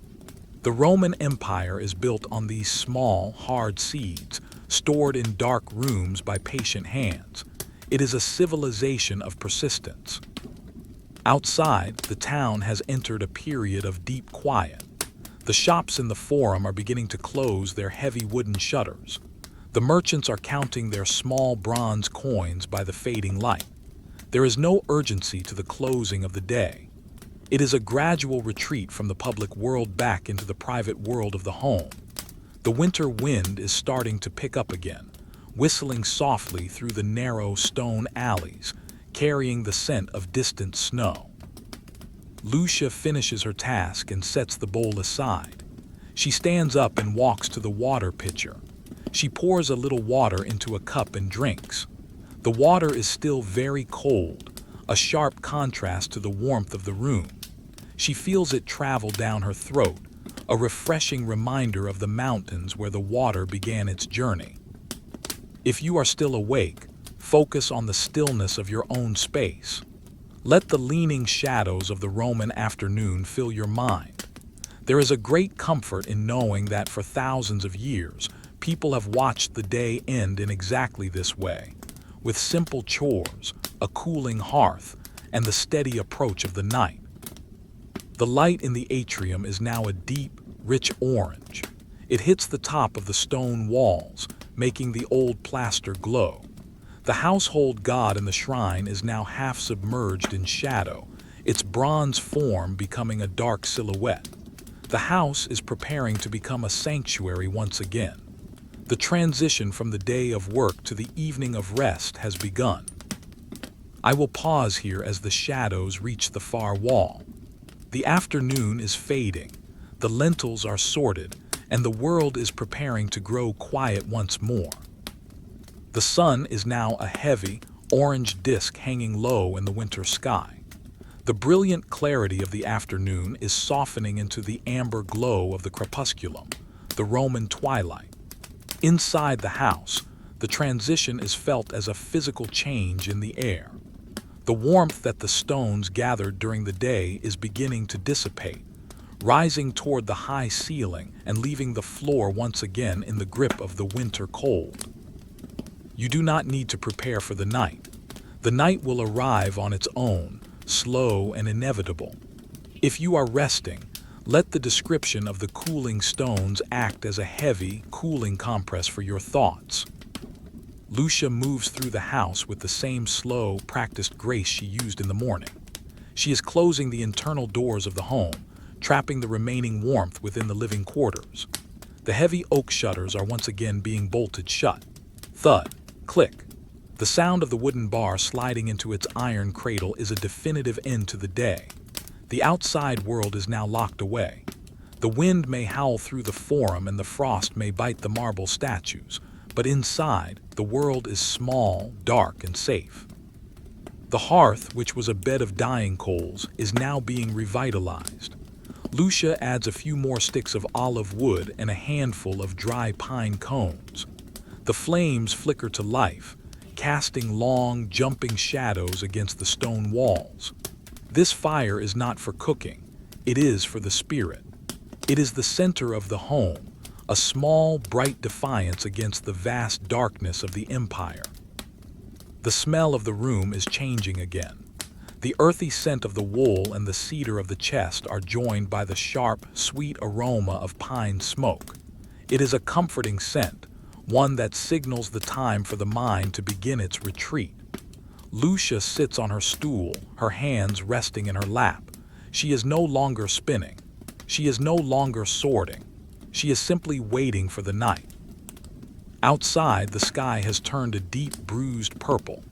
The Roman Empire is built on these small, hard seeds, stored in dark rooms by patient hands. It is a civilization of persistence. Outside, the town has entered a period of deep quiet. The shops in the forum are beginning to close their heavy wooden shutters. The merchants are counting their small bronze coins by the fading light. There is no urgency to the closing of the day. It is a gradual retreat from the public world back into the private world of the home. The winter wind is starting to pick up again, whistling softly through the narrow stone alleys, carrying the scent of distant snow. Lucia finishes her task and sets the bowl aside. She stands up and walks to the water pitcher. She pours a little water into a cup and drinks. The water is still very cold, a sharp contrast to the warmth of the room. She feels it travel down her throat, a refreshing reminder of the mountains where the water began its journey. If you are still awake, focus on the stillness of your own space. Let the leaning shadows of the Roman afternoon fill your mind. There is a great comfort in knowing that for thousands of years, people have watched the day end in exactly this way, with simple chores, a cooling hearth, and the steady approach of the night. The light in the atrium is now a deep, rich orange. It hits the top of the stone walls, making the old plaster glow. The household god in the shrine is now half submerged in shadow, its bronze form becoming a dark silhouette. The house is preparing to become a sanctuary once again. The transition from the day of work to the evening of rest has begun. I will pause here as the shadows reach the far wall. The afternoon is fading, the lentils are sorted, and the world is preparing to grow quiet once more. The sun is now a heavy, orange disk hanging low in the winter sky. The brilliant clarity of the afternoon is softening into the amber glow of the crepusculum, the Roman twilight. Inside the house, the transition is felt as a physical change in the air. The warmth that the stones gathered during the day is beginning to dissipate, rising toward the high ceiling and leaving the floor once again in the grip of the winter cold. You do not need to prepare for the night. The night will arrive on its own, slow and inevitable. If you are resting, let the description of the cooling stones act as a heavy, cooling compress for your thoughts. Lucia moves through the house with the same slow, practiced grace she used in the morning. She is closing the internal doors of the home, trapping the remaining warmth within the living quarters. The heavy oak shutters are once again being bolted shut. Thud, click. The sound of the wooden bar sliding into its iron cradle is a definitive end to the day. The outside world is now locked away. The wind may howl through the forum and the frost may bite the marble statues, but inside, the world is small, dark, and safe. The hearth, which was a bed of dying coals, is now being revitalized. Lucia adds a few more sticks of olive wood and a handful of dry pine cones. The flames flicker to life, casting long, jumping shadows against the stone walls. This fire is not for cooking, it is for the spirit. It is the center of the home, a small, bright defiance against the vast darkness of the empire. The smell of the room is changing again. The earthy scent of the wool and the cedar of the chest are joined by the sharp, sweet aroma of pine smoke. It is a comforting scent, one that signals the time for the mind to begin its retreat. Lucia sits on her stool, her hands resting in her lap. She is no longer spinning. She is no longer sorting. She is simply waiting for the night. Outside, the sky has turned a deep, bruised purple.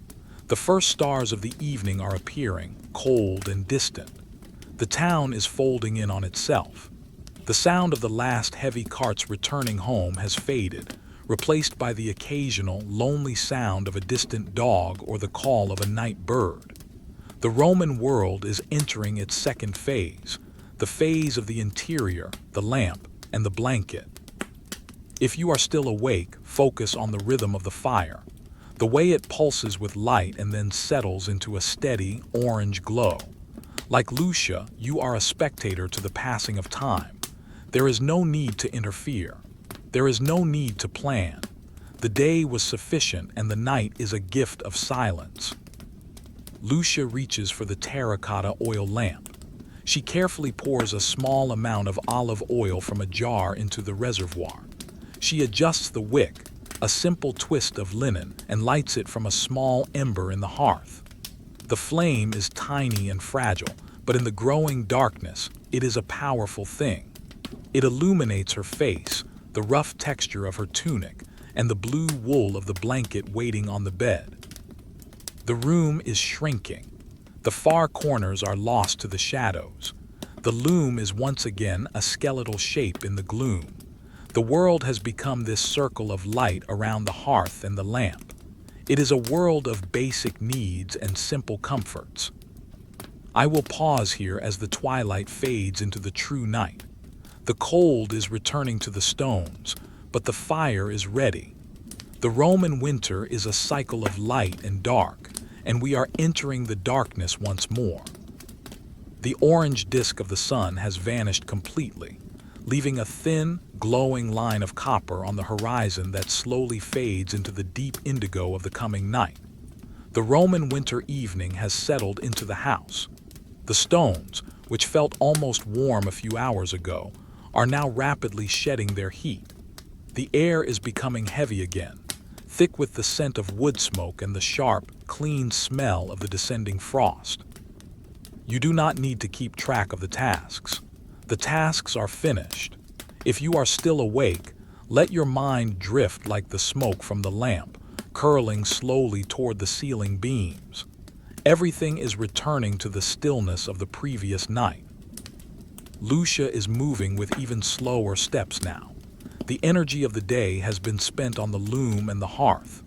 The first stars of the evening are appearing, cold and distant. The town is folding in on itself. The sound of the last heavy carts returning home has faded, replaced by the occasional, lonely sound of a distant dog or the call of a night bird. The Roman world is entering its second phase, the phase of the interior, the lamp, and the blanket. If you are still awake, focus on the rhythm of the fire, the way it pulses with light and then settles into a steady, orange glow. Like Lucia, you are a spectator to the passing of time. There is no need to interfere. There is no need to plan. The day was sufficient and the night is a gift of silence. Lucia reaches for the terracotta oil lamp. She carefully pours a small amount of olive oil from a jar into the reservoir. She adjusts the wick, a simple twist of linen, and lights it from a small ember in the hearth. The flame is tiny and fragile, but in the growing darkness, it is a powerful thing. It illuminates her face, the rough texture of her tunic, and the blue wool of the blanket waiting on the bed. The room is shrinking. The far corners are lost to the shadows. The loom is once again a skeletal shape in the gloom. The world has become this circle of light around the hearth and the lamp. It is a world of basic needs and simple comforts. I will pause here as the twilight fades into the true night. The cold is returning to the stones, but the fire is ready. The Roman winter is a cycle of light and dark, and we are entering the darkness once more. The orange disk of the sun has vanished completely, leaving a thin, glowing line of copper on the horizon that slowly fades into the deep indigo of the coming night. The Roman winter evening has settled into the house. The stones, which felt almost warm a few hours ago, are now rapidly shedding their heat. The air is becoming heavy again, thick with the scent of wood smoke and the sharp, clean smell of the descending frost. You do not need to keep track of the tasks. The tasks are finished. If you are still awake, let your mind drift like the smoke from the lamp, curling slowly toward the ceiling beams. Everything is returning to the stillness of the previous night. Lucia is moving with even slower steps now. The energy of the day has been spent on the loom and the hearth.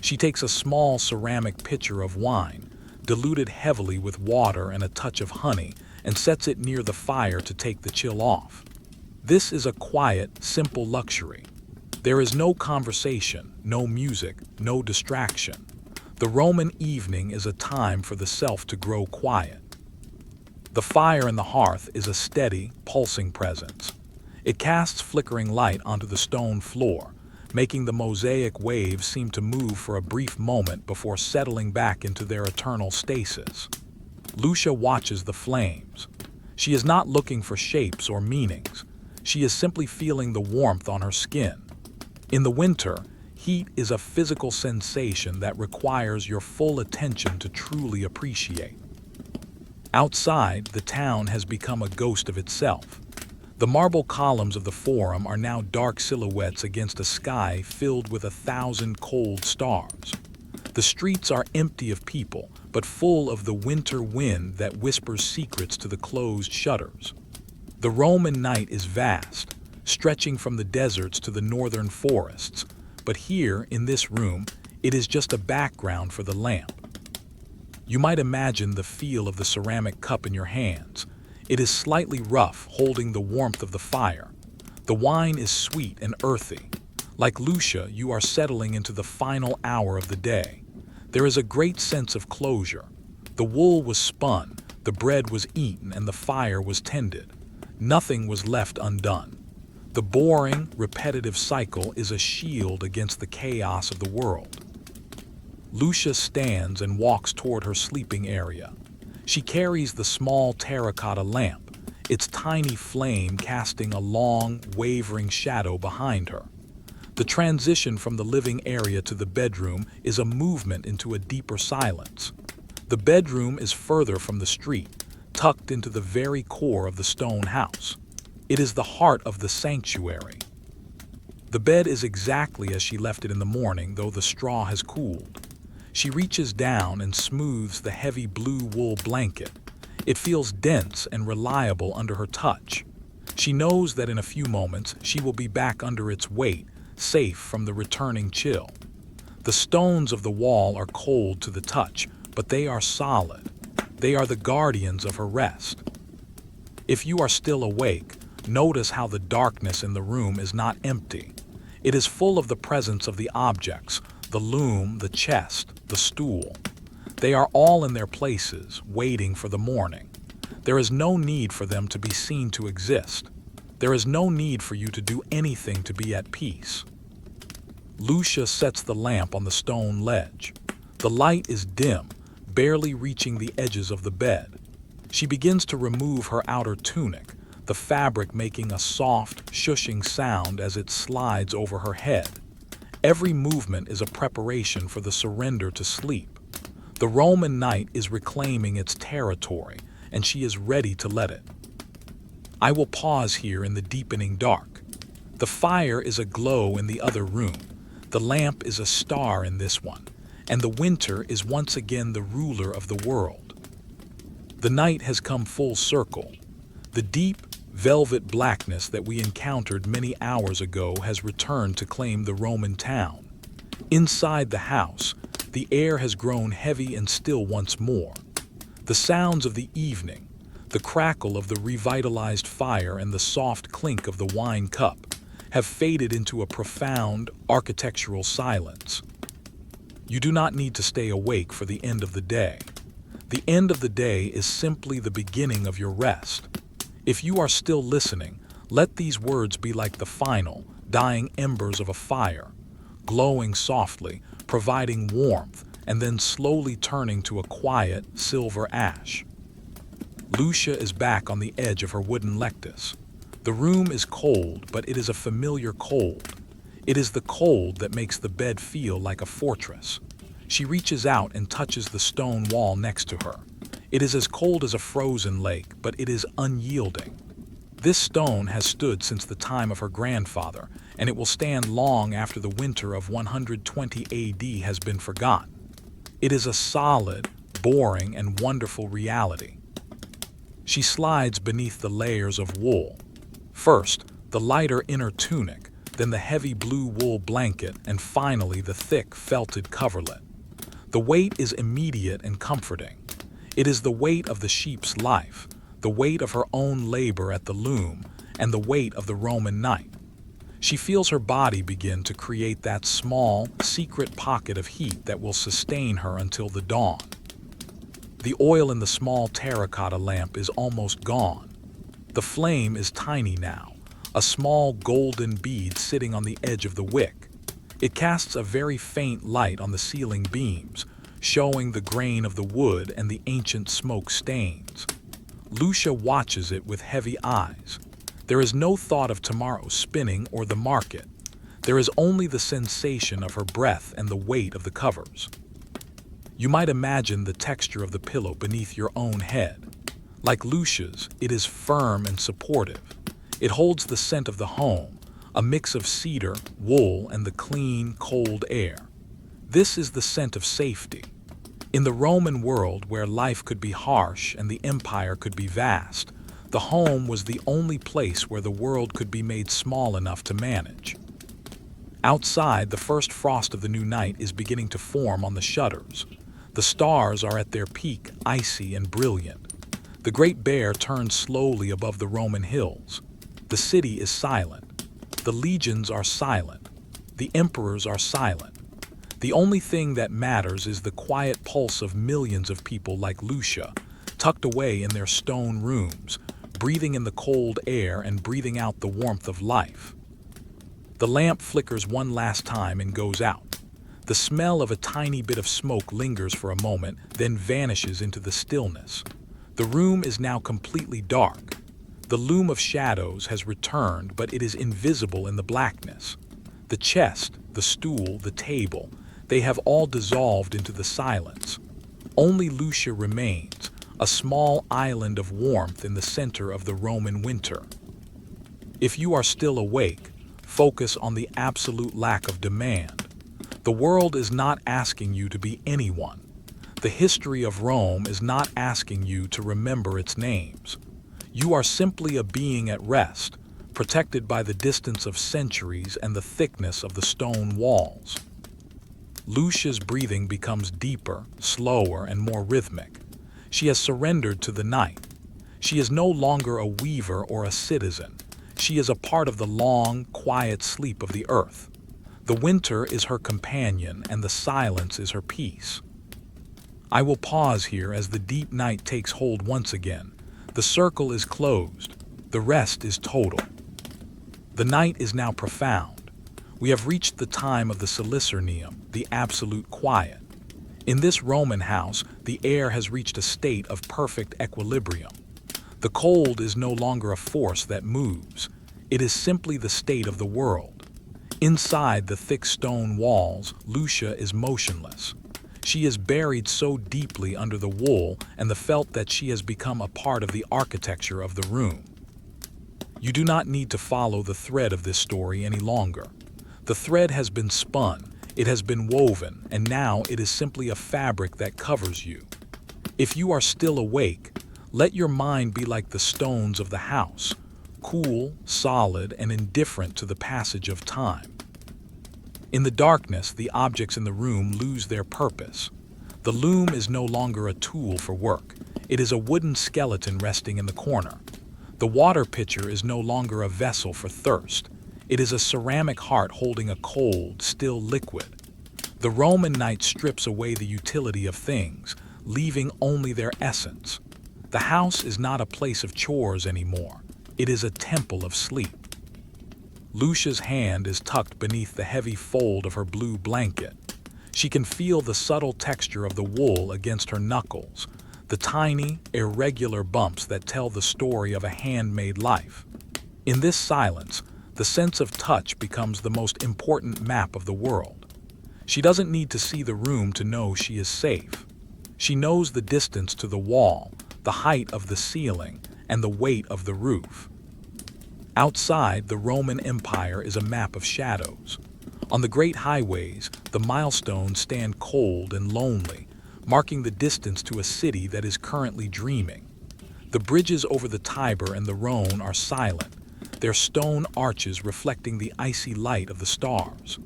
She takes a small ceramic pitcher of wine, diluted heavily with water and a touch of honey, and sets it near the fire to take the chill off. This is a quiet, simple luxury. There is no conversation, no music, no distraction. The Roman evening is a time for the self to grow quiet. The fire in the hearth is a steady, pulsing presence. It casts flickering light onto the stone floor, making the mosaic waves seem to move for a brief moment before settling back into their eternal stasis. Lucia watches the flames. She is not looking for shapes or meanings. She is simply feeling the warmth on her skin. In the winter, heat is a physical sensation that requires your full attention to truly appreciate. Outside, the town has become a ghost of itself. The marble columns of the Forum are now dark silhouettes against a sky filled with 1,000 cold stars. The streets are empty of people, but full of the winter wind that whispers secrets to the closed shutters. The Roman night is vast, stretching from the deserts to the northern forests, but here, in this room, it is just a background for the lamp. You might imagine the feel of the ceramic cup in your hands. It is slightly rough, holding the warmth of the fire. The wine is sweet and earthy. Like Lucia, you are settling into the final hour of the day. There is a great sense of closure. The wool was spun, the bread was eaten, and the fire was tended. Nothing was left undone. The boring, repetitive cycle is a shield against the chaos of the world. Lucia stands and walks toward her sleeping area. She carries the small terracotta lamp, its tiny flame casting a long, wavering shadow behind her. The transition from the living area to the bedroom is a movement into a deeper silence. The bedroom is further from the street, tucked into the very core of the stone house. It is the heart of the sanctuary. The bed is exactly as she left it in the morning, though the straw has cooled. She reaches down and smooths the heavy blue wool blanket. It feels dense and reliable under her touch. She knows that in a few moments she will be back under its weight, safe from the returning chill. The stones of the wall are cold to the touch, but they are solid. They are the guardians of her rest. If you are still awake, notice how the darkness in the room is not empty. It is full of the presence of the objects, the loom, the chest, the stool. They are all in their places, waiting for the morning. There is no need for them to be seen to exist. There is no need for you to do anything to be at peace. Lucia sets the lamp on the stone ledge. The light is dim, barely reaching the edges of the bed. She begins to remove her outer tunic, the fabric making a soft, shushing sound as it slides over her head. Every movement is a preparation for the surrender to sleep. The Roman night is reclaiming its territory, and she is ready to let it. I will pause here in the deepening dark. The fire is aglow in the other room. The lamp is a star in this one, and the winter is once again the ruler of the world. The night has come full circle. The deep, velvet blackness that we encountered many hours ago has returned to claim the Roman town. Inside the house, the air has grown heavy and still once more. The sounds of the evening, the crackle of the revitalized fire and the soft clink of the wine cup, have faded into a profound architectural silence. You do not need to stay awake for the end of the day. The end of the day is simply the beginning of your rest. If you are still listening, let these words be like the final, dying embers of a fire, glowing softly, providing warmth, and then slowly turning to a quiet, silver ash. Lucia is back on the edge of her wooden lectus. The room is cold, but it is a familiar cold. It is the cold that makes the bed feel like a fortress. She reaches out and touches the stone wall next to her. It is as cold as a frozen lake, but it is unyielding. This stone has stood since the time of her grandfather, and it will stand long after the winter of 120 AD has been forgotten. It is a solid, boring, and wonderful reality. She slides beneath the layers of wool. First, the lighter inner tunic, then the heavy blue wool blanket, and finally the thick felted coverlet. The weight is immediate and comforting. It is the weight of the sheep's life, the weight of her own labor at the loom, and the weight of the Roman night. She feels her body begin to create that small, secret pocket of heat that will sustain her until the dawn. The oil in the small terracotta lamp is almost gone. The flame is tiny now, a small golden bead sitting on the edge of the wick. It casts a very faint light on the ceiling beams, showing the grain of the wood and the ancient smoke stains. Lucia watches it with heavy eyes. There is no thought of tomorrow's spinning or the market. There is only the sensation of her breath and the weight of the covers. You might imagine the texture of the pillow beneath your own head. Like Lucia's, it is firm and supportive. It holds the scent of the home, a mix of cedar, wool, and the clean, cold air. This is the scent of safety. In the Roman world where life could be harsh and the empire could be vast, the home was the only place where the world could be made small enough to manage. Outside, the first frost of the new night is beginning to form on the shutters. The stars are at their peak, icy and brilliant. The Great Bear turns slowly above the Roman hills. The city is silent. The legions are silent. The emperors are silent. The only thing that matters is the quiet pulse of millions of people like Lucia, tucked away in their stone rooms, breathing in the cold air and breathing out the warmth of life. The lamp flickers one last time and goes out. The smell of a tiny bit of smoke lingers for a moment, then vanishes into the stillness. The room is now completely dark. The loom of shadows has returned, but it is invisible in the blackness. The chest, the stool, the table, they have all dissolved into the silence. Only Lucia remains, a small island of warmth in the center of the Roman winter. If you are still awake, focus on the absolute lack of demand. The world is not asking you to be anyone. The history of Rome is not asking you to remember its names. You are simply a being at rest, protected by the distance of centuries and the thickness of the stone walls. Lucia's breathing becomes deeper, slower, and more rhythmic. She has surrendered to the night. She is no longer a weaver or a citizen. She is a part of the long, quiet sleep of the earth. The winter is her companion, and the silence is her peace. I will pause here as the deep night takes hold once again. The circle is closed. The rest is total. The night is now profound. We have reached the time of the Silicernium, the absolute quiet. In this Roman house, the air has reached a state of perfect equilibrium. The cold is no longer a force that moves. It is simply the state of the world. Inside the thick stone walls, Lucia is motionless. She is buried so deeply under the wool and the felt that she has become a part of the architecture of the room. You do not need to follow the thread of this story any longer. The thread has been spun. It has been woven, and now it is simply a fabric that covers you. If you are still awake, let your mind be like the stones of the house, cool, solid, and indifferent to the passage of time. In the darkness, the objects in the room lose their purpose. The loom is no longer a tool for work. It is a wooden skeleton resting in the corner. The water pitcher is no longer a vessel for thirst. It is a ceramic heart holding a cold, still liquid. The Roman night strips away the utility of things, leaving only their essence. The house is not a place of chores anymore. It is a temple of sleep. Lucia's hand is tucked beneath the heavy fold of her blue blanket. She can feel the subtle texture of the wool against her knuckles, the tiny, irregular bumps that tell the story of a handmade life. In this silence, the sense of touch becomes the most important map of the world. She doesn't need to see the room to know she is safe. She knows the distance to the wall, the height of the ceiling, and the weight of the roof. Outside, the Roman Empire is a map of shadows. On the great highways, the milestones stand cold and lonely, marking the distance to a city that is currently dreaming. The bridges over the Tiber and the Rhone are silent. their stone arches reflecting the icy light of the stars.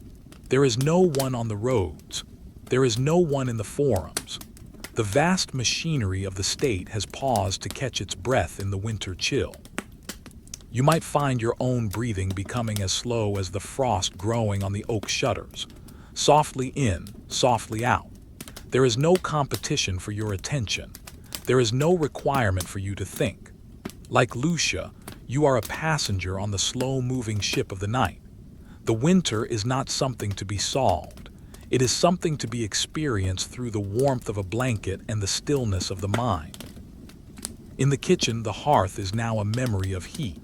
There is no one on the roads. There is no one in the forums. The vast machinery of the state has paused to catch its breath in the winter chill. You might find your own breathing becoming as slow as the frost growing on the oak shutters. Softly in, softly out. There is no competition for your attention. There is no requirement for you to think. Like Lucia, you are a passenger on the slow-moving ship of the night. The winter is not something to be solved. It is something to be experienced through the warmth of a blanket and the stillness of the mind. In the kitchen, the hearth is now a memory of heat.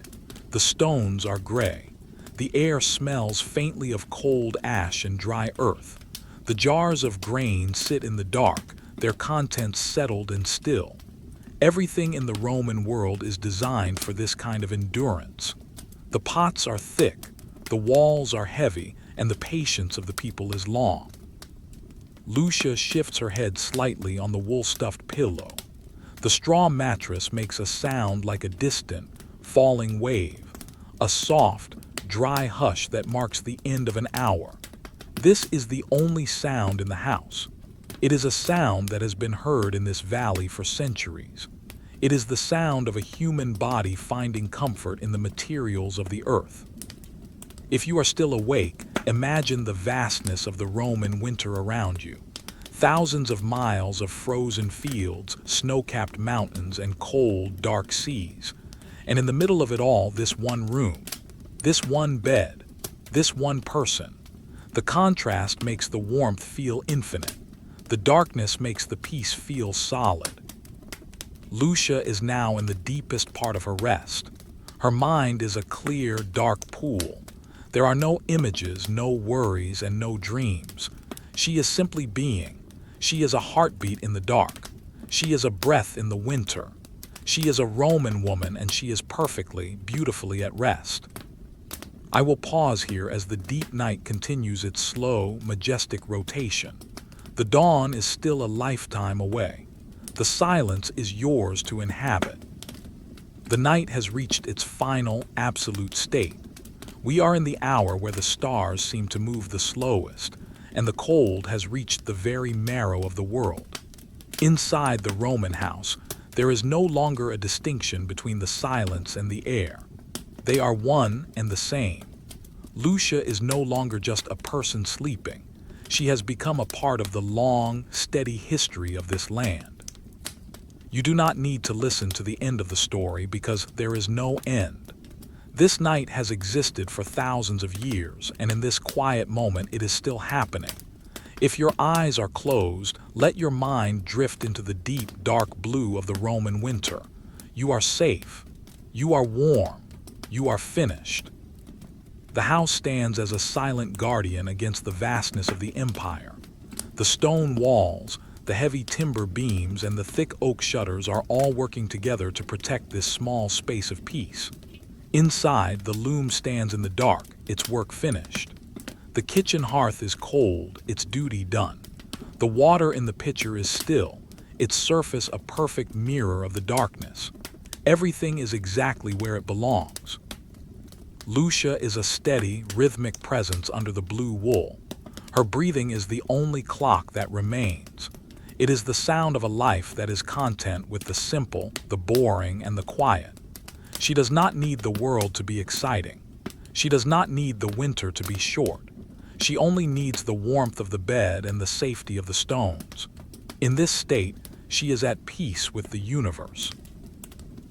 The stones are gray. The air smells faintly of cold ash and dry earth. The jars of grain sit in the dark, their contents settled and still. Everything in the Roman world is designed for this kind of endurance. The pots are thick, the walls are heavy, and the patience of the people is long. Lucia shifts her head slightly on the wool-stuffed pillow. The straw mattress makes a sound like a distant, falling wave, a soft, dry hush that marks the end of an hour. This is the only sound in the house. It is a sound that has been heard in this valley for centuries. It is the sound of a human body finding comfort in the materials of the earth. If you are still awake, imagine the vastness of the Roman winter around you. Thousands of miles of frozen fields, snow-capped mountains, and cold, dark seas. And in the middle of it all, this one room, this one bed, this one person. The contrast makes the warmth feel infinite. The darkness makes the peace feel solid. Lucia is now in the deepest part of her rest. Her mind is a clear, dark pool. There are no images, no worries, and no dreams. She is simply being. She is a heartbeat in the dark. She is a breath in the winter. She is a Roman woman, and she is perfectly, beautifully at rest. I will pause here as the deep night continues its slow, majestic rotation. The dawn is still a lifetime away. The silence is yours to inhabit. The night has reached its final, absolute state. We are in the hour where the stars seem to move the slowest, and the cold has reached the very marrow of the world. Inside the Roman house, there is no longer a distinction between the silence and the air. They are one and the same. Lucia is no longer just a person sleeping. She has become a part of the long, steady history of this land. You do not need to listen to the end of the story because there is no end. This night has existed for thousands of years, and in this quiet moment it is still happening. If your eyes are closed, let your mind drift into the deep, dark blue of the Roman winter. You are safe. You are warm. You are finished. The house stands as a silent guardian against the vastness of the empire. The stone walls, the heavy timber beams, and the thick oak shutters are all working together to protect this small space of peace. Inside, the loom stands in the dark, its work finished. The kitchen hearth is cold, its duty done. The water in the pitcher is still, its surface a perfect mirror of the darkness. Everything is exactly where it belongs. Lucia is a steady, rhythmic presence under the blue wool. Her breathing is the only clock that remains. It is the sound of a life that is content with the simple, the boring, and the quiet. She does not need the world to be exciting. She does not need the winter to be short. She only needs the warmth of the bed and the safety of the stones. In this state, she is at peace with the universe.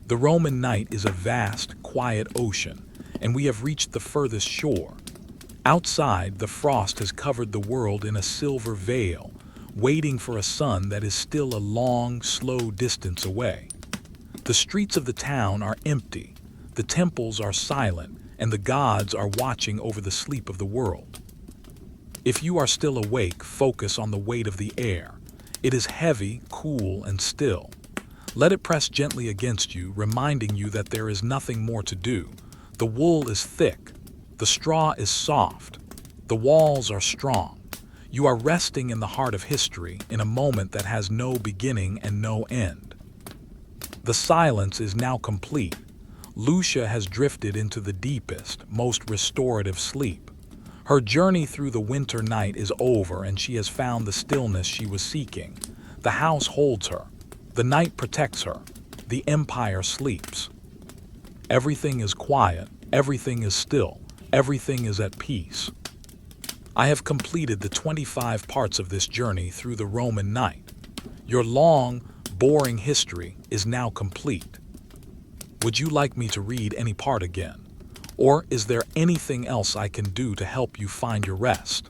The Roman night is a vast, quiet ocean, and we have reached the furthest shore. Outside, the frost has covered the world in a silver veil, waiting for a sun that is still a long, slow distance away. The streets of the town are empty, the temples are silent, and the gods are watching over the sleep of the world. If you are still awake, focus on the weight of the air. It is heavy, cool, and still. Let it press gently against you, reminding you that there is nothing more to do. The wool is thick. The straw is soft. The walls are strong. You are resting in the heart of history, in a moment that has no beginning and no end. The silence is now complete. Lucia has drifted into the deepest, most restorative sleep. Her journey through the winter night is over and she has found the stillness she was seeking. The house holds her. The night protects her. The empire sleeps. Everything is quiet. Everything is still. Everything is at peace. I have completed the 25 parts of this journey through the Roman night. Your long, boring history is now complete. Would you like me to read any part again? Or is there anything else I can do to help you find your rest?